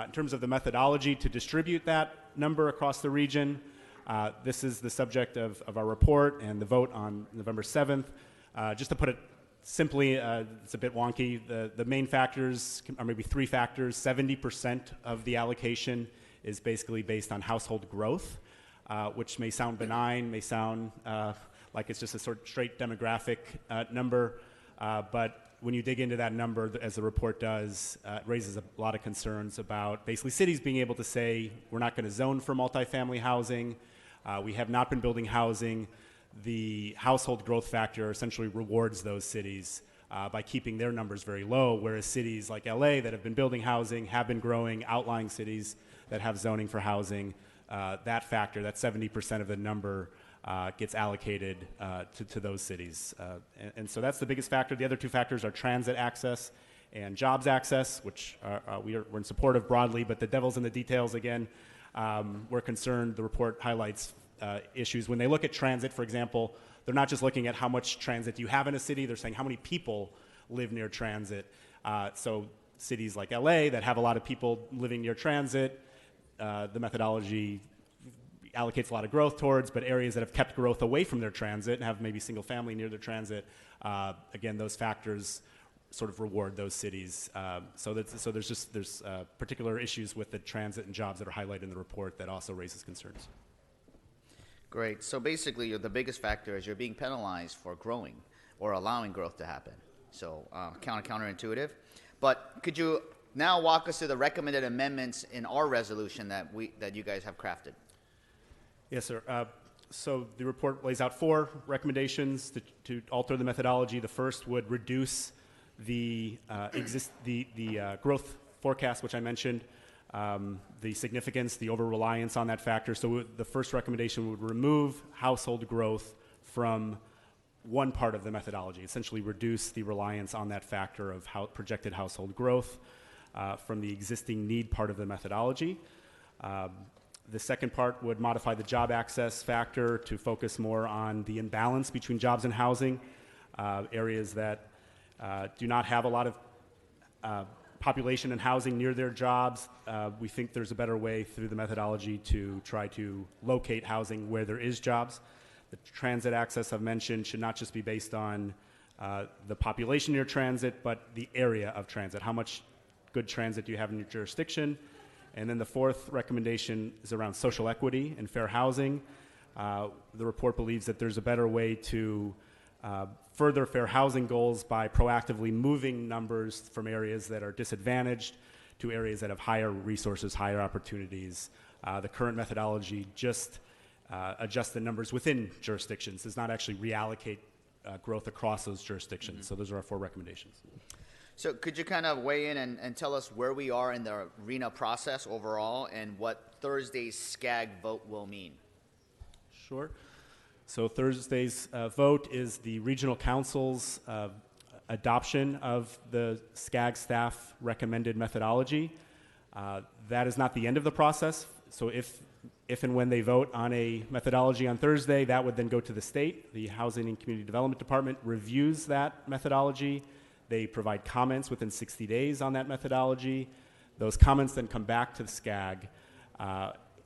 In terms of the methodology to distribute that number across the region, this is the subject of our report and the vote on November 7th. Just to put it simply, it's a bit wonky. The main factors are maybe 3 factors. 70% of the allocation is basically based on household growth, which may sound benign, may sound like it's just a sort of straight demographic number. But when you dig into that number, as the report does, it raises a lot of concerns about basically cities being able to say, we're not going to zone for multifamily housing. We have not been building housing. The household growth factor essentially rewards those cities by keeping their numbers very low, whereas cities like LA that have been building housing, have been growing, outlying cities that have zoning for housing, that factor, that 70% of the number, gets allocated to those cities. And so that's the biggest factor. The other two factors are transit access and jobs access, which we're in support of broadly, but the devil's in the details again. We're concerned, the report highlights issues. When they look at transit, for example, they're not just looking at how much transit you have in a city, they're saying how many people live near transit. So cities like LA that have a lot of people living near transit, the methodology allocates a lot of growth towards, but areas that have kept growth away from their transit and have maybe single family near their transit, again, those factors sort of reward those cities. So there's particular issues with the transit and jobs that are highlighted in the report that also raises concerns. Great. So basically, the biggest factor is you're being penalized for growing or allowing growth to happen. So counterintuitive. But could you now walk us through the recommended amendments in our resolution that you guys have crafted? Yes, sir. So the report lays out 4 recommendations to alter the methodology. The first would reduce the growth forecast, which I mentioned, the significance, the over-reliance on that factor. So the first recommendation would remove household growth from one part of the methodology, essentially reduce the reliance on that factor of projected household growth from the existing need part of the methodology. The second part would modify the job access factor to focus more on the imbalance between jobs and housing, areas that do not have a lot of population and housing near their jobs. We think there's a better way through the methodology to try to locate housing where there is jobs. The transit access I've mentioned should not just be based on the population near transit, but the area of transit. How much good transit do you have in your jurisdiction? And then the fourth recommendation is around social equity and fair housing. The report believes that there's a better way to further fair housing goals by proactively moving numbers from areas that are disadvantaged to areas that have higher resources, higher opportunities. The current methodology just adjusts the numbers within jurisdictions, does not actually reallocate growth across those jurisdictions. So those are our 4 recommendations. So could you kind of weigh in and tell us where we are in the RHNA process overall and what Thursday's SCAG vote will mean? Sure. So Thursday's vote is the regional council's adoption of the SCAG staff recommended methodology. That is not the end of the process. So if and when they vote on a methodology on Thursday, that would then go to the state. The Housing and Community Development Department reviews that methodology. They provide comments within 60 days on that methodology. Those comments then come back to the SCAG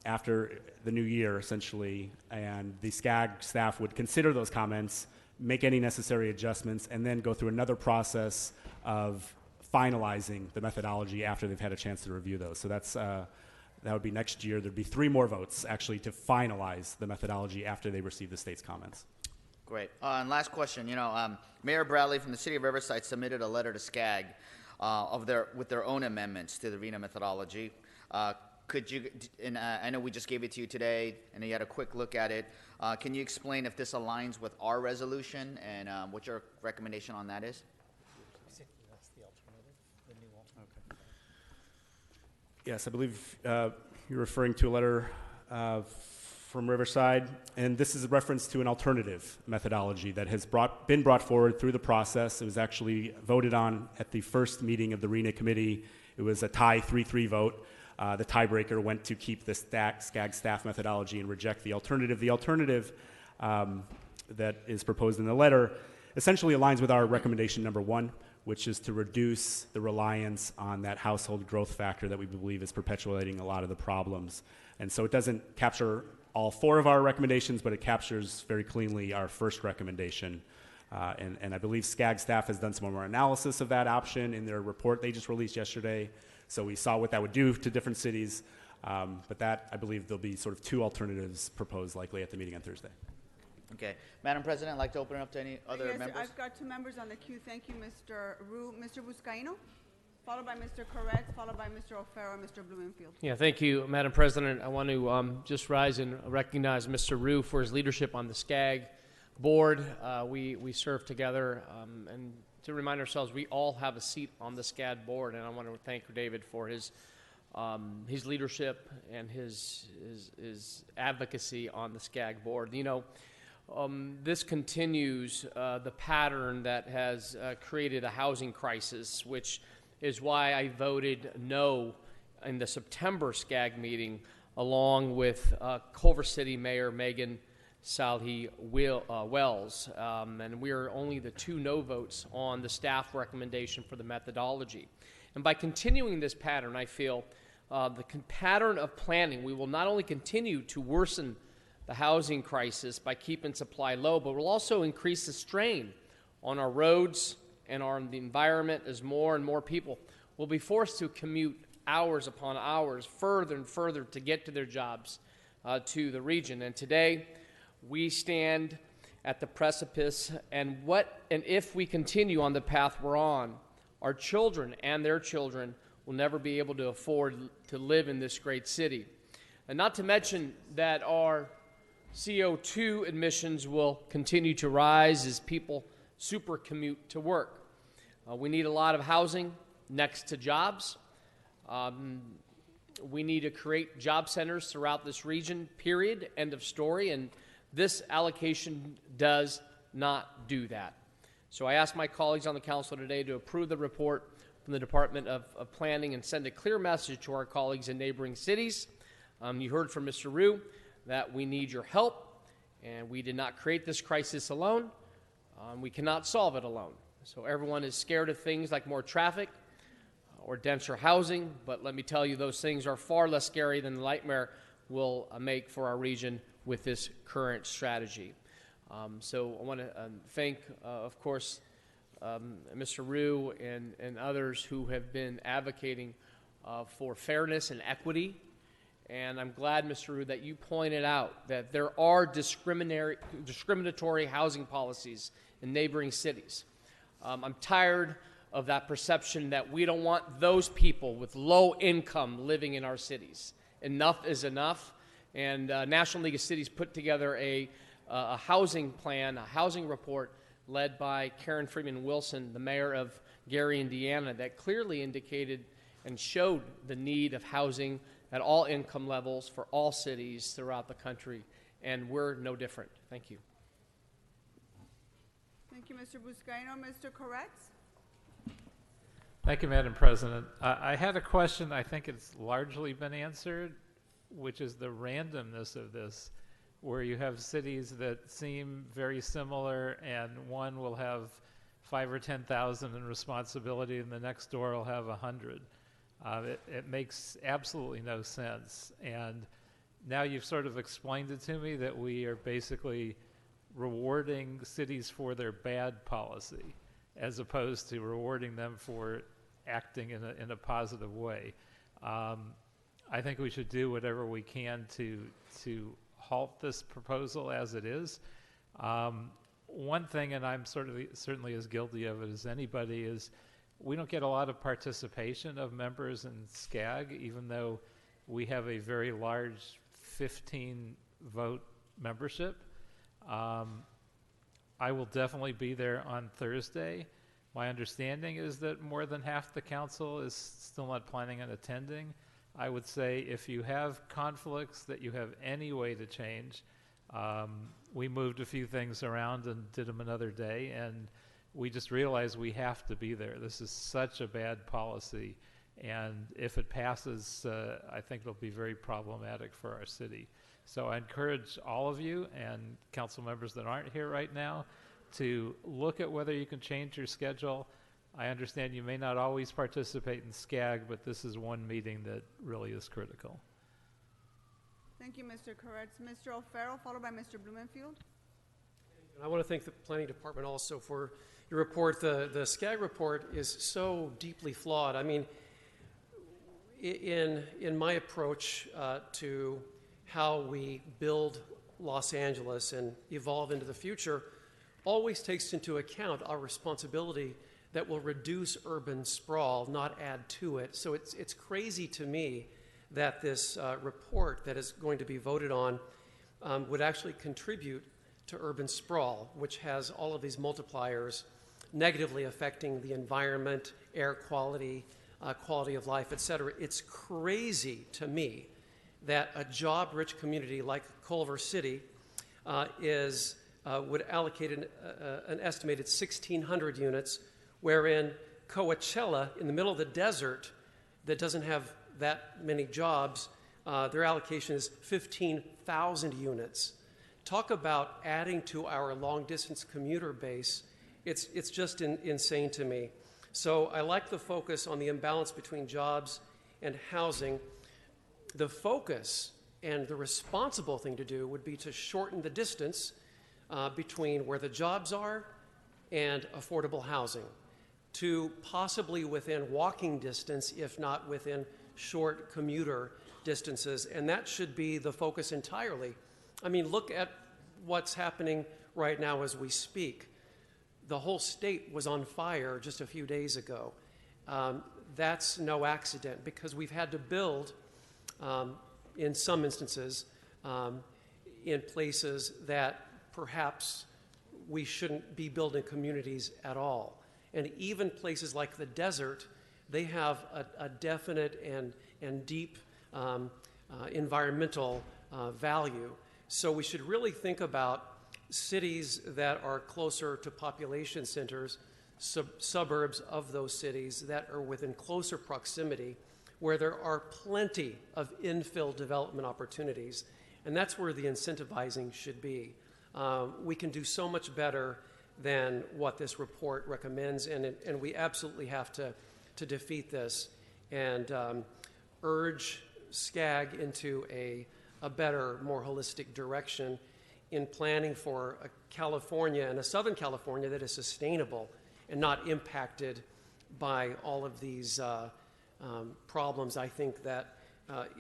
after the new year, essentially, and the SCAG staff would consider those comments, make any necessary adjustments, and then go through another process of finalizing the methodology after they've had a chance to review those. So that would be next year. There'd be 3 more votes, actually, to finalize the methodology after they receive the state's comments. Great. And last question. Mayor Bradley from the City of Riverside submitted a letter to SCAG with their own amendments to the RHNA methodology. Could you, and I know we just gave it to you today, and you had a quick look at it. Can you explain if this aligns with our resolution and what your recommendation on that is? Yes, I believe you're referring to a letter from Riverside, and this is a reference to an alternative methodology that has been brought forward through the process. It was actually voted on at the first meeting of the RHNA committee. It was a tie 3-3 vote. The tiebreaker went to keep the SCAG staff methodology and reject the alternative. The alternative that is proposed in the letter essentially aligns with our recommendation number 1, which is to reduce the reliance on that household growth factor that we believe is perpetuating a lot of the problems. And so it doesn't capture all 4 of our recommendations, but it captures very cleanly our first recommendation. And I believe SCAG staff has done some more analysis of that option in their report they just released yesterday. So we saw what that would do to different cities. But that, I believe, there'll be sort of 2 alternatives proposed likely at the meeting on Thursday. Okay. Madam President, I'd like to open it up to any other Yes, members. I've got two members on the queue. Thank you, Mr. Rue. Mr. Buscaino, followed by Mr. Corretz, followed by Mr. O'Farrell, Mr. Blumenfield. Yeah, thank you, Madam President. I want to just rise and recognize Mr. Rue for his leadership on the SCAG board. We serve together, and to remind ourselves, we all have a seat on the SCAG board, and I want to thank David for his leadership and his advocacy on the SCAG board. You know, this continues the pattern that has created a housing crisis, which is why I voted no in the September SCAG meeting, along with Culver City Mayor Megan Salhi Wells. And we are only the 2 no votes on the staff recommendation for the methodology. And by continuing this pattern, I feel the pattern of planning, we will not only continue to worsen the housing crisis by keeping supply low, but we'll also increase the strain on our roads and on the environment as more and more people will be forced to commute hours upon hours further and further to get to their jobs to the region. And today we stand at the precipice, and if we continue on the path we're on, our children and their children will never be able to afford to live in this great city. And not to mention that our CO2 emissions will continue to rise as people super commute to work. We need a lot of housing next to jobs. We need to create job centers throughout this region, period, end of story, and this allocation does not do that. So I ask my colleagues on the council today to approve the report from the Department of Planning and send a clear message to our colleagues in neighboring cities. You heard from Mr. Rue that we need your help, and we did not create this crisis alone. We cannot solve it alone. So everyone is scared of things like more traffic or denser housing, but let me tell you, those things are far less scary than the nightmare will make for our region with this current strategy. So I want to thank, of course, Mr. Rue and others who have been advocating for fairness and equity. And I'm glad, Mr. Rue, that you pointed out that there are discriminatory housing policies in neighboring cities. I'm tired of that perception that we don't want those people with low income living in our cities. Enough is enough. And National League of Cities put together a housing plan, a housing report led by Karen Freeman Wilson, the mayor of Gary, Indiana, that clearly indicated and showed the need of housing at all income levels for all cities throughout the country. And we're no different. Thank you. Thank you, Mr. Buscaino. Mr. Corretz? Thank you, Madam President. I had a question. I think it's largely been answered, which is the randomness of this, where you have cities that seem very similar, and one will have 5,000 or 10,000 in responsibility, and the next door will have 100. It makes absolutely no sense. And now you've sort of explained it to me that we are basically rewarding cities for their bad policy, as opposed to rewarding them for acting in a positive way. I think we should do whatever we can to halt this proposal as it is. One thing, and I'm certainly as guilty of it as anybody, is we don't get a lot of participation of members in SCAG, even though we have a very large 15-vote membership. I will definitely be there on Thursday. My understanding is that more than half the council is still not planning on attending. I would say if you have conflicts that you have any way to change, we moved a few things around and did them another day, and we just realized we have to be there. This is such a bad policy, and if it passes, I think it'll be very problematic for our city. So I encourage all of you and council members that aren't here right now to look at whether you can change your schedule. I understand you may not always participate in SCAG, but this is one meeting that really is critical. Thank you, Mr. Corretz. Mr. O'Farrell, followed by Mr. Blumenfield. I want to thank the Planning Department also for your report. The SCAG report is so deeply flawed. I mean, in my approach to how we build Los Angeles and evolve into the future always takes into account our responsibility that will reduce urban sprawl, not add to it. So it's crazy to me that this report that is going to be voted on would actually contribute to urban sprawl, which has all of these multipliers negatively affecting the environment, air quality, quality of life, et cetera. It's crazy to me that a job-rich community like Culver City would allocate an estimated 1,600 units, wherein Coachella, in the middle of the desert, that doesn't have that many jobs, their allocation is 15,000 units. Talk about adding to our long-distance commuter base. It's just insane to me. So I like the focus on the imbalance between jobs and housing. The focus and the responsible thing to do would be to shorten the distance between where the jobs are and affordable housing to possibly within walking distance, if not within short commuter distances. And that should be the focus entirely. I mean, look at what's happening right now as we speak. The whole state was on fire just a few days ago. That's no accident because we've had to build, in some instances, in places that perhaps we shouldn't be building communities at all. And even places like the desert, they have a definite and deep environmental value. So we should really think about cities that are closer to population centers, suburbs of those cities that are within closer proximity, where there are plenty of infill development opportunities. And that's where the incentivizing should be. We can do so much better than what this report recommends, and we absolutely have to defeat this and urge SCAG into a better, more holistic direction in planning for a California and a Southern California that is sustainable and not impacted by all of these problems I think that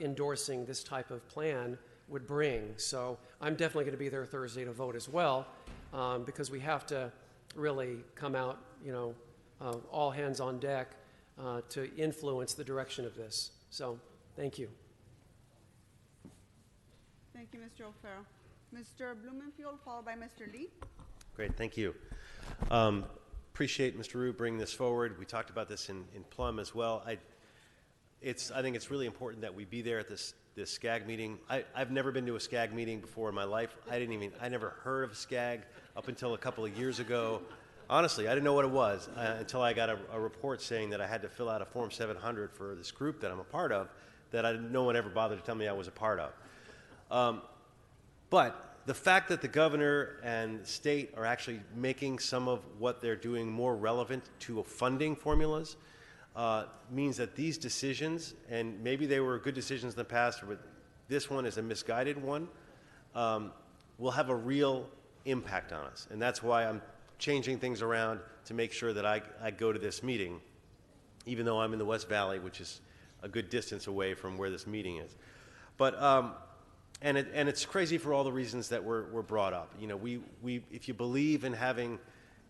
endorsing this type of plan would bring. So I'm definitely going to be there Thursday to vote as well, because we have to really come out, all hands on deck to influence the direction of this. So thank you. Thank you, Mr. O'Farrell. Mr. Blumenfield, followed by Mr. Lee. Great, thank you. Appreciate Mr. Rue bringing this forward. We talked about this in Plum as well. I think it's really important that we be there at this SCAG meeting. I've never been to a SCAG meeting before in my life. I never heard of a SCAG up until a couple of years ago. Honestly, I didn't know what it was until I got a report saying that I had to fill out a Form 700 for this group that I'm a part of that no one ever bothered to tell me I was a part of. But the fact that the governor and state are actually making some of what they're doing more relevant to funding formulas means that these decisions, and maybe they were good decisions in the past, but this one is a misguided one, will have a real impact on us. And that's why I'm changing things around to make sure that I go to this meeting, even though I'm in the West Valley, which is a good distance away from where this meeting is. But and it's crazy for all the reasons that were brought up. If you believe in having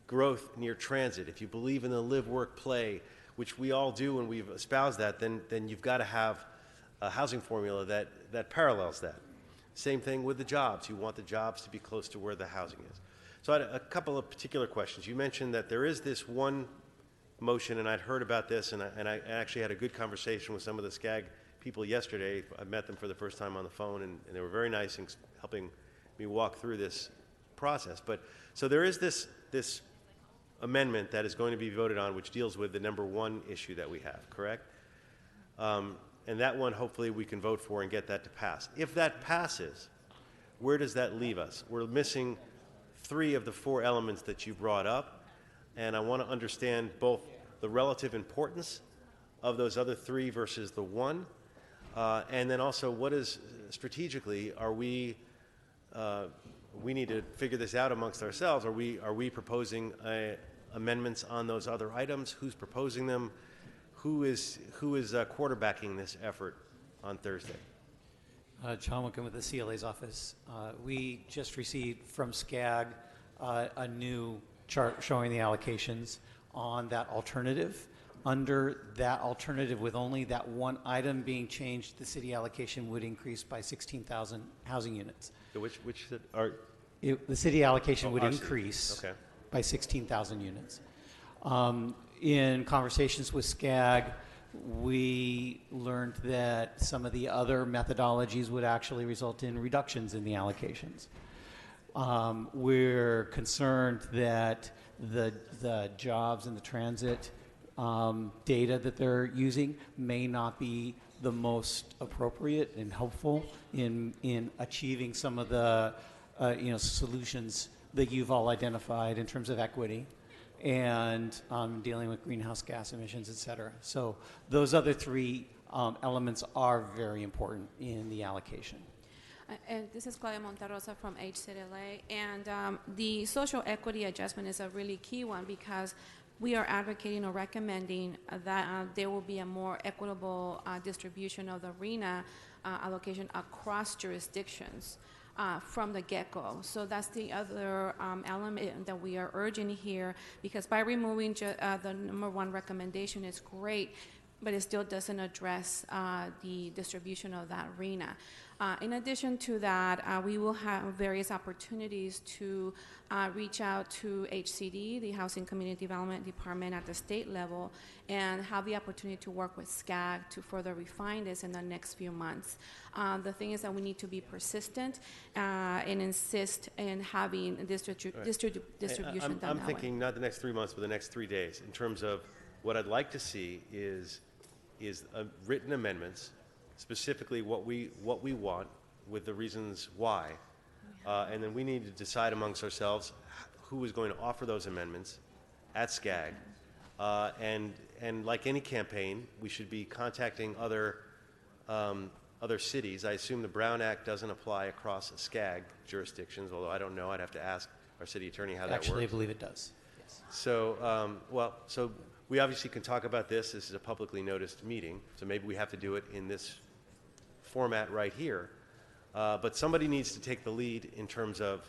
growth near transit, if you believe in the live, work, play, which we all do and we've espoused that, then you've got to have a housing formula that parallels that. Same thing with the jobs. You want the jobs to be close to where the housing is. So I had a couple of particular questions. You mentioned that there is this one motion, and I'd heard about this, and I actually had a good conversation with some of the SCAG people yesterday. I met them for the first time on the phone, and they were very nice in helping me walk through this process. But so there is this amendment that is going to be voted on, which deals with the number one issue that we have, correct? And that one, hopefully, we can vote for and get that to pass. If that passes, where does that leave us? We're missing 3 of the 4 elements that you brought up, and I want to understand both the relative importance of those other 3 versus the 1, and then also what is strategically we need to figure this out amongst ourselves. Are we proposing amendments on those other items? Who's proposing them? Who is quarterbacking this effort on Thursday? John Wickham with the CLA's office. We just received from SCAG a new chart showing the allocations on that alternative. Under that alternative, with only that one item being changed, the city allocation would increase by 16,000 housing units. Which are? The city allocation would our city. increase Okay. by 16,000 units. In conversations with SCAG, we learned that some of the other methodologies would actually result in reductions in the allocations. We're concerned that the jobs and the transit data that they're using may not be the most appropriate and helpful in achieving some of the solutions that you've all identified in terms of equity and dealing with greenhouse gas emissions, et cetera. So those other three elements are very important in the allocation. And this is Claudia Monterrosa from HCLA, and the social equity adjustment is a really key one because we are advocating or recommending that there will be a more equitable distribution of the RENA allocation across jurisdictions from the get-go. So that's the other element that we are urging here, because by removing the number one recommendation is great, but it still doesn't address the distribution of that RENA. In addition to that, we will have various opportunities to reach out to HCD, the Housing Community Development Department at the state level, and have the opportunity to work with SCAG to further refine this in the next few months. The thing is that we need to be persistent and insist in having distribution done I'm that thinking way. not the next 3 months, but the next 3 days. In terms of what I'd like to see is written amendments, specifically what we want with the reasons why, and then we need to decide amongst ourselves who is going to offer those amendments at SCAG, and like any campaign, we should be contacting other cities. I assume the Brown Act doesn't apply across SCAG jurisdictions, although I don't know. I'd have to ask our city attorney how that works. Actually, I believe it does. Yes. So, so we obviously can talk about this. This is a publicly noticed meeting, so maybe we have to do it in this format right here. But somebody needs to take the lead in terms of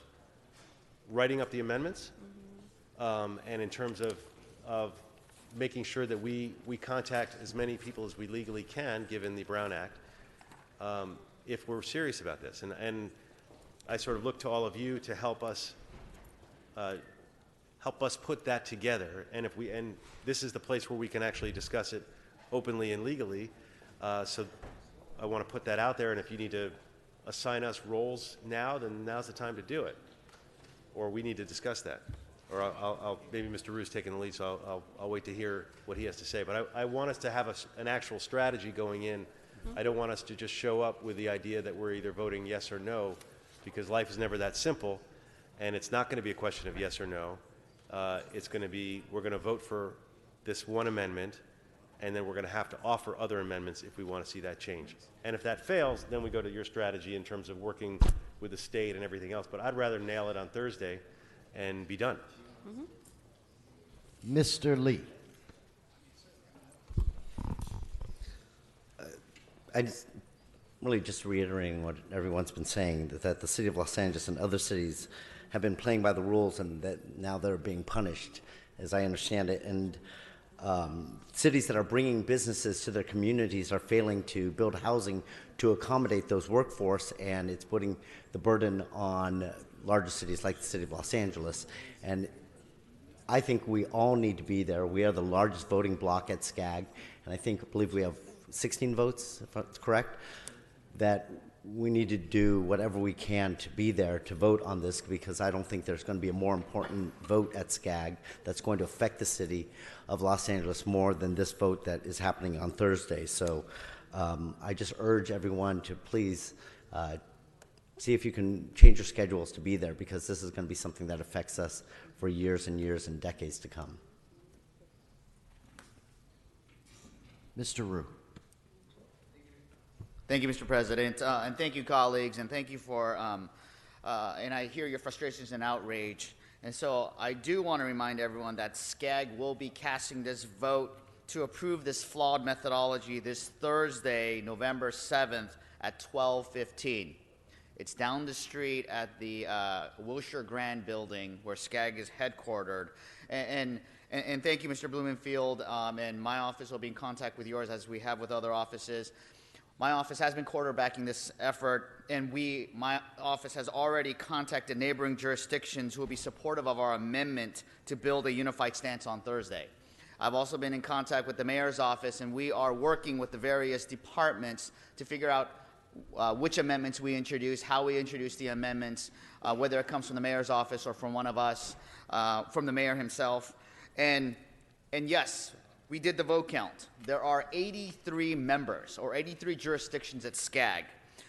writing up the amendments, and in terms of making sure that we contact as many people as we legally can, given the Brown Act, if we're serious about this. And I sort of look to all of you to help us put that together. And and this is the place where we can actually discuss it openly and legally. So I want to put that out there. And if you need to assign us roles now, then now's the time to do it. Or we need to discuss that. Or I'll maybe Mr. Rue's taking the lead, so I'll wait to hear what he has to say. But I want us to have an actual strategy going in. I don't want us to just show up with the idea that we're either voting yes or no, because life is never that simple, and it's not going to be a question of yes or no. It's going to be, we're going to vote for this one amendment, and then we're going to have to offer other amendments if we want to see that change. And if that fails, then we go to your strategy in terms of working with the state and everything else. But I'd rather nail it on Thursday and be done. Mr. Lee. I just really just reiterating what everyone's been saying, that the city of Los Angeles and other cities have been playing by the rules, and that now they're being punished, as I understand it. And cities that are bringing businesses to their communities are failing to build housing to accommodate those workforce, and it's putting the burden on larger cities like the city of Los Angeles. And I think we all need to be there. We are the largest voting bloc at SCAG, and I believe we have 16 votes, if that's correct, that we need to do whatever we can to be there to vote on this, because I don't think there's going to be a more important vote at SCAG that's going to affect the city of Los Angeles more than this vote that is happening on Thursday. So I just urge everyone to please see if you can change your schedules to be there, because this is going to be something that affects us for years and years and decades to come. Mr. Rue. Thank you, Mr. President, and thank you, colleagues, and thank you for, and I hear your frustrations and outrage, and so I do want to remind everyone that SCAG will be casting this vote to approve this flawed methodology this Thursday, November 7th at 12:15. It's down the street at the Wilshire Grand Building where SCAG is headquartered. And thank you, Mr. Blumenfield, and my office will be in contact with yours as we have with other offices. My office has been quarterbacking this effort, and my office has already contacted neighboring jurisdictions who will be supportive of our amendment to build a unified stance on Thursday. I've also been in contact with the mayor's office, and we are working with the various departments to figure out which amendments we introduce, how we introduce the amendments, whether it comes from the mayor's office or from one of us, from the mayor himself. And yes, we did the vote count. There are 83 members or 83 jurisdictions at SCAG,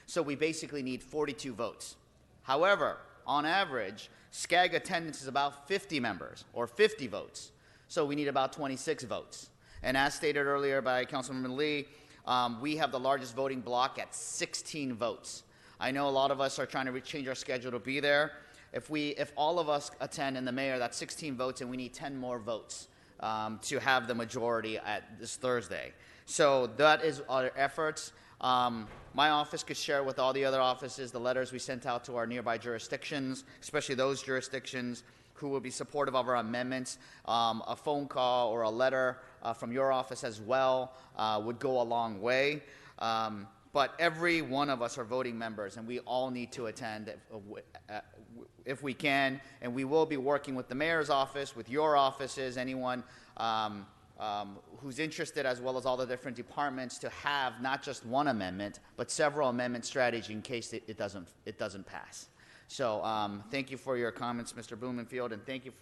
so we basically need 42 votes. However, on average, SCAG attendance is about 50 members or 50 votes, so we need about 26 votes. And as stated earlier by Councilman Lee, we have the largest voting block at 16 votes. I know a lot of us are trying to change our schedule to be there. If all of us attend and the mayor, that's 16 votes, and we need 10 more votes to have the majority at this Thursday. So that is our efforts. My office could share with all the other offices the letters we sent out to our nearby jurisdictions, especially those jurisdictions who will be supportive of our amendments. A phone call or a letter from your office as well would go a long way. But every one of us are voting members, and we all need to attend if we can. And we will be working with the mayor's office, with your offices, anyone who's interested, as well as all the different departments, to have not just one amendment, but several amendment strategy in case it doesn't pass. So thank you for your comments, Mr. Blumenfield, and thank you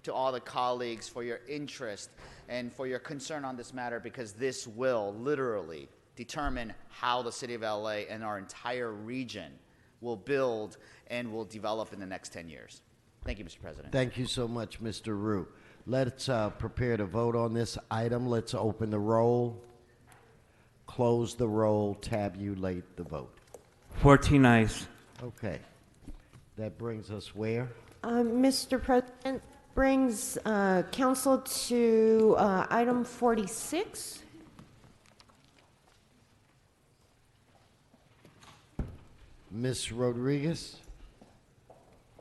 to all the colleagues for your interest and for your concern on this matter, because this will literally determine how the city of LA and our entire region will build and will develop in the next 10 years. Thank you, Mr. President. Thank you so much, Mr. Rue. Let's prepare to vote on this item. Let's open the roll, close the roll, tabulate the vote. 14 ayes. Okay. That brings us where? Mr. President, brings council to item 46. Ms. Rodriguez?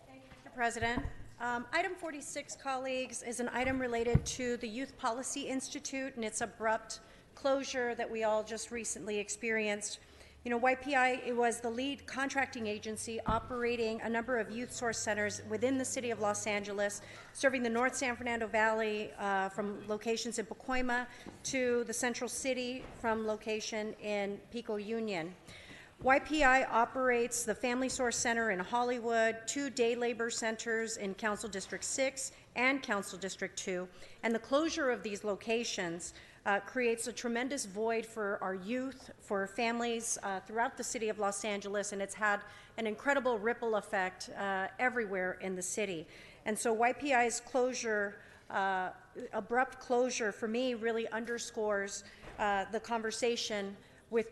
Thank you, Mr. President. Item 46, colleagues, is an item related to the Youth Policy Institute and its abrupt closure that we all just recently experienced. You know, YPI was the lead contracting agency operating a number of youth source centers within the city of Los Angeles, serving the North San Fernando Valley from locations in Pacoima to the Central City from location in Pico Union. YPI operates the Family Source Center in Hollywood, 2 day labor centers in Council District 6 and Council District 2, and the closure of these locations creates a tremendous void for our youth, for families throughout the city of Los Angeles, and it's had an incredible ripple effect everywhere in the city. And so YPI's closure, abrupt closure, for me really underscores the conversation with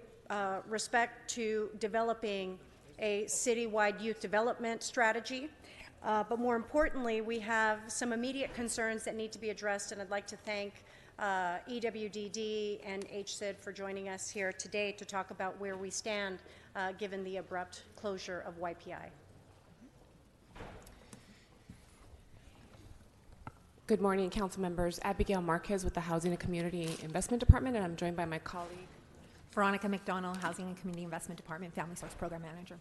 respect to developing a citywide youth development strategy. But more importantly, we have some immediate concerns that need to be addressed, and I'd like to thank EWDD and HCID for joining us here today to talk about where we stand given the abrupt closure of YPI. Good morning, council members. Abigail Marquez with the Housing and Community Investment Department, and I'm joined by my colleague, Veronica McDonald, Housing and Community Investment Department, Family Source Program Manager.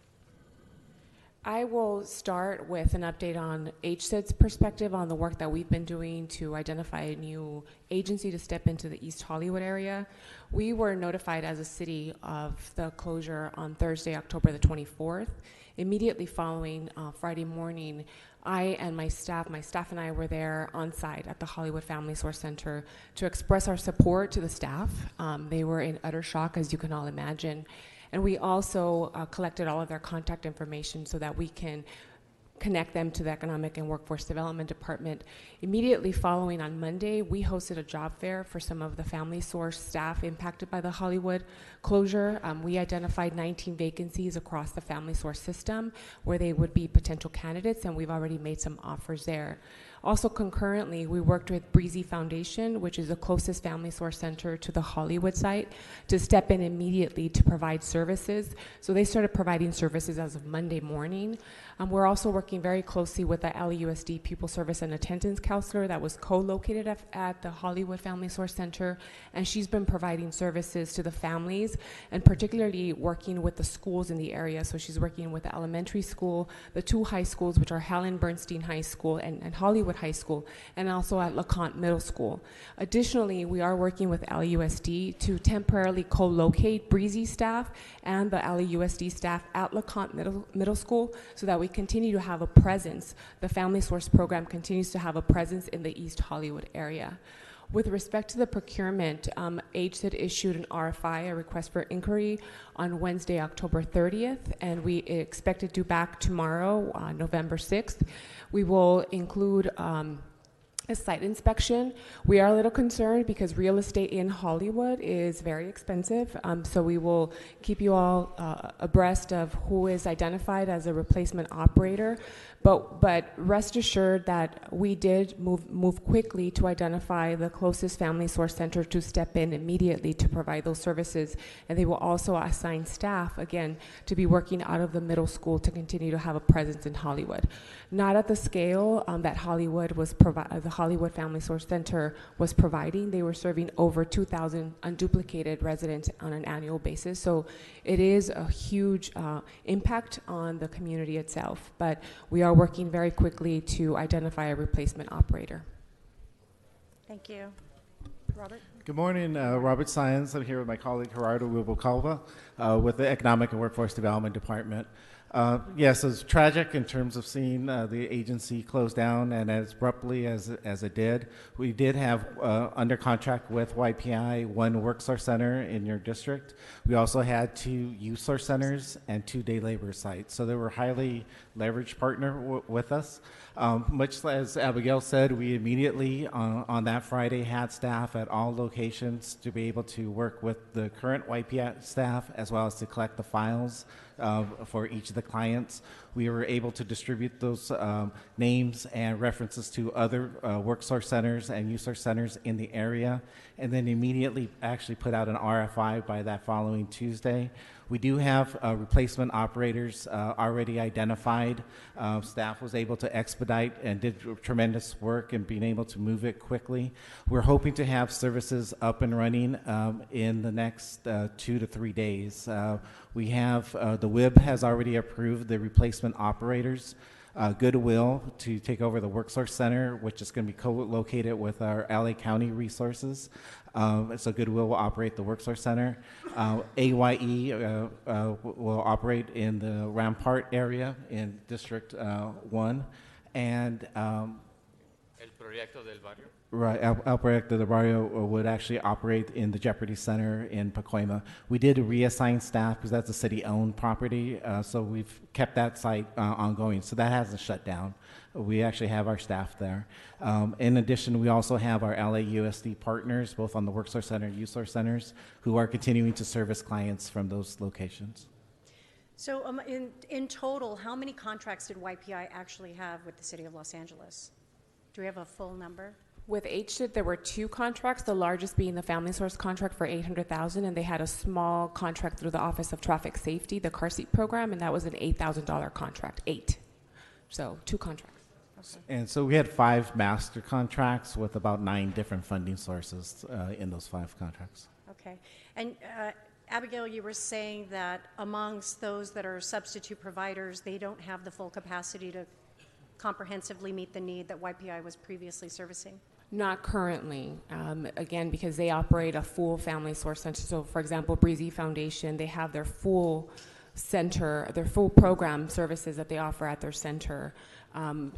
I will start with an update on HCID's perspective on the work that we've been doing to identify a new agency to step into the East Hollywood area. We were notified as a city of the closure on Thursday, October the 24th. Immediately following Friday morning, I and my staff and I were there on site at the Hollywood Family Source Center to express our support to the staff. They were in utter shock, as you can all imagine. And we also collected all of their contact information so that we can connect them to the Economic and Workforce Development Department. Immediately following on Monday, we hosted a job fair for some of the Family Source staff impacted by the Hollywood closure. We identified 19 vacancies across the Family Source system where they would be potential candidates, and we've already made some offers there. Also concurrently, we worked with Breezy Foundation, which is the closest family source center to the Hollywood site, to step in immediately to provide services. So they started providing services as of Monday morning. We're also working very closely with the LUSD Pupil Service and Attendance Counselor that was co-located at the Hollywood Family Source Center, and she's been providing services to the families and particularly working with the schools in the area. So she's working with the elementary school, the two high schools, which are Helen Bernstein High School and Hollywood High School, and also at LeConte Middle School. Additionally, we are working with LUSD to temporarily co-locate Breezy staff and the LUSD staff at LeConte Middle School so that we continue to have a presence. The Family Source program continues to have a presence in the East Hollywood area. With respect to the procurement, HSID issued an RFI, a request for inquiry, on Wednesday, October 30th, and we expect it due back tomorrow, November 6th. We will include a site inspection. We are a little concerned because real estate in Hollywood is very expensive, so we will keep you all abreast of who is identified as a replacement operator. But rest assured that we did move quickly to identify the closest family source center to step in immediately to provide those services, and they will also assign staff, again, to be working out of the middle school to continue to have a presence in Hollywood. Not at the scale that the Hollywood Family Source Center was providing. They were serving over 2,000 unduplicated residents on an annual basis, so it is a huge impact on the community itself, but we are working very quickly to identify a replacement operator. Thank you. Robert? Good morning, Robert Science. I'm here with my colleague Gerardo Rubalcalva with the Economic and Workforce Development Department. Yes, it's tragic in terms of seeing the agency close down, and as abruptly as it did. We did have under contract with YPI one WorkSource center in your district. We also had 2 youth source centers and 2 day labor sites. So they were highly leveraged partner with us. Much as Abigail said, we immediately on that Friday had staff at all locations to be able to work with the current YPI staff as well as to collect the files for each of the clients. We were able to distribute those names and references to other WorkSource centers and USource centers in the area, and then immediately actually put out an RFI by that following Tuesday. We do have replacement operators already identified. Staff was able to expedite and did tremendous work in being able to move it quickly. We're hoping to have services up and running in the next 2 to 3 days. We have, the WIB has already approved the replacement operators. Goodwill to take over the WorkSource Center, which is going to be co-located with our LA County resources. So Goodwill will operate the WorkSource Center. AYE will operate in the Rampart area in District 1. And El Proyecto del Barrio. Right, El Proyecto del Barrio would actually operate in the Jeopardy Center in Pacoima. We did reassign staff because that's a city-owned property, so we've kept that site ongoing. So that hasn't shut down. We actually have our staff there. In addition, we also have our LAUSD partners, both on the WorkSource Center and USource centers, who are continuing to service clients from those locations. So in total, how many contracts did YPI actually have with the City of Los Angeles? Do we have a full number? With HSID, there were 2 contracts, the largest being the Family Source contract for $800,000, and they had a small contract through the Office of Traffic Safety, the car seat program, and that was an $8,000 contract, 8. So 2 contracts. Okay. And so we had 5 master contracts with about 9 different funding sources in those 5 contracts. Okay. And Abigail, you were saying that amongst those that are substitute providers, they don't have the full capacity to comprehensively meet the need that YPI was previously servicing? Not currently, again, because they operate a full family source center. So, for example, Breezy Foundation, they have their full center, their full program services that they offer at their center.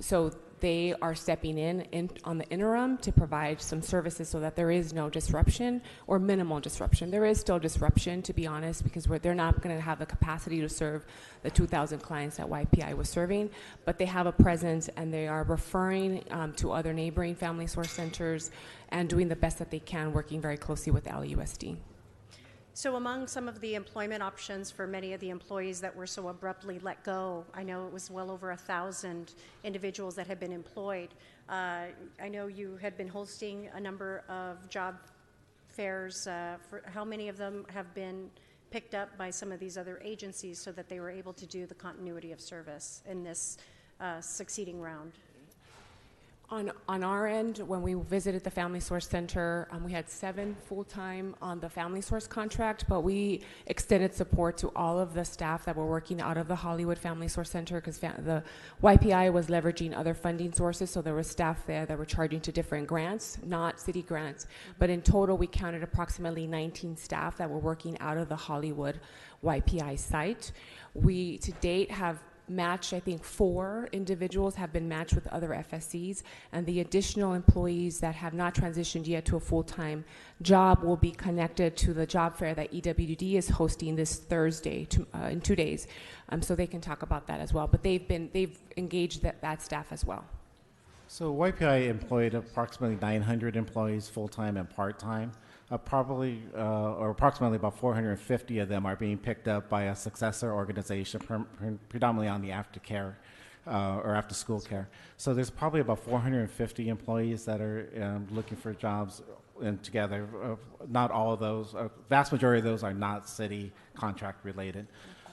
So they are stepping in on the interim to provide some services so that there is no disruption or minimal disruption. There is still disruption, to be honest, because they're not going to have the capacity to serve the 2,000 clients that YPI was serving, but they have a presence and they are referring to other neighboring family source centers and doing the best that they can, working very closely with LUSD. So among some of the employment options for many of the employees that were so abruptly let go, I know it was well over 1,000 individuals that had been employed. I know you had been hosting a number of job fairs. For how many of them have been picked up by some of these other agencies so that they were able to do the continuity of service in this succeeding round? On our end, when we visited the Family Source Center, we had 7 full-time on the Family Source contract, but we extended support to all of the staff that were working out of the Hollywood Family Source Center because the YPI was leveraging other funding sources, so there was staff there that were charging to different grants, not city grants. But in total, we counted approximately 19 staff that were working out of the Hollywood YPI site. We, to date, have matched, I think 4 individuals have been matched with other FSCs, and the additional employees that have not transitioned yet to a full-time job will be connected to the job fair that EWD is hosting this Thursday in 2 days, so they can talk about that as well. But they've engaged that staff as well. So YPI employed approximately 900 employees full-time and part-time. Approximately about 450 of them are being picked up by a successor organization, predominantly on the aftercare or after-school care. So there's probably about 450 employees that are looking for jobs together. Not all of those, vast majority of those are not city contract related.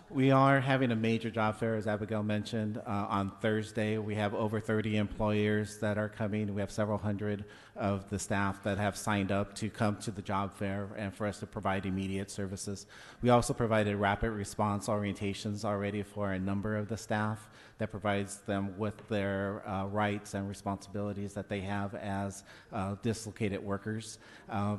We are having a major job fair, as Abigail mentioned, on Thursday. We have over 30 employers that are coming. We have several hundred of the staff that have signed up to come to the job fair and for us to provide immediate services. We also provided rapid response orientations already for a number of the staff that provides them with their rights and responsibilities that they have as dislocated workers.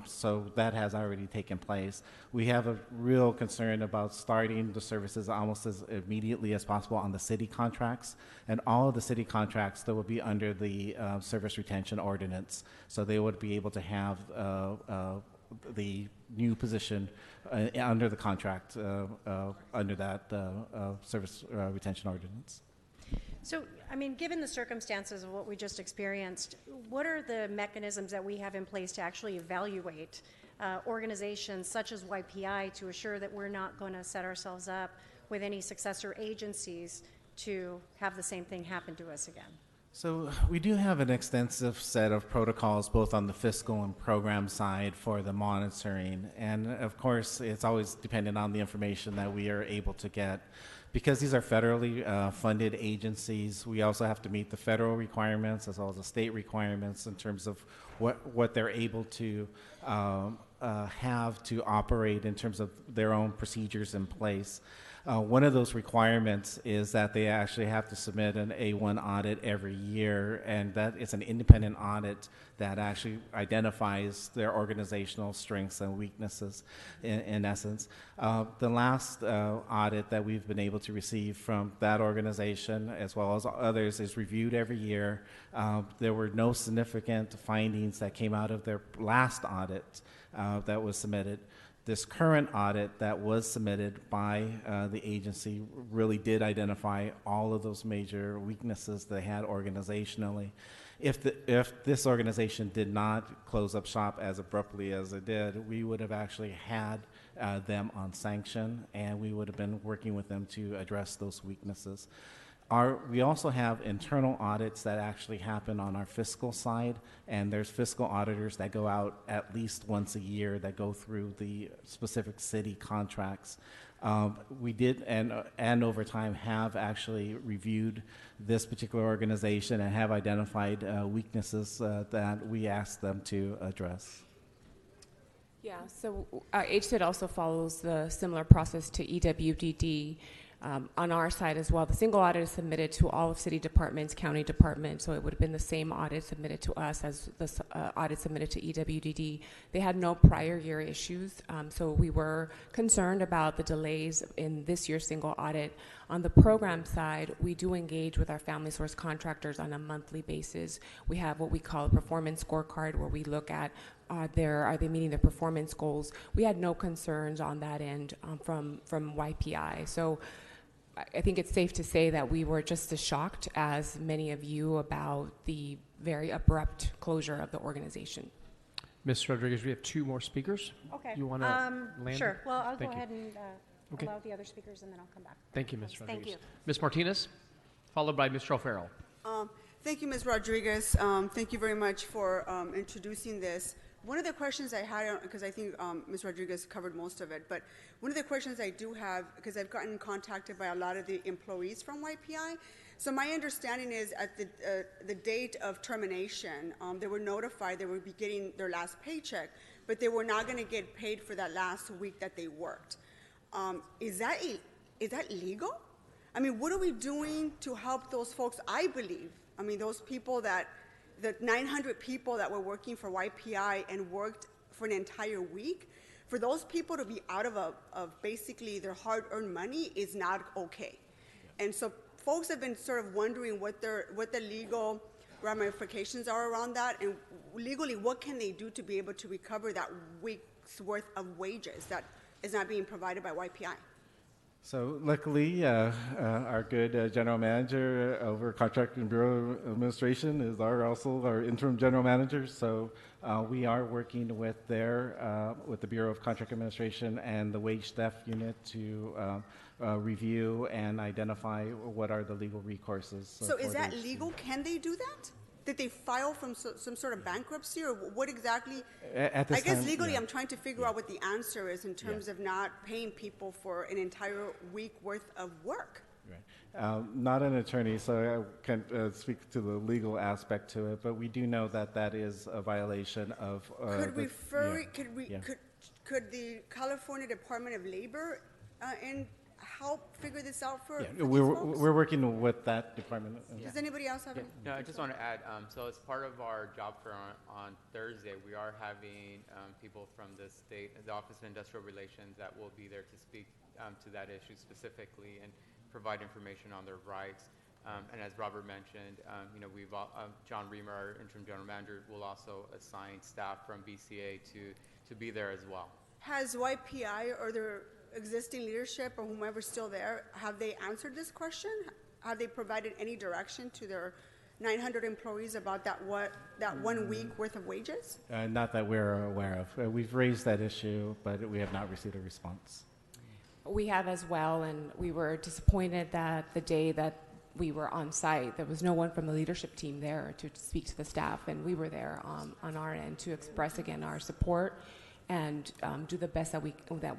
So that has already taken place. We have a real concern about starting the services almost as immediately as possible on the city contracts, and all of the city contracts that will be under the service retention ordinance. So they would be able to have the new position under the contract under that service retention ordinance. So, I mean, given the circumstances of what we just experienced, what are the mechanisms that we have in place to actually evaluate organizations such as YPI to assure that we're not going to set ourselves up with any successor agencies to have the same thing happen to us again? So we do have an extensive set of protocols both on the fiscal and program side for the monitoring. And of course, it's always dependent on the information that we are able to get. Because these are federally funded agencies, we also have to meet the federal requirements as well as the state requirements in terms of what they're able to have to operate in terms of their own procedures in place. One of those requirements is that they actually have to submit an A1 audit every year, and that is an independent audit that actually identifies their organizational strengths and weaknesses in essence. The last audit that we've been able to receive from that organization, as well as others, is reviewed every year. There were no significant findings that came out of their last audit that was submitted. This current audit that was submitted by the agency really did identify all of those major weaknesses they had organizationally. If this organization did not close up shop as abruptly as it did, we would have actually had them on sanction, and we would have been working with them to address those weaknesses. We also have internal audits that actually happen on our fiscal side, and there's fiscal auditors that go out at least once a year that go through the specific city contracts. We did, and over time, have actually reviewed this particular organization and have identified weaknesses that we asked them to address. Yeah, so HSID also follows the similar process to EWDD. On our side as well, the single audit is submitted to all of city departments, county departments, so it would have been the same audit submitted to us as the audit submitted to EWDD. They had no prior year issues, so we were concerned about the delays in this year's single audit. On the program side, we do engage with our family source contractors on a monthly basis. We have what we call a performance scorecard, where we look at are they meeting their performance goals. We had no concerns on that end from YPI. So I think it's safe to say that we were just as shocked as many of you about the very abrupt closure of the organization. Ms. Rodriguez, we have 2 more speakers. Okay. You want to land? Sure. Well, I'll Thank go you. ahead and Okay. allow the other speakers, and then I'll come back. Thank you, Ms. Thank Rodriguez. you. Ms. Martinez, followed by Mr. O'Farrell. Thank you, Ms. Rodriguez. Thank you very much for introducing this. One of the questions I had, because I think Ms. Rodriguez covered most of it, but one of the questions I do have, because I've gotten contacted by a lot of the employees from YPI. So my understanding is at the date of termination, they were notified they would be getting their last paycheck, but they were not going to get paid for that last week that they worked. Is that legal? I mean, what are we doing to help those folks? I believe, I mean, those people the 900 people that were working for YPI and worked for an entire week, for those people to be out of basically their hard-earned money is not okay. Yeah. And so folks have been sort of wondering what the legal ramifications are around that, and legally, what can they do to be able to recover that week's worth of wages that is not being provided by YPI? So luckily, our good general manager over Contract and Bureau Administration is also our interim general manager. So we are working with with the Bureau of Contract Administration and the Wage Theft Unit to review and identify what are the legal recourses. So is that legal? Can they do that? Did they file from some sort of bankruptcy, or what exactly? At this I guess time, legally, yeah. I'm trying to figure out what the answer is in terms of not paying people for an entire week worth of work. Right. Not an attorney, so I can't speak to the legal aspect to it, but we do know that that is a violation of. Could the California Department of Labor help figure this out for? Yeah, we're working with that department. Does anybody else have any? No, I just want to add, so as part of our job fair on Thursday, we are having people from the state, the Office of Industrial Relations, that will be there to speak to that issue specifically and provide information on their rights. And as Robert mentioned, we've John Reamer, our interim general manager, will also assign staff from BCA to be there as well. Has YPI or their existing leadership or whomever's still there, have they answered this question? Have they provided any direction to their 900 employees about that 1 week worth of wages? Not that we're aware of. We've raised that issue, but we have not received a response. We have as well, and we were disappointed that the day that we were on site, there was no one from the leadership team there to speak to the staff, and we were there on our end to express again our support and do the best that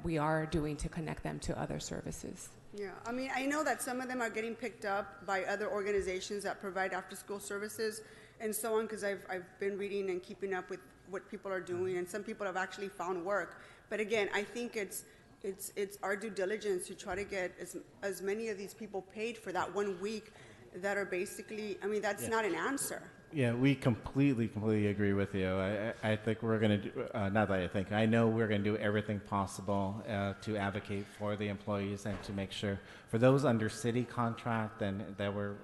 we are doing to connect them to other services. Yeah, I mean, I know that some of them are getting picked up by other organizations that provide after-school services and so on, because I've been reading and keeping up with what people are doing, and some people have actually found work. But again, I think it's our due diligence to try to get as many of these people paid for that 1 week that are basically, I mean, that's not an answer. Yeah, we completely agree with you. I think we're going to do, not that I think, I know we're going to do everything possible to advocate for the employees and to make sure for those under city contract and that were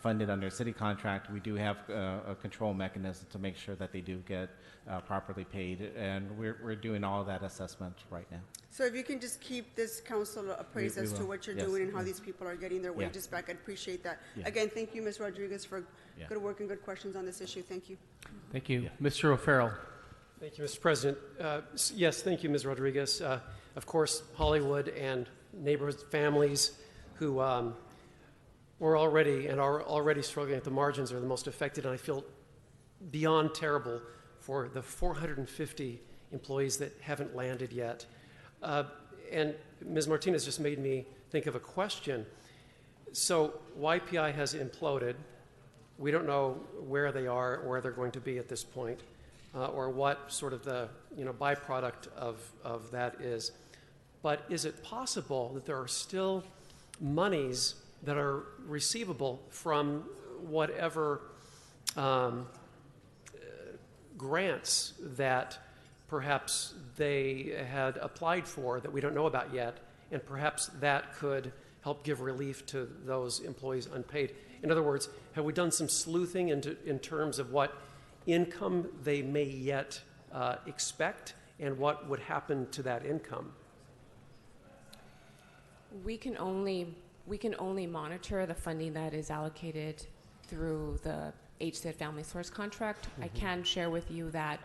funded under city contract, we do have a control mechanism to make sure that they do get properly paid, and we're doing all that assessment right now. So if you can just keep this council appraised as to what you're doing and how these people are getting their wages back, I'd appreciate that. Again, thank you, Ms. Rodriguez, for good work and good questions on this issue. Thank you. Thank you. Mr. O'Farrell. Thank you, Mr. President. Yes, thank you, Ms. Rodriguez. Of course, Hollywood and neighborhood families who were already and are already struggling at the margins are the most affected, and I feel beyond terrible for the 450 employees that haven't landed yet. And Ms. Martinez just made me think of a question. So YPI has imploded. We don't know where they are or where they're going to be at this point, or what sort of the byproduct of that is. But is it possible that there are still monies that are receivable from whatever grants that perhaps they had applied for that we don't know about yet, and perhaps that could help give relief to those employees unpaid? In other words, have we done some sleuthing in terms of what income they may yet expect and what would happen to that income? We can only monitor the funding that is allocated through the HSID Family Source contract. I can share with you that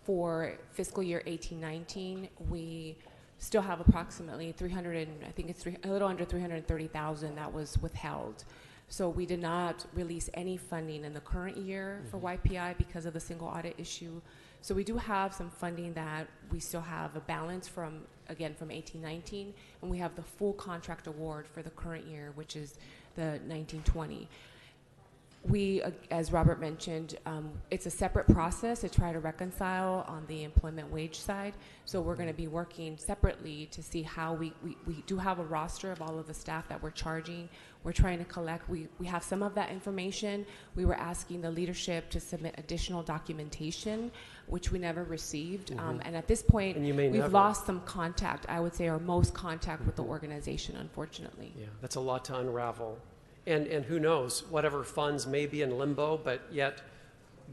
For fiscal year 18-19, we still have approximately a little under 330,000 that was withheld. So we did not release any funding in the current year for YPI because of the single audit issue. So we do have some funding that we still have a balance from 18-19, and we have the full contract award for the current year, which is the 19-20. We, as Robert mentioned, it's a separate process to try to reconcile on the employment wage side. So we're going to be working separately to see how we do have a roster of all of the staff that we're charging. We're trying to collect. We have some of that information. We were asking the leadership to submit additional documentation, which we never received. And at this point, we've lost some contact, I would say, or most contact with the organization, unfortunately. Yeah, that's a lot to unravel. And who knows, whatever funds may be in limbo, but yet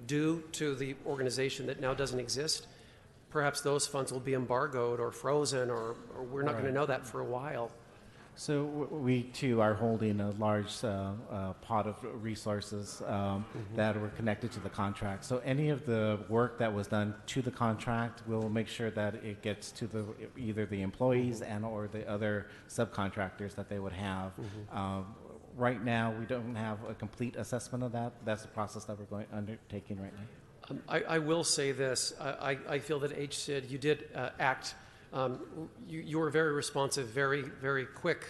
due to the organization that now doesn't exist, perhaps those funds will be embargoed or frozen, or we're not going to know that for a while. So we too are holding a large pot of resources that were connected to the contract. So any of the work that was done to the contract, we'll make sure that it gets to either the employees and or the other subcontractors that they would have. Right now, we don't have a complete assessment of that. That's the process that we're undertaking right now. I will say this. I feel that HSID, you did act. You were very responsive, very, very quick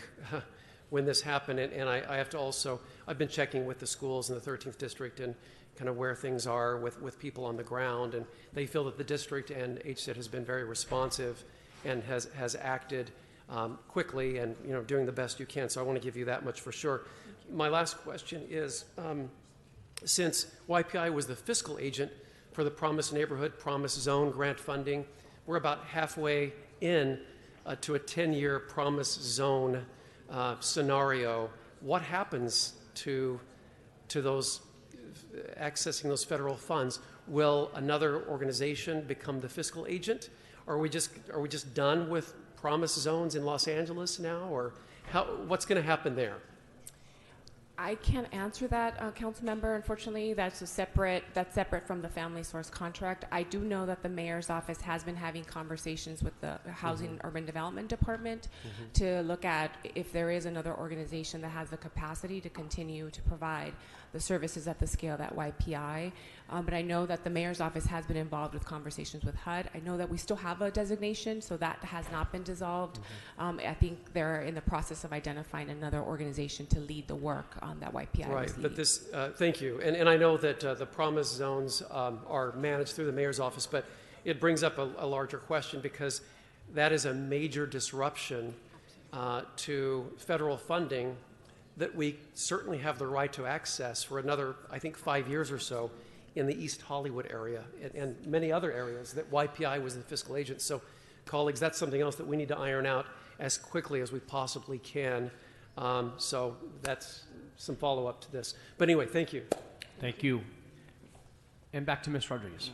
when this happened. And I have to also, I've been checking with the schools in the 13th District and kind of where things are with people on the ground. And they feel that the district and HSID has been very responsive and has acted quickly and doing the best you can. So I want to give you that much for sure. My last question is, since YPI was the fiscal agent for the Promise Neighborhood, Promise Zone grant funding, we're about halfway in to a 10-year Promise Zone scenario. What happens to those accessing those federal funds? Will another organization become the fiscal agent? Or are we just done with Promise Zones in Los Angeles now, or what's going to happen there? I can't answer that, council member. Unfortunately, that's separate from the family source contract. I do know that the mayor's office has been having conversations with the Housing and Urban Development Department to look at if there is another organization that has the capacity to continue to provide the services at the scale that YPI. But I know that the mayor's office has been involved with conversations with HUD. I know that we still have a designation, so that has not been dissolved. I think they're in the process of identifying another organization to lead the work that YPI Right, was but this, thank you. And I know that the Promise Zones are managed through the mayor's office, but it brings up a larger question because that is a major disruption to federal funding that we certainly have the right to access for another, I think, 5 years or so in the East Hollywood area and many other areas that YPI was the fiscal agent. So, colleagues, that's something else that we need to iron out as quickly as we possibly can. So that's some follow-up to this. But anyway, thank you. Thank you. And back to Ms. Rodriguez.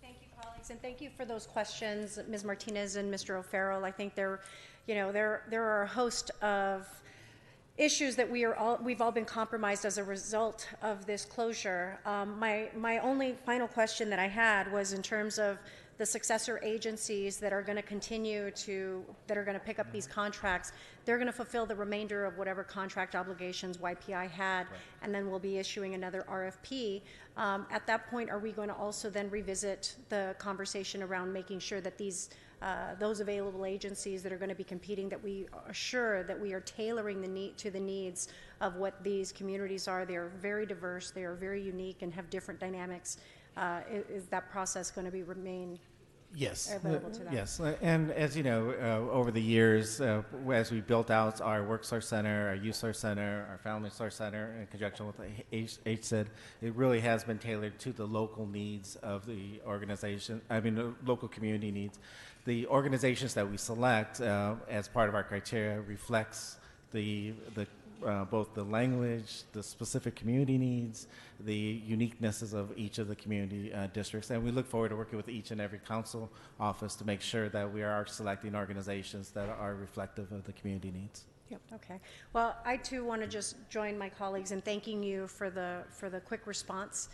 Thank you, colleagues, and thank you for those questions, Ms. Martinez and Mr. O'Farrell. I think there are a host of issues that we've all been compromised as a result of this closure. My only final question that I had was in terms of the successor agencies that are going to pick up these contracts. They're going to fulfill the remainder of whatever contract obligations YPI had, and then we'll be issuing another RFP. At that point, are we going to also then revisit the conversation around making sure that those available agencies that are going to be competing, that we assure that we are tailoring the needs of what these communities are? They are very diverse, they are very unique, and have different dynamics. Is that process going to remain available to them? Yes, and as you know, over the years, as we built out our Work Source Center, our Youth Source Center, our Family Source Center, in conjunction with HSID, it really has been tailored to the local needs of the organization, the local community needs. The organizations that we select as part of our criteria reflects both the language, the specific community needs, the uniquenesses of each of the community districts. And we look forward to working with each and every council office to make sure that we are selecting organizations that are reflective of the community needs. Yep. Okay. Well, I too want to just join my colleagues in thanking you for the quick response.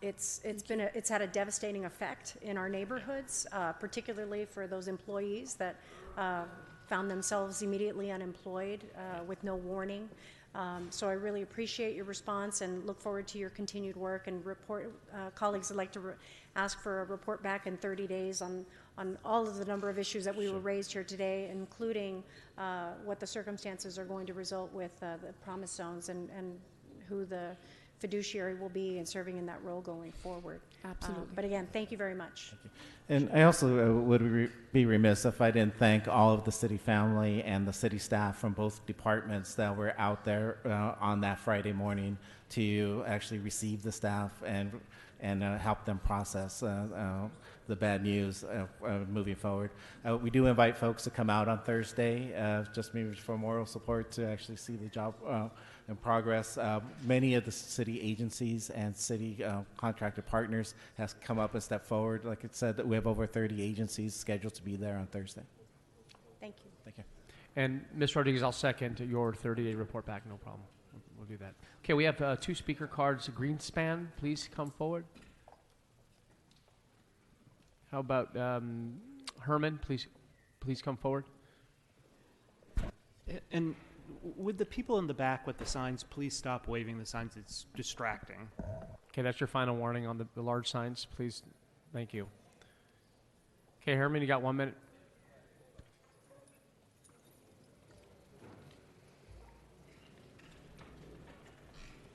It's had a devastating effect in our neighborhoods, particularly for those employees that found themselves immediately unemployed with no warning. So I really appreciate your response and look forward to your continued work and report. Colleagues would like to ask for a report back in 30 days on all of the number of issues that we were raised here today, including what the circumstances are going to result with the promise zones and who the fiduciary will be in serving in that role going forward. Absolutely. But again, thank you very much. And I also would be remiss if I didn't thank all of the city family and the city staff from both departments that were out there on that Friday morning to actually receive the staff and help them process the bad news moving forward. We do invite folks to come out on Thursday, just maybe for moral support to actually see the job in progress. Many of the city agencies and city contractor partners has come up and stepped forward. Like it said, that we have over 30 agencies scheduled to be there on Thursday. Thank you. Thank you. And Ms. Rodriguez, I'll second your 30-day report back. No problem. We'll do that. Okay, we have 2 speaker cards. Greenspan, please come forward. How about Herman? Please come forward. And with the people in the back with the signs, please stop waving the signs. It's distracting. Okay, that's your final warning on the large signs. Please, thank you. Okay, Herman, you got 1 minute.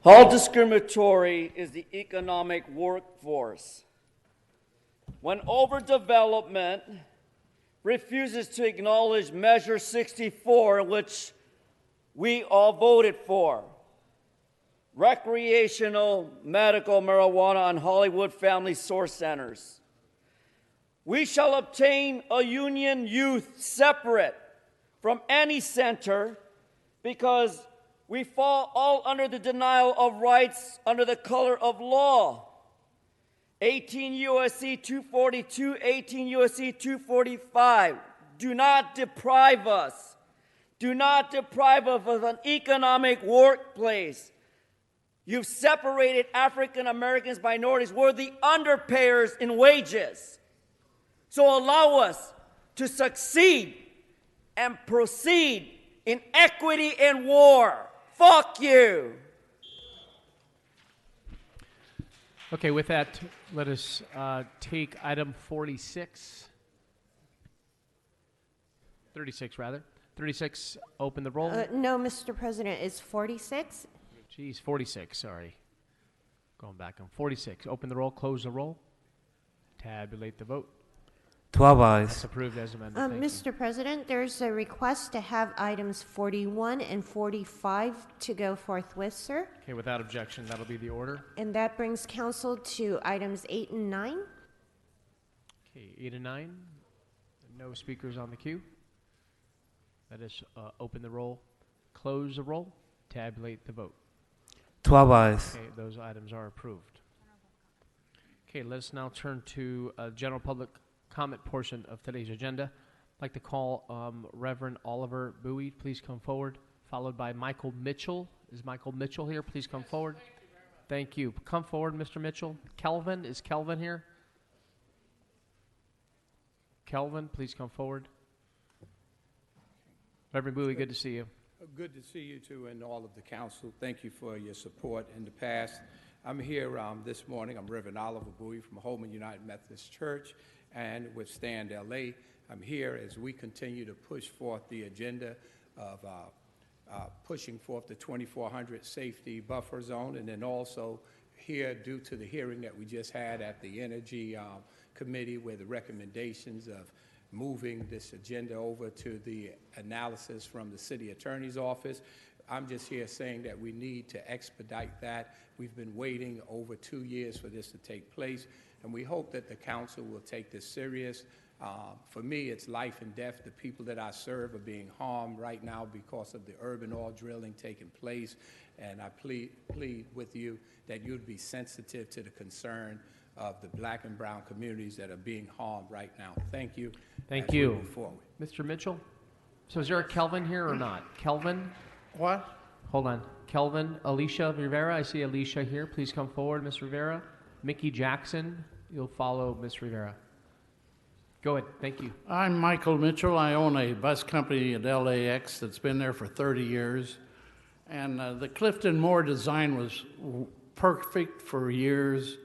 How discriminatory is the economic workforce when overdevelopment refuses to acknowledge Measure 64, which we all voted for, recreational medical marijuana on Hollywood Family Source Centers. We shall obtain a union youth separate from any center because we fall all under the denial of rights under the color of law. 18 U.S.C. 242, 18 U.S.C. 245. Do not deprive us. Do not deprive us of an economic workplace. You've separated African Americans, minorities. We're the underpayers in wages. So allow us to succeed and proceed in equity and war. Fuck you. Okay, with that, let us take item 36. 36, rather. 36, open the roll. No, Mr. President, it's 46. Geez, 46, sorry. Going back on 46. Open the roll, close the roll. Tabulate the vote. 12 ayes. That's approved as amended. Thank you. Mr. President, there's a request to have items 41 and 45 to go forthwith, sir. Okay, without objection, that'll be the order. And that brings council to items 8 and 9. Okay, 8 and 9. No speakers on the queue. Let us open the roll, close the roll, tabulate the vote. 12 ayes. Okay, those items are approved. Okay, let us now turn to general public comment portion of today's agenda. I'd like to call Reverend Oliver Bowie. Please come forward, followed by Michael Mitchell. Is Michael Mitchell here? Please come forward. Thank you. Come forward, Mr. Mitchell. Kelvin, is Kelvin here? Kelvin, please come forward. Reverend Bowie, good to see you. Good to see you too and all of the council. Thank you for your support in the past. I'm here this morning. I'm Reverend Oliver Bowie from Holman United Methodist Church and with Stand LA. I'm here as we continue to push forth the agenda of pushing forth the 2400 safety buffer zone, and then also here due to the hearing that we just had at the Energy Committee where the recommendations of moving this agenda over to the analysis from the city attorney's office. I'm just here saying that we need to expedite that. We've been waiting over 2 years for this to take place, and we hope that the council will take this serious. For me, it's life and death. The people that I serve are being harmed right now because of the urban oil drilling taking place, and I plead with you that you'd be sensitive to the concern of the black and brown communities that are being harmed right now. Thank you. Thank you. Mr. Mitchell? So is there a Kelvin here or not? Kelvin? What? Hold on. Kelvin. Alicia Rivera, I see Alicia here. Please come forward, Ms. Rivera. Mickey Jackson, you'll follow Ms. Rivera. Go ahead, thank you. I'm Michael Mitchell. I own a bus company at LAX that's been there for 30 years. And the Clifton Moore design was perfect for years.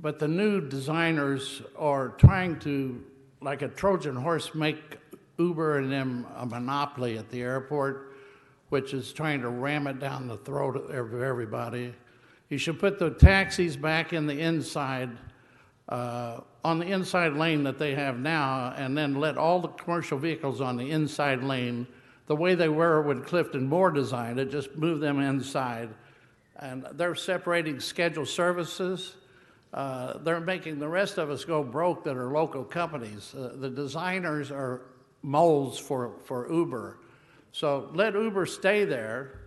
But the new designers are trying to, like a Trojan horse, make Uber and them a monopoly at the airport, which is trying to ram it down the throat of everybody. You should put the taxis back in the inside, on the inside lane that they have now, and then let all the commercial vehicles on the inside lane, the way they were when Clifton Moore designed it, just move them inside. And they're separating scheduled services. They're making the rest of us go broke that are local companies. The designers are molds for Uber. So let Uber stay there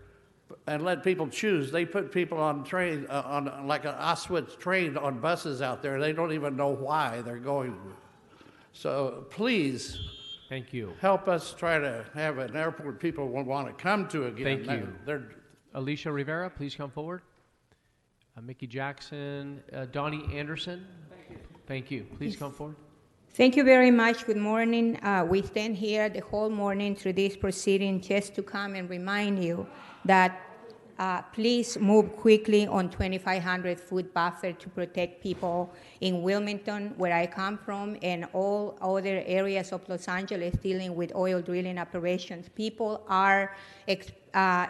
and let people choose. They put people on train, on like an Auschwitz train on buses out there. They don't even know why they're going. So please, thank you. Help us try to have an airport people will want to come to again. Thank you. Alicia Rivera, please come forward. Mickey Jackson, Donnie Anderson. Thank you. Please come forward. Thank you very much. Good morning. We stand here the whole morning through this proceeding just to come and remind you that please move quickly on 2,500-foot buffer to protect people in Wilmington, where I come from, and all other areas of Los Angeles dealing with oil drilling operations. People are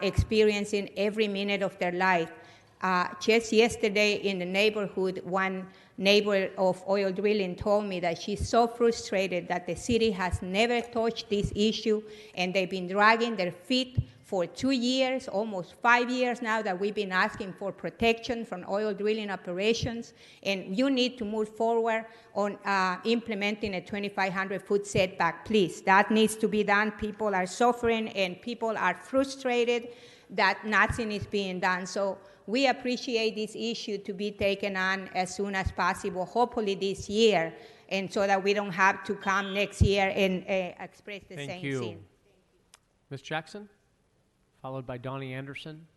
experiencing every minute of their life. Just yesterday in the neighborhood, one neighbor of oil drilling told me that she's so frustrated that the city has never touched this issue, and they've been dragging their feet for 2 years, almost 5 years now, that we've been asking for protection from oil drilling operations. And you need to move forward on implementing a 2,500-foot setback, please. That needs to be done. People are suffering, and people are frustrated that nothing is being done. So we appreciate this issue to be taken on as soon as possible, hopefully this year, and so that we don't have to come next year and express the same thing. Thank you. Ms. Jackson, followed by Donnie Anderson,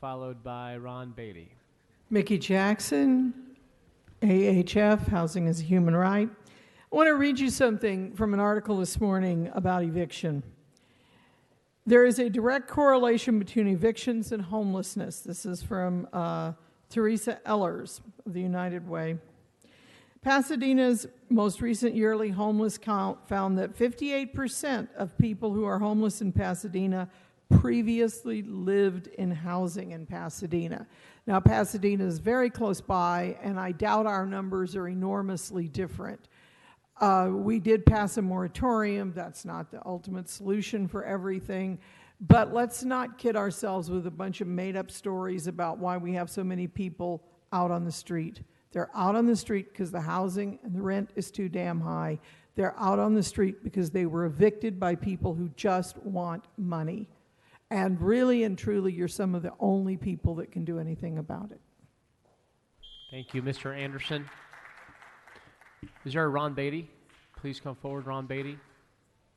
followed by Ron Beatty. Mickey Jackson, AHF, Housing is a Human Right. I want to read you something from an article this morning about eviction. There is a direct correlation between evictions and homelessness. This is from Teresa Ellers of the United Way. Pasadena's most recent yearly homeless count found that 58% of people who are homeless in Pasadena previously lived in housing in Pasadena. Now, Pasadena is very close by, and I doubt our numbers are enormously different. We did pass a moratorium. That's not the ultimate solution for everything. But let's not kid ourselves with a bunch of made-up stories about why we have so many people out on the street. They're out on the street because the housing and the rent is too damn high. They're out on the street because they were evicted by people who just want money. And really and truly, you're some of the only people that can do anything about it. Thank you, Mr. Anderson. Is there a Ron Beatty? Please come forward, Ron Beatty.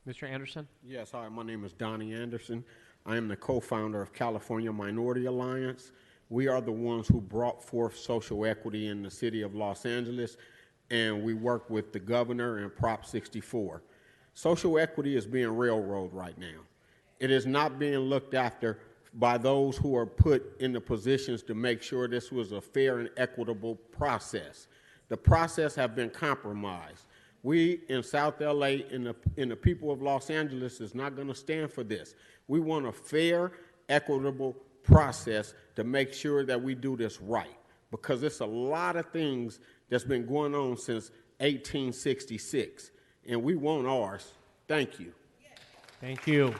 Mr. Anderson? Yes, hi, my name is Donnie Anderson. I am the co-founder of California Minority Alliance. We are the ones who brought forth social equity in the city of Los Angeles, and we work with the governor and Prop 64. Social equity is being railroaded right now. It is not being looked after by those who are put in the positions to make sure this was a fair and equitable process. The process have been compromised. We in South LA and the people of Los Angeles is not going to stand for this. We want a fair, equitable process to make sure that we do this right, because it's a lot of things that's been going on since 1866, and we want ours. Thank you. Thank you. Is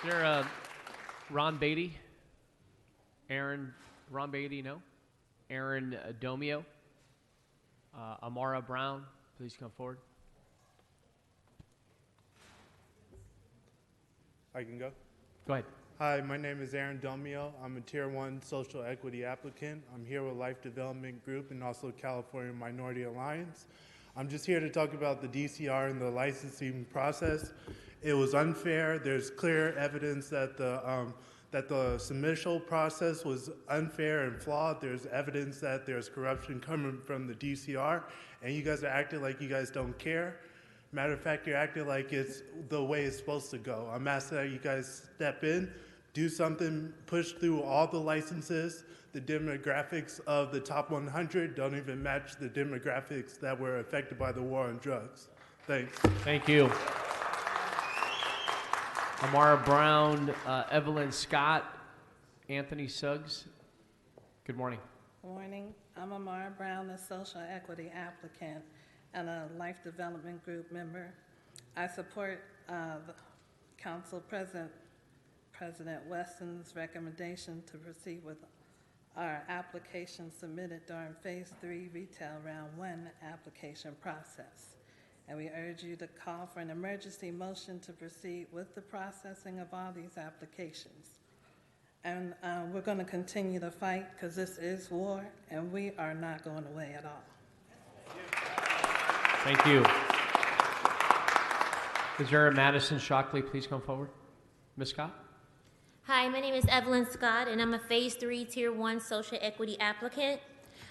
there a Ron Beatty? Ron Beatty, no? Aaron Domio. Amara Brown, please come forward. I can go? Go ahead. Hi, my name is Aaron Domio. I'm a Tier 1 social equity applicant. I'm here with Life Development Group and also California Minority Alliance. I'm just here to talk about the DCR and the licensing process. It was unfair. There's clear evidence that the submission process was unfair and flawed. There's evidence that there's corruption coming from the DCR, and you guys are acting like you guys don't care. Matter of fact, you're acting like it's the way it's supposed to go. I'm asking that you guys step in, do something, push through all the licenses. The demographics of the top 100 don't even match the demographics that were affected by the war on drugs. Thanks. Thank you. Amara Brown, Evelyn Scott, Anthony Suggs. Good morning. Good morning. I'm Amara Brown, a social equity applicant and a Life Development Group member. I support the Council President Weston's recommendation to proceed with our application submitted during Phase 3 Retail Round 1 application process. And we urge you to call for an emergency motion to proceed with the processing of all these applications. And we're going to continue to fight because this is war, and we are not going away at all. Thank you. Is there a Madison Shockley? Please come forward. Ms. Scott? Hi, my name is Evelyn Scott, and I'm a Phase 3 Tier 1 social equity applicant.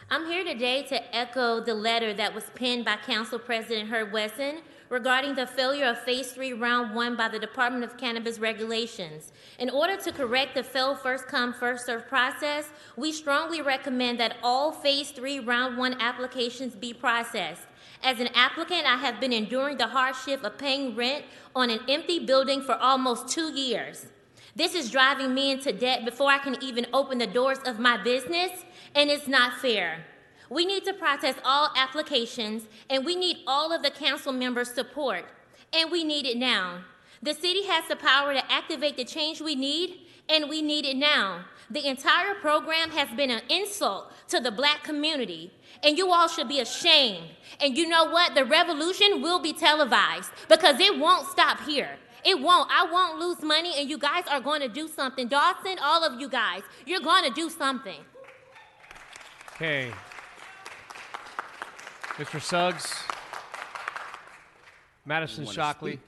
I'm here today to echo the letter that was penned by Council President Herb Wesson regarding the failure of Phase 3 Round 1 by the Department of Cannabis Regulations. In order to correct the failed first-come, first-served process, we strongly recommend that all Phase 3 Round 1 applications be processed. As an applicant, I have been enduring the hardship of paying rent on an empty building for almost 2 years. This is driving me into debt before I can even open the doors of my business, and it's not fair. We need to process all applications, and we need all of the council members' support, and we need it now. The city has the power to activate the change we need, and we need it now. The entire program has been an insult to the Black community, and you all should be ashamed. And you know what? The revolution will be televised because it won't stop here. It won't. I won't lose money, and you guys are going to do something. Dawson, all of you guys, you're going to do something. Okay. Mr. Suggs. Madison Shockley. Speak?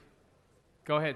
Go ahead.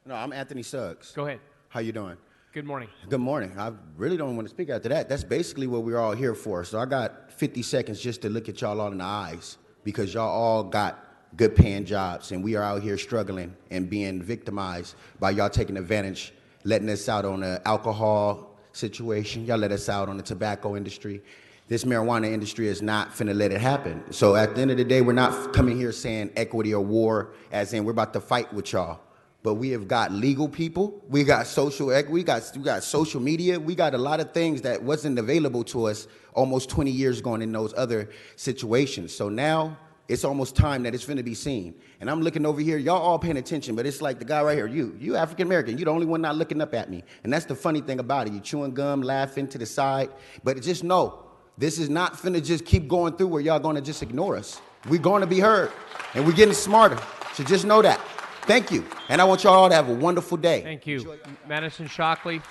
No, I'm Anthony Suggs. Go ahead. How you doing? Good morning. Good morning. I really don't want to speak after that. That's basically what we're all here for. So I got 50 seconds just to look at y'all all in the eyes because y'all all got good paying jobs and we are out here struggling and being victimized by y'all taking advantage, letting us out on the alcohol situation. Y'all let us out on the tobacco industry. This marijuana industry is not finna let it happen. So at the end of the day, we're not coming here saying equity or war, as in we're about to fight with y'all. But we have got legal people, we got social equity, we got social media, we got a lot of things that wasn't available to us almost 20 years ago in those other situations. So now it's almost time that it's finna be seen. And I'm looking over here, y'all all paying attention, but it's like the guy right here, you African American, you the only one not looking up at me. And that's the funny thing about it. You chewing gum, laughing to the side, but just know, this is not finna just keep going through where y'all gonna just ignore us. We're gonna be heard, and we're getting smarter, so just know that. Thank you, and I want y'all all to have a wonderful day. Thank you. Madison Shockley.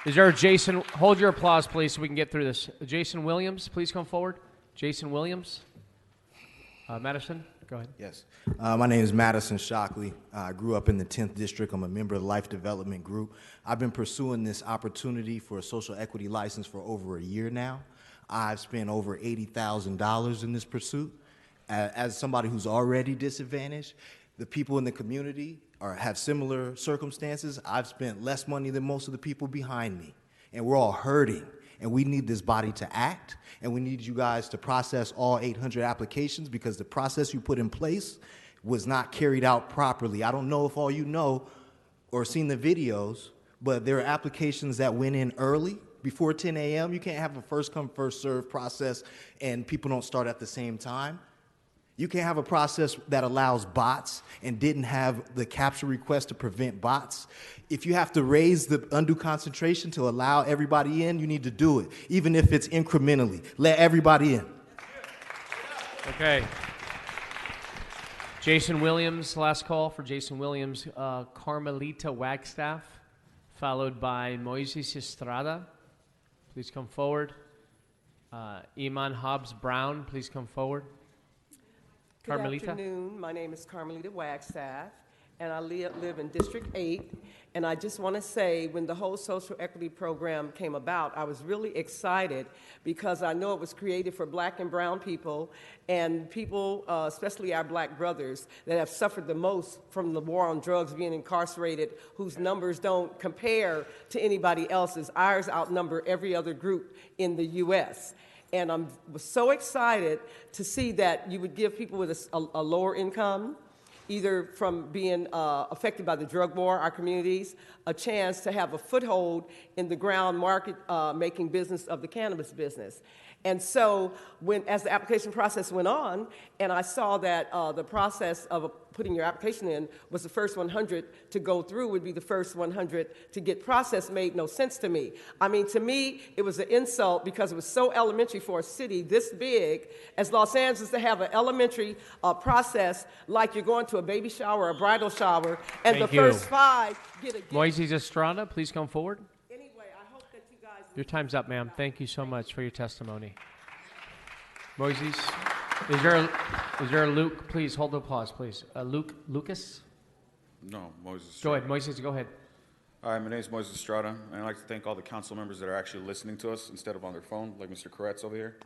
Is there a Jason? Hold your applause, please, so we can get through this. Jason Williams, please come forward. Jason Williams. Madison, go ahead. Yes. My name is Madison Shockley. I grew up in the 10th District. I'm a member of the Life Development Group. I've been pursuing this opportunity for a social equity license for over a year now. I've spent over $80,000 in this pursuit. As somebody who's already disadvantaged, the people in the community have similar circumstances. I've spent less money than most of the people behind me, and we're all hurting. And we need this body to act, and we need you guys to process all 800 applications because the process you put in place was not carried out properly. I don't know if all you know or seen the videos, but there are applications that went in early, before 10 a.m. You can't have a first-come, first-served process and people don't start at the same time. You can't have a process that allows bots and didn't have the capture request to prevent bots. If you have to raise the undue concentration to allow everybody in, you need to do it, even if it's incrementally. Let everybody in. Okay. Jason Williams, last call for Jason Williams. Carmelita Wagstaff, followed by Moises Estrada. Please come forward. Iman Hobbs Brown, please come forward. Good afternoon. My name is Carmelita Wagstaff, and I live in District 8. And I just want to say, when the whole social equity program came about, I was really excited because I know it was created for black and brown people and people, especially our black brothers, that have suffered the most from the war on drugs, being incarcerated, whose numbers don't compare to anybody else's. Ours outnumber every other group in the U.S. And I was so excited to see that you would give people with a lower income, either from being affected by the drug war, our communities, a chance to have a foothold in the ground market making business of the cannabis business. And so as the application process went on, and I saw that the process of putting your application in was the first 100 to go through would be the first 100 to get processed made no sense to me. I mean, to me, it was an insult because it was so elementary for a city this big as Los Angeles to have an elementary process like you're going to a baby shower or a bridal shower, and Thank the you. first 5 get a gift. Moises Estrada, please come forward. Your time's up, ma'am. Thank you so much for your testimony. Moises, is there a Luke? Please hold the applause, please. Lucas? No, Moses. Go ahead, Moises, go ahead. Hi, my name is Moses Estrada, and I'd like to thank all the council members that are actually listening to us instead of on their phone, like Mr. Koretz over here.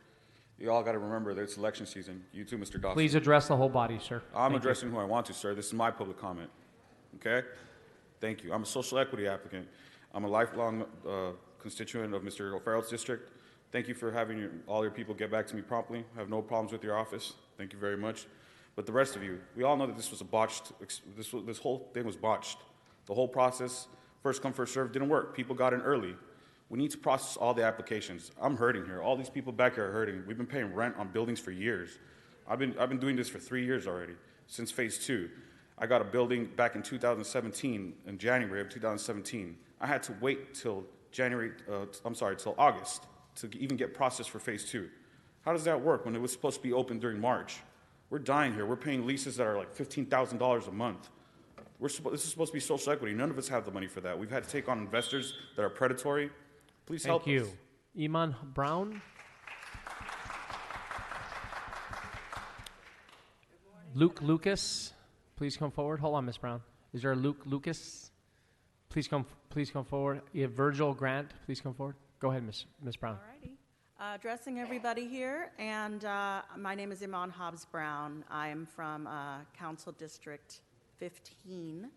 You all got to remember that it's election season. You too, Mr. Dawson. Please address the whole body, sir. I'm Thank addressing who I want to, sir. This is my public comment. Okay? Thank you. I'm a social equity applicant. I'm a lifelong constituent of Mr. O'Farrell's district. Thank you for having all your people get back to me promptly. I have no problems with your office. Thank you very much. But the rest of you, we all know that this was a botched, this whole thing was botched. The whole process, first come, first served, didn't work. People got in early. We need to process all the applications. I'm hurting here. All these people back here are hurting. We've been paying rent on buildings for years. I've been doing this for 3 years already, since phase 2. I got a building back in 2017, in January of 2017. I had to wait till till August to even get processed for phase 2. How does that work when it was supposed to be open during March? We're dying here. We're paying leases that are like $15,000 a month. This is supposed to be social equity. None of us have the money for that. We've had to take on investors that are predatory. Please help us. Thank you. Iman Brown? Luke Lucas, please come forward. Hold on, Ms. Brown. Is there a Luke Lucas? Please come forward. You have Virgil Grant. Please come forward. Go ahead, Ms. Brown. Addressing everybody here, and my name is Iman Hobbs Brown. I'm from Council District 15.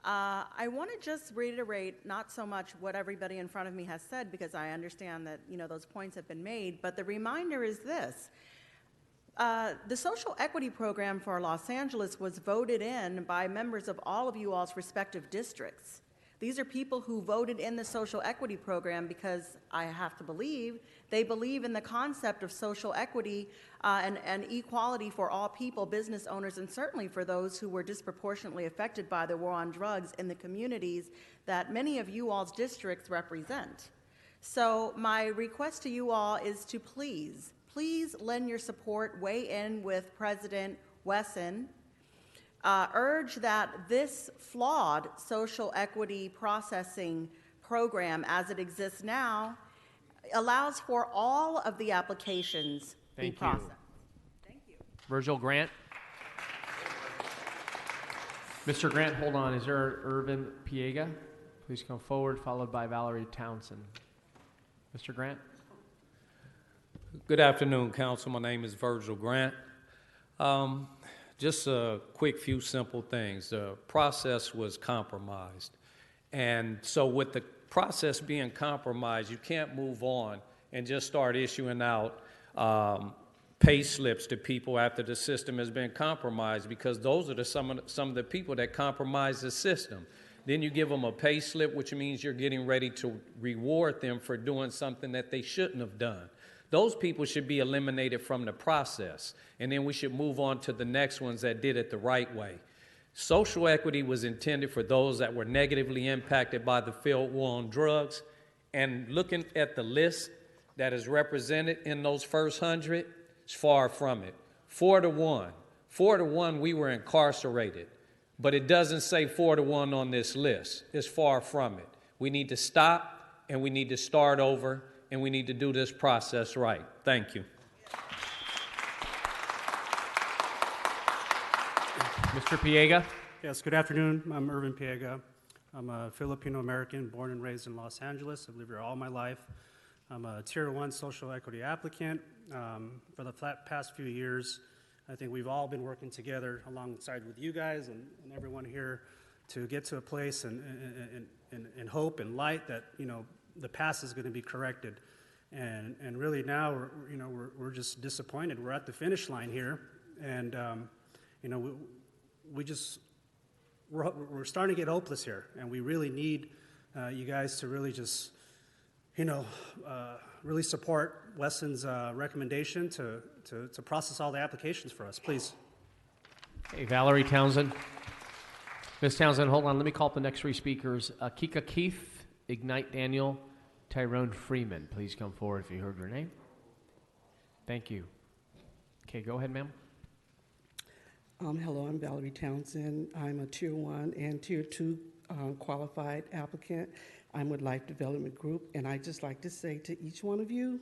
I want to just reiterate not so much what everybody in front of me has said, because I understand that those points have been made, but the reminder is this. The social equity program for Los Angeles was voted in by members of all of you all's respective districts. These are people who voted in the social equity program because I have to believe they believe in the concept of social equity and equality for all people, business owners, and certainly for those who were disproportionately affected by the war on drugs in the communities that many of you all's districts represent. So my request to you all is to please lend your support, weigh in with President Wesson, urge that this flawed social equity processing program as it exists now allows for all of the applications be processed. Thank you. Virgil Grant. Mr. Grant, hold on. Is there Irvin Piega? Please come forward, followed by Valerie Townsend. Mr. Grant. Good afternoon, Council. My name is Virgil Grant. Just a quick few simple things. The process was compromised. And so with the process being compromised, you can't move on and just start issuing out pay slips to people after the system has been compromised, because those are some of the people that compromise the system. Then you give them a pay slip, which means you're getting ready to reward them for doing something that they shouldn't have done. Those people should be eliminated from the process, and then we should move on to the next ones that did it the right way. Social equity was intended for those that were negatively impacted by the failed war on drugs, and looking at the list that is represented in those first 100, it's far from it. 4 to 1. 4 to 1, we were incarcerated, but it doesn't say 4 to 1 on this list. It's far from it. We need to stop, and we need to start over, and we need to do this process right. Thank you. Mr. Piega. Yes, good afternoon. I'm Irvin Piega. I'm a Filipino-American born and raised in Los Angeles. I've lived here all my life. I'm a Tier 1 social equity applicant. For the past few years, I think we've all been working together alongside with you guys and everyone here to get to a place and hope and light that, you know, the past is going to be corrected. And really now, we're just disappointed. We're at the finish line here, and, you know, we're starting to get hopeless here, and we really need you guys to really just, you know, really support Weston's recommendation to process all the applications for us, please. Hey, Valerie Townsend. Ms. Townsend, hold on. Let me call up the next three speakers. Kika Keith, Ignite Daniel, Tyrone Freeman. Please come forward if you heard your name. Thank you. Okay, go ahead, ma'am. Hello, I'm Valerie Townsend. I'm a Tier 1 and Tier 2 qualified applicant. I'm with Life Development Group, and I'd just like to say to each one of you,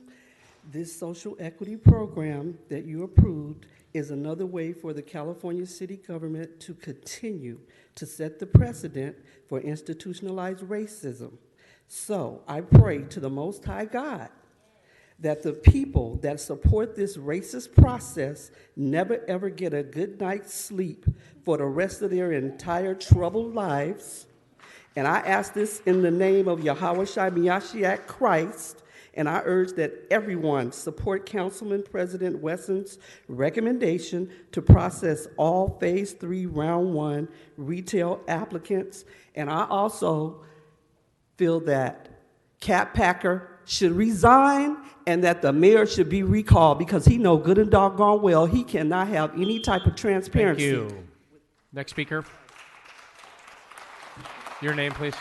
this social equity program that you approved is another way for the California city government to continue to set the precedent for institutionalized racism. So I pray to the Most High God that the people that support this racist process never ever get a good night's sleep for the rest of their entire troubled lives. And I ask this in the name of Yahweh Shai Mashiach Christ, and I urge that everyone support Councilman President Wesson's recommendation to process all Phase 3 Round 1 retail applicants. And I also feel that Cat Packer should resign and that the mayor should be recalled because he knows good and doggone well he cannot have any type of transparency. Thank you. Next speaker. Your name, please.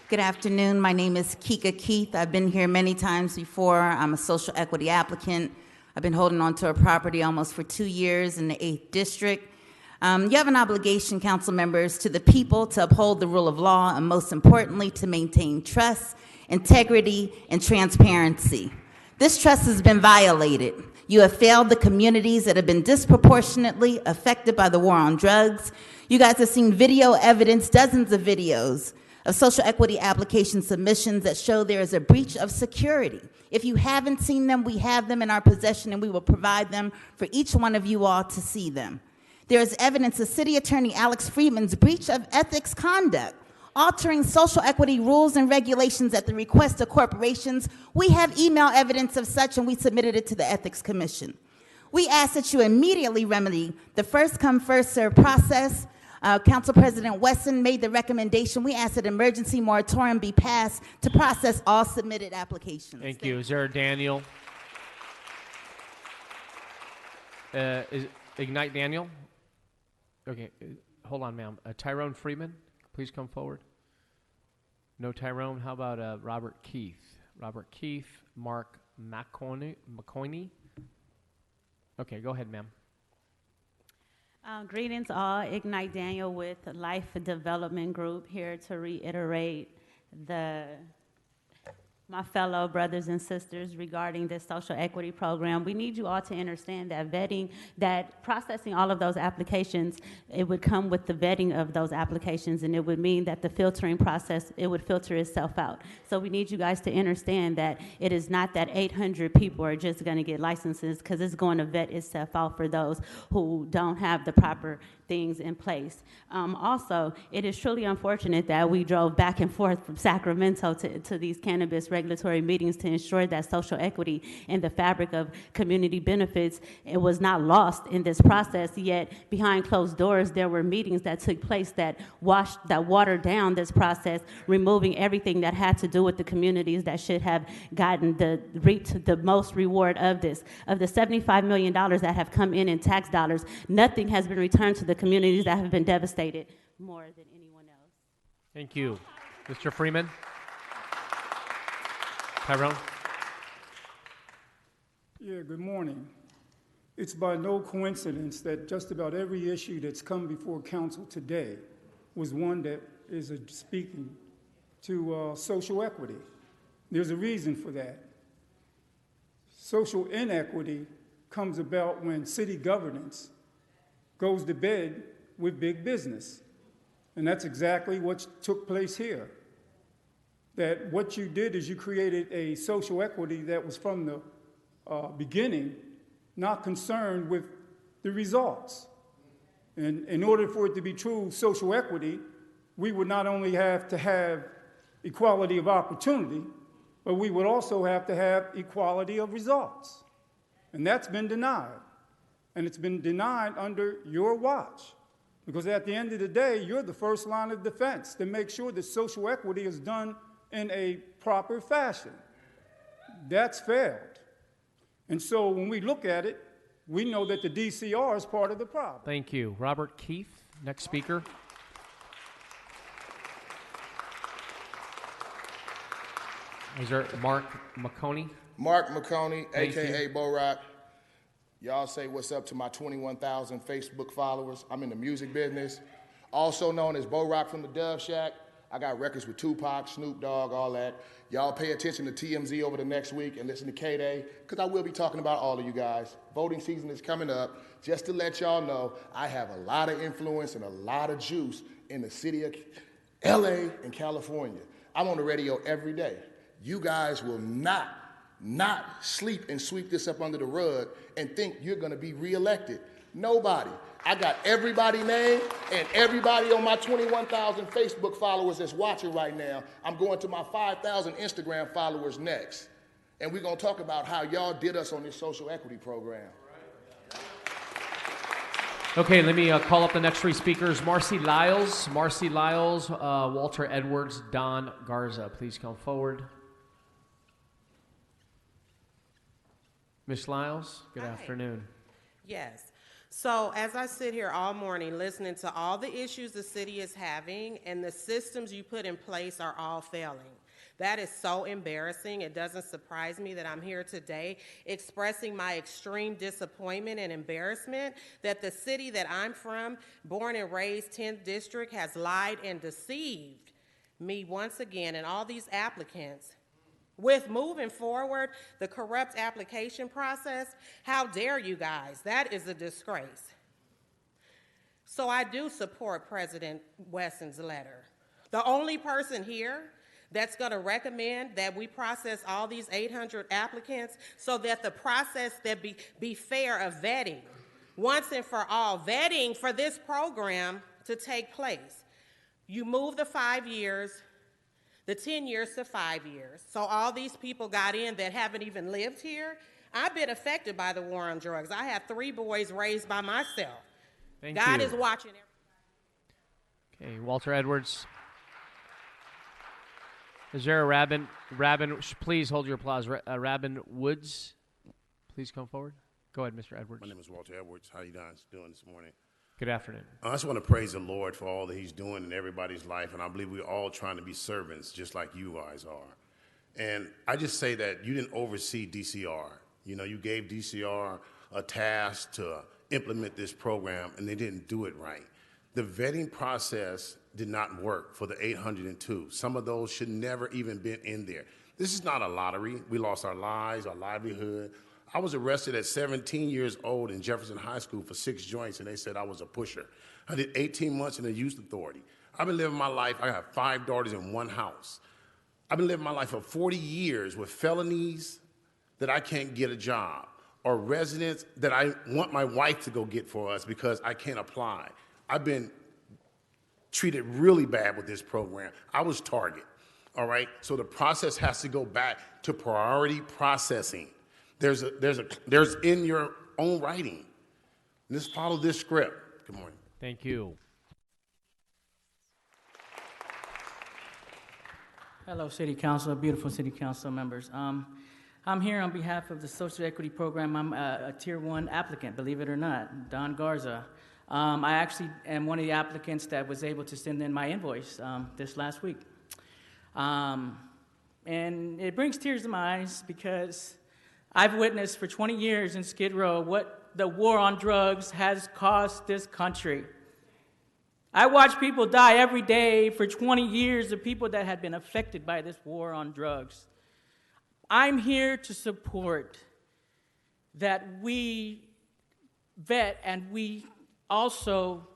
Good afternoon. My name is Kika Keith. I've been here many times before. I'm a social equity applicant. I've been holding on to a property almost for 2 years in the 8th District. You have an obligation, council members, to the people to uphold the rule of law and, most importantly, to maintain trust, integrity, and transparency. This trust has been violated. You have failed the communities that have been disproportionately affected by the war on drugs. You guys have seen video evidence, dozens of videos of social equity application submissions that show there is a breach of security. If you haven't seen them, we have them in our possession, and we will provide them for each one of you all to see them. There is evidence of City Attorney Alex Friedman's breach of ethics conduct, altering social equity rules and regulations at the request of corporations. We have email evidence of such, and we submitted it to the Ethics Commission. We ask that you immediately remedy the first come, first served process. Council President Wesson made the recommendation. We ask that emergency moratorium be passed to process all submitted applications. Thank you. Is there a Daniel? Is Ignite Daniel? Okay, hold on, ma'am. Tyrone Freeman, please come forward. No Tyrone. How about Robert Keith? Robert Keith, Mark McCoyney. Okay, go ahead, ma'am. Greetings all. Ignite Daniel with Life Development Group, here to reiterate my fellow brothers and sisters regarding this social equity program. We need you all to understand that that processing all of those applications, it would come with the vetting of those applications, and it would mean that the filtering process, it would filter itself out. So we need you guys to understand that it is not that 800 people are just going to get licenses, because it's going to vet itself out for those who don't have the proper things in place. Also, it is truly unfortunate that we drove back and forth from Sacramento to these cannabis regulatory meetings to ensure that social equity and the fabric of community benefits, it was not lost in this process, yet behind closed doors there were meetings that took place that watered down this process, removing everything that had to do with the communities that should have gotten the most reward of this. Of the $75 million that have come in tax dollars, nothing has been returned to the communities that have been devastated more than anyone else. Thank you. Mr. Freeman? Tyrone? Yeah, good morning. It's by no coincidence that just about every issue that's come before council today was one that is speaking to social equity. There's a reason for that. Social inequity comes about when city governance goes to bed with big business. And that's exactly what took place here. That what you did is you created a social equity that was from the beginning not concerned with the results. And in order for it to be true social equity, we would not only have to have equality of opportunity, but we would also have to have equality of results. And that's been denied. And it's been denied under your watch. Because at the end of the day, you're the first line of defense to make sure that social equity is done in a proper fashion. That's failed. And so when we look at it, we know that the DCR is part of the problem. Thank you. Robert Keith, next speaker. Is there Mark McConey? Mark McConey, Thank a.k.a. you. Bo Rock. Y'all say what's up to my 21,000 Facebook followers. I'm in the music business. Also known as Bo Rock from the Dove Shack. I got records with Tupac, Snoop Dogg, all that. Y'all pay attention to TMZ over the next week and listen to K-Day, because I will be talking about all of you guys. Voting season is coming up. Just to let y'all know, I have a lot of influence and a lot of juice in the city of LA and California. I'm on the radio every day. You guys will not sleep and sweep this up under the rug and think you're gonna be reelected. Nobody. I got everybody's name and everybody on my 21,000 Facebook followers that's watching right now. I'm going to my 5,000 Instagram followers next. And we're gonna talk about how y'all did us on this social equity program. Okay, let me call up the next three speakers. Marcy Lyles, Walter Edwards, Don Garza. Please come forward. Ms. Lyles, good afternoon. Yes. So as I sit here all morning listening to all the issues the city is having and the systems you put in place are all failing. That is so embarrassing. It doesn't surprise me that I'm here today expressing my extreme disappointment and embarrassment that the city that I'm from, born and raised 10th District, has lied and deceived me once again and all these applicants with moving forward the corrupt application process. How dare you guys? That is a disgrace. So I do support President Wesson's letter. The only person here that's going to recommend that we process all these 800 applicants so that the process that be fair of vetting, once and for all, vetting for this program to take place. You move the 5 years, the 10 years to 5 years. So all these people got in that haven't even lived here. I've been affected by the war on drugs. I have 3 boys raised by myself. Thank God you. is watching everybody. Okay, Walter Edwards. Is there a Rabin, please hold your applause. Rabin Woods, please come forward. Go ahead, Mr. Edwards. My name is Walter Edwards. How you guys doing this morning? Good afternoon. I just want to praise the Lord for all that he's doing in everybody's life, and I believe we're all trying to be servants just like you guys are. And I just say that you didn't oversee DCR. You know, you gave DCR a task to implement this program, and they didn't do it right. The vetting process did not work for the 802. Some of those should never even been in there. This is not a lottery. We lost our lives, our livelihood. I was arrested at 17 years old in Jefferson High School for 6 joints, and they said I was a pusher. I did 18 months in the youth authority. I've been living my life. I have 5 daughters in 1 house. I've been living my life for 40 years with felonies that I can't get a job, or residents that I want my wife to go get for us because I can't apply. I've been treated really bad with this program. I was target, all right? So the process has to go back to priority processing. There's in your own writing. Just follow this script. Good morning. Thank you. Hello, City Council, beautiful City Council members. I'm here on behalf of the Social Equity Program. I'm a Tier 1 applicant, believe it or not, Don Garza. I actually am one of the applicants that was able to send in my invoice this last week. And it brings tears to my eyes because I've witnessed for 20 years in Skid Row what the war on drugs has cost this country. I watch people die every day for 20 years of people that had been affected by this war on drugs. I'm here to support that we vet and we also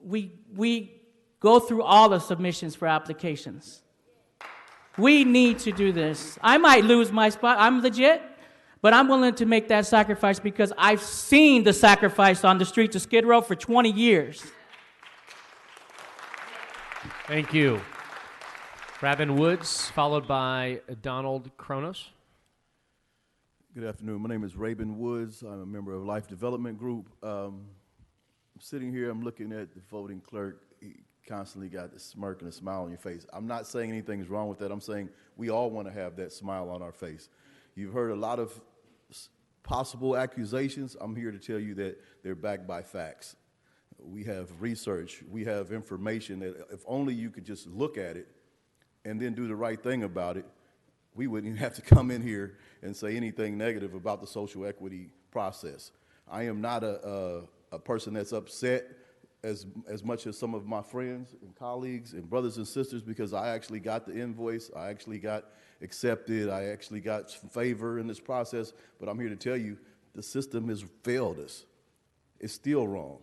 we go through all the submissions for applications. We need to do this. I might lose my spot. I'm legit, but I'm willing to make that sacrifice because I've seen the sacrifice on the streets of Skid Row for 20 years. Thank you. Rabin Woods, followed by Donald Kronos. Good afternoon. My name is Rabin Woods. I'm a member of Life Development Group. I'm sitting here, I'm looking at the voting clerk. He constantly got the smirk and a smile on your face. I'm not saying anything's wrong with that. I'm saying we all want to have that smile on our face. You've heard a lot of possible accusations. I'm here to tell you that they're backed by facts. We have research. We have information that if only you could just look at it and then do the right thing about it, we wouldn't even have to come in here and say anything negative about the social equity process. I am not a person that's upset as much as some of my friends and colleagues and brothers and sisters because I actually got the invoice, I actually got accepted, I actually got some favor in this process, but I'm here to tell you the system has failed us. It's still wrong.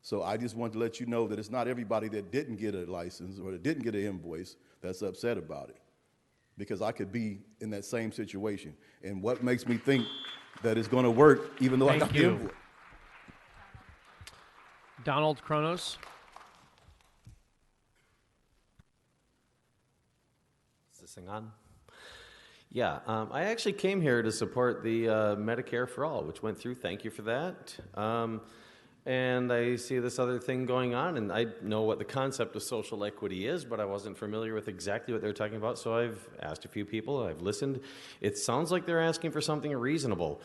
So I just want to let you know that it's not everybody that didn't get a license or that didn't get an invoice that's upset about it. Because I could be in that same situation. And what makes me think that it's going to work even though I got the invoice? Donald Kronos. Is this thing on? Yeah, I actually came here to support the Medicare for All, which went through. Thank you for that. And I see this other thing going on, and I know what the concept of social equity is, but I wasn't familiar with exactly what they're talking about, so I've asked a few people, I've listened. It sounds like they're asking for something reasonable.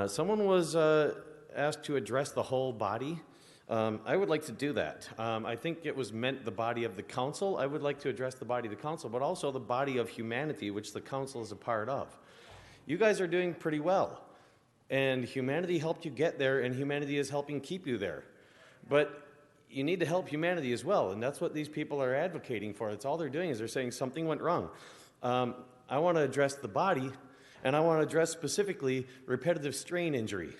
Someone was asked to address the whole body. I would like to do that. I think it was meant the body of the council. I would like to address the body of the council, but also the body of humanity, which the council is a part of. You guys are doing pretty well. And humanity helped you get there, and humanity is helping keep you there. But you need to help humanity as well, and that's what these people are advocating for. That's all they're doing is they're saying something went wrong. I want to address the body, and I want to address specifically repetitive strain injury.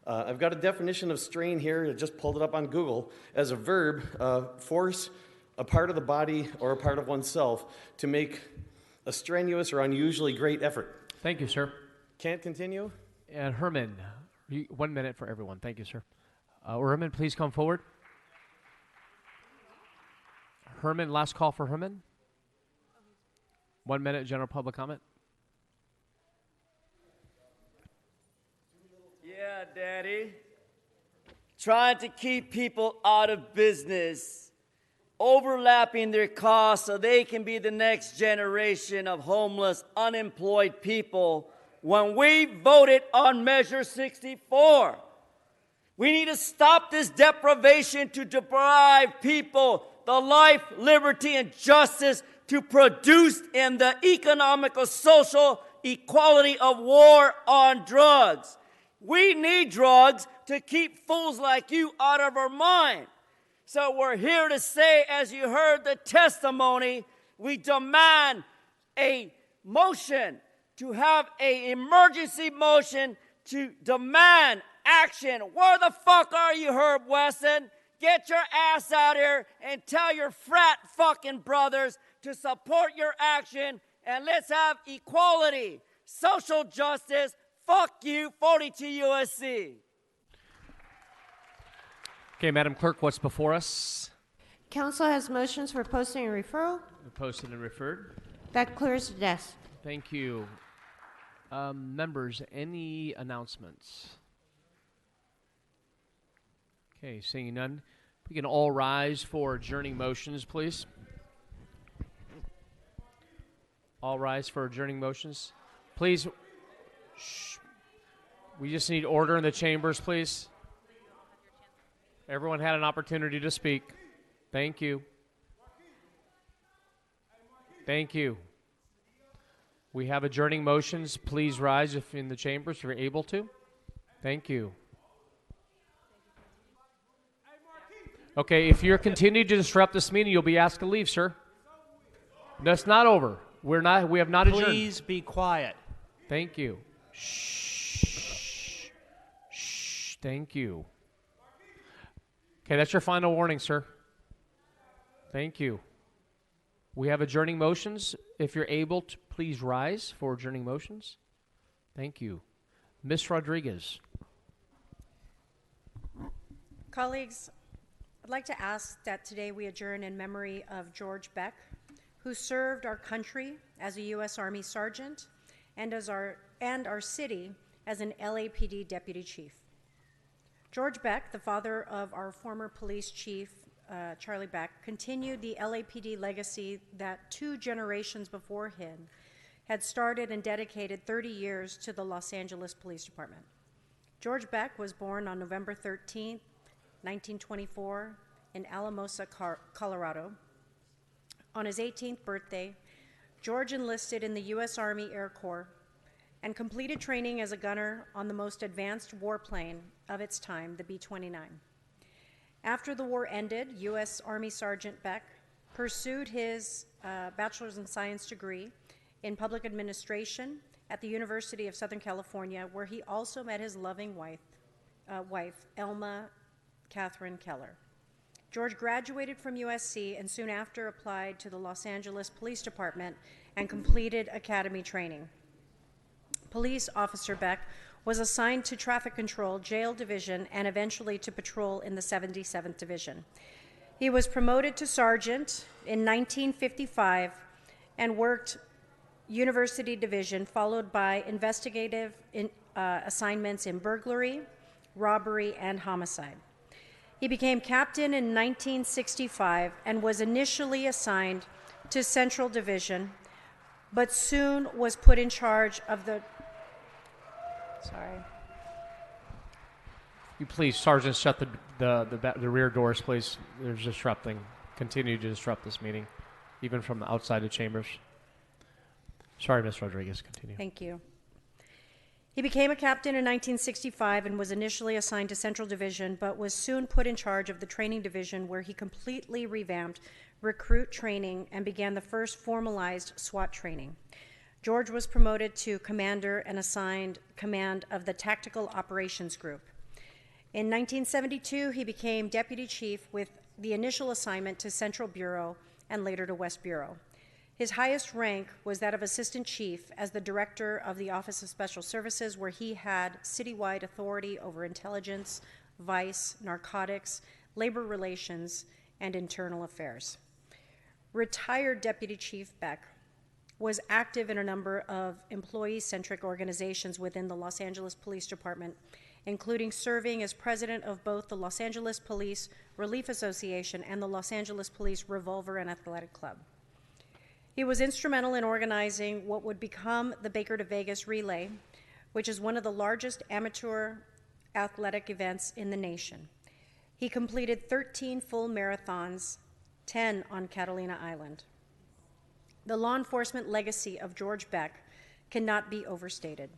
I've got a definition of strain here. I just pulled it up on Google as a verb, force a part of the body or a part of oneself to make a strenuous or unusually great effort. Thank you, sir. Can't continue? And Herman, 1 minute for everyone. Thank you, sir. Herman, please come forward. Herman, last call for Herman. 1 minute, general public comment. Yeah, Daddy. Trying to keep people out of business, overlapping their costs so they can be the next generation of homeless, unemployed people. When we voted on Measure 64, we need to stop this deprivation to deprive people the life, liberty, and justice to produce in the economical, social equality of war on drugs. We need drugs to keep fools like you out of our mind. So we're here to say, as you heard the testimony, we demand a motion to have an emergency motion to demand action. Where the fuck are you, Herb Wesson? Get your ass out here and tell your frat fucking brothers to support your action, and let's have equality, social justice. Fuck you, 42 USC. Okay, Madam Clerk, what's before us? Council has motions for posting and referral. Posted and referred. That clears the desk. Thank you. Members, any announcements? Okay, seeing none. We can all rise for adjourning motions, please. All rise for adjourning motions. Please, shh. We just need order in the chambers, please. Everyone had an opportunity to speak. Thank you. Thank you. We have adjourning motions. Please rise if in the chambers if you're able to. Thank you. Okay, if you're continuing to disrupt this meeting, you'll be asked to leave, sir. That's not over. We have not adjourned. Please be quiet. Thank you. Shh. Shh. Thank you. Okay, that's your final warning, sir. Thank you. We have adjourning motions. If you're able to, please rise for adjourning motions. Thank you. Ms. Rodriguez. Colleagues, I'd like to ask that today we adjourn in memory of George Beck, who served our country as a U.S. Army sergeant and our city as an LAPD deputy chief. George Beck, the father of our former police chief, Charlie Beck, continued the LAPD legacy that 2 generations before him had started and dedicated 30 years to the Los Angeles Police Department. George Beck was born on November 13, 1924, in Alamosa, Colorado. On his 18th birthday, George enlisted in the U.S. Army Air Corps and completed training as a gunner on the most advanced warplane of its time, the B-29. After the war ended, U.S. Army Sergeant Beck pursued his bachelor's in science degree in public administration at the University of Southern California, where he also met his loving wife, Elma Catherine Keller. George graduated from USC and soon after applied to the Los Angeles Police Department and completed academy training. Police Officer Beck was assigned to Traffic Control, Jail Division, and eventually to patrol in the 77th Division. He was promoted to sergeant in 1955 and worked University Division, followed by investigative assignments in burglary, robbery, and homicide. He became captain in 1965 and was initially assigned to Central Division, but soon was put in charge of the... Sorry. You please, Sergeant, shut the rear doors, please. There's disrupting. Continue to disrupt this meeting, even from the outside of chambers. Sorry, Ms. Rodriguez, continue. Thank you. He became a captain in 1965 and was initially assigned to Central Division, but was soon put in charge of the Training Division, where he completely revamped recruit training and began the first formalized SWAT training. George was promoted to commander and assigned command of the Tactical Operations Group. In 1972, he became deputy chief with the initial assignment to Central Bureau and later to West Bureau. His highest rank was that of assistant chief as the director of the Office of Special Services, where he had citywide authority over intelligence, vice, narcotics, labor relations, and internal affairs. Retired Deputy Chief Beck was active in a number of employee-centric organizations within the Los Angeles Police Department, including serving as president of both the Los Angeles Police Relief Association and the Los Angeles Police Revolver and Athletic Club. He was instrumental in organizing what would become the Baker to Vegas Relay, which is one of the largest amateur athletic events in the nation. He completed 13 full marathons, 10 on Catalina Island. The law enforcement legacy of George Beck cannot be overstated.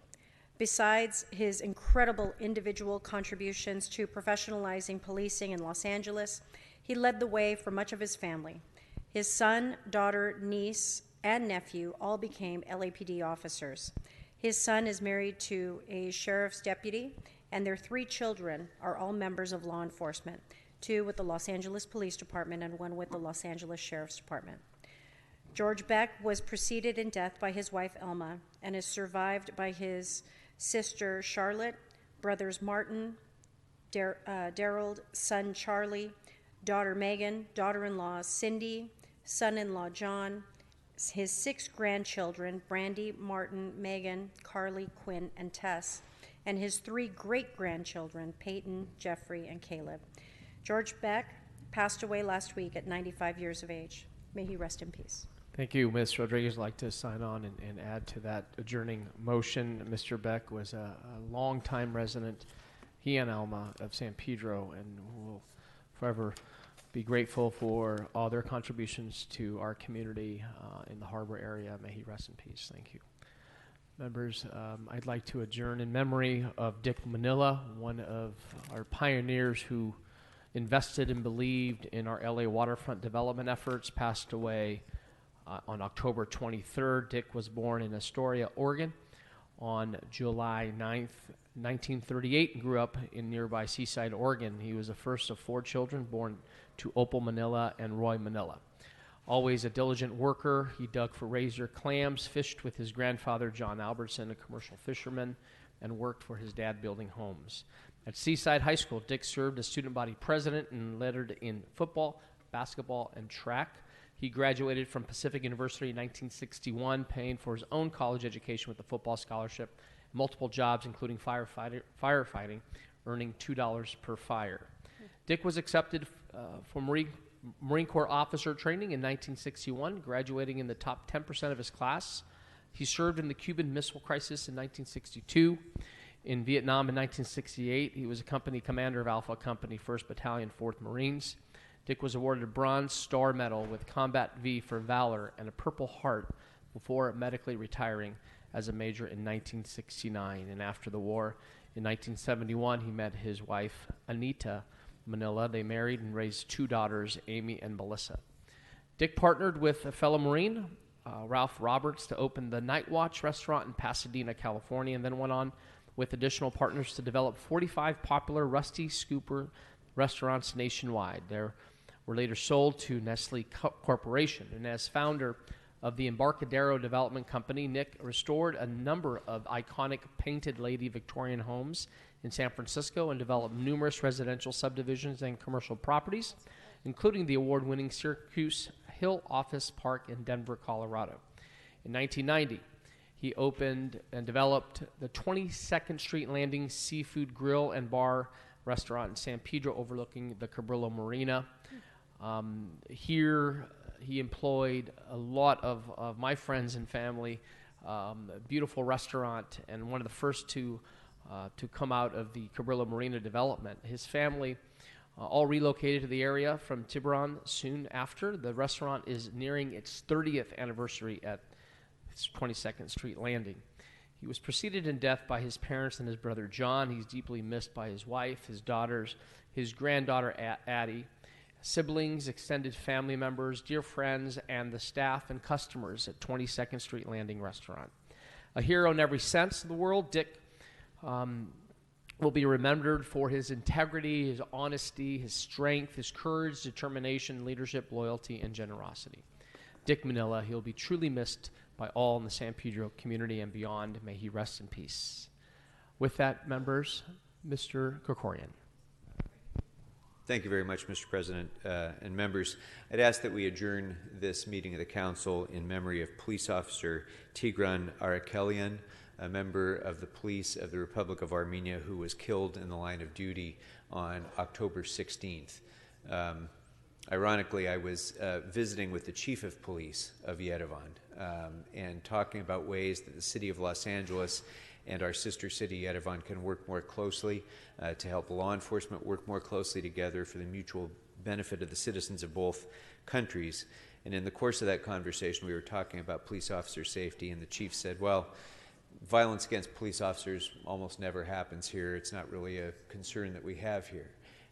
Besides his incredible individual contributions to professionalizing policing in Los Angeles, he led the way for much of his family. His son, daughter, niece, and nephew all became LAPD officers. His son is married to a sheriff's deputy, and their 3 children are all members of law enforcement, 2 with the Los Angeles Police Department and 1 with the Los Angeles Sheriff's Department. George Beck was preceded in death by his wife, Elma, and is survived by his sister, Charlotte, brothers Martin, Daryl, son Charlie, daughter Megan, daughter-in-law Cindy, son-in-law John, his 6 grandchildren, Brandy, Martin, Megan, Carly, Quinn, and Tess, and his 3 great-grandchildren, Peyton, Jeffrey, and Caleb. George Beck passed away last week at 95 years of age. May he rest in peace. Thank you, Ms. Rodriguez. I'd like to sign on and add to that adjourning motion. Mr. Beck was a longtime resident, he and Alma, of San Pedro, and will forever be grateful for all their contributions to our community in the harbor area. May he rest in peace. Thank you. Members, I'd like to adjourn in memory of Dick Manila, one of our pioneers who invested and believed in our LA waterfront development efforts, passed away on October 23rd. Dick was born in Astoria, Oregon on July 9th, In 1938, grew up in nearby Seaside, Oregon. He was the first of 4 children born to Opal Manila and Roy Manila. Always a diligent worker, he dug for razor clams, fished with his grandfather, John Albertson, a commercial fisherman, and worked for his dad building homes. At Seaside High School, Dick served as student body president and lettered in football, basketball, and track. He graduated from Pacific University in 1961, paying for his own college education with a football scholarship, multiple jobs, including firefighting, earning $2 per fire. Dick was accepted for Marine Corps officer training in 1961, graduating in the top 10% of his class. He served in the Cuban Missile Crisis in 1962. In Vietnam in 1968, he was a company commander of Alpha Company, 1st Battalion, 4th Marines. Dick was awarded a Bronze Star Medal with Combat V for Valor and a Purple Heart before medically retiring as a major in 1969. And after the war, in 1971, he met his wife, Anita Manila. They married and raised 2 daughters, Amy and Melissa. Dick partnered with a fellow Marine, Ralph Roberts, to open the Night Watch restaurant in Pasadena, California, and then went on with additional partners to develop 45 popular Rusty Scooper restaurants nationwide. They were later sold to Nestle Corporation. And as founder of the Embarcadero Development Company, Nick restored a number of iconic painted lady Victorian homes in San Francisco and developed numerous residential subdivisions and commercial properties, including the award-winning Syracuse Hill Office Park in Denver, Colorado. In 1990, he opened and developed the 22nd Street Landing Seafood Grill and Bar restaurant in San Pedro overlooking the Cabrillo Marina. Here, he employed a lot of my friends and family, a beautiful restaurant, and one of the first to come out of the Cabrillo Marina development. His family all relocated to the area from Tiburon soon after. The restaurant is nearing its 30th anniversary at its 22nd Street Landing. He was preceded in death by his parents and his brother John. He's deeply missed by his wife, his daughters, his granddaughter Addie, siblings, extended family members, dear friends, and the staff and customers at 22nd Street Landing Restaurant. A hero in every sense of the word, Dick will be remembered for his integrity, his honesty, his strength, his courage, determination, leadership, loyalty, and generosity. Dick Manila, he'll be truly missed by all in the San Pedro community and beyond. May he rest in peace. With that, members, Mr. Krikorian. Thank you very much, Mr. President and members. I'd ask that we adjourn this meeting of the Council in memory of Police Officer Tigran Arakelian, a member of the police of the Republic of Armenia who was killed in the line of duty on October 16th. Ironically, I was visiting with the Chief of Police of Yerevan and talking about ways that the City of Los Angeles and our sister city, Yerevan, can work more closely to help law enforcement work more closely together for the mutual benefit of the citizens of both countries. And in the course of that conversation, we were talking about police officer safety, and the chief said, well, violence against police officers almost never happens here. It's not really a concern that we have here.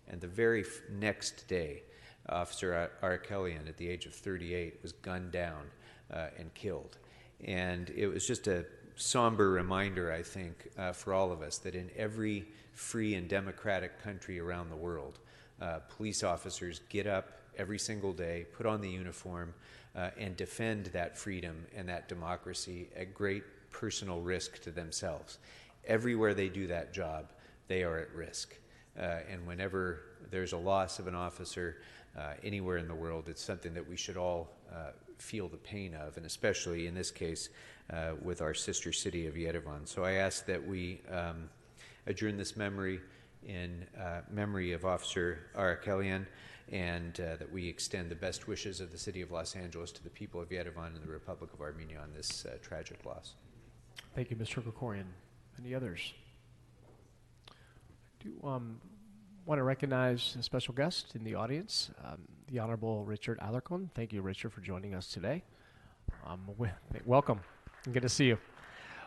And the very next day, Officer Arakelian, at the age of 38, was gunned down and killed. And it was just a somber reminder, I think, for all of us that in every free and democratic country around the world, police officers get up every single day, put on the uniform, and defend that freedom and that democracy at great personal risk to themselves. Everywhere they do that job, they are at risk. And whenever there's a loss of an officer anywhere in the world, it's something that we should all feel the pain of, and especially in this case with our sister city of Yerevan. So I ask that we adjourn this memory in memory of Officer Arakelian, and that we extend the best wishes of the city of Los Angeles to the people of Yerevan and the Republic of Armenia on this tragic loss. Thank you, Mr. Krikorian. Any others? I do want to recognize a special guest in the audience, the Honorable Richard Alarcon. Thank you, Richard, for joining us today. Welcome. Good to see you.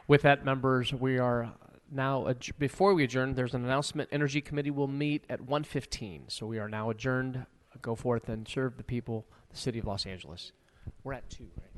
With that, members, we are now, before we adjourn, there's an announcement. Energy Committee will meet at 1:15. So we are now adjourned. Go forth and serve the people, the city of Los Angeles. We're at 2, right?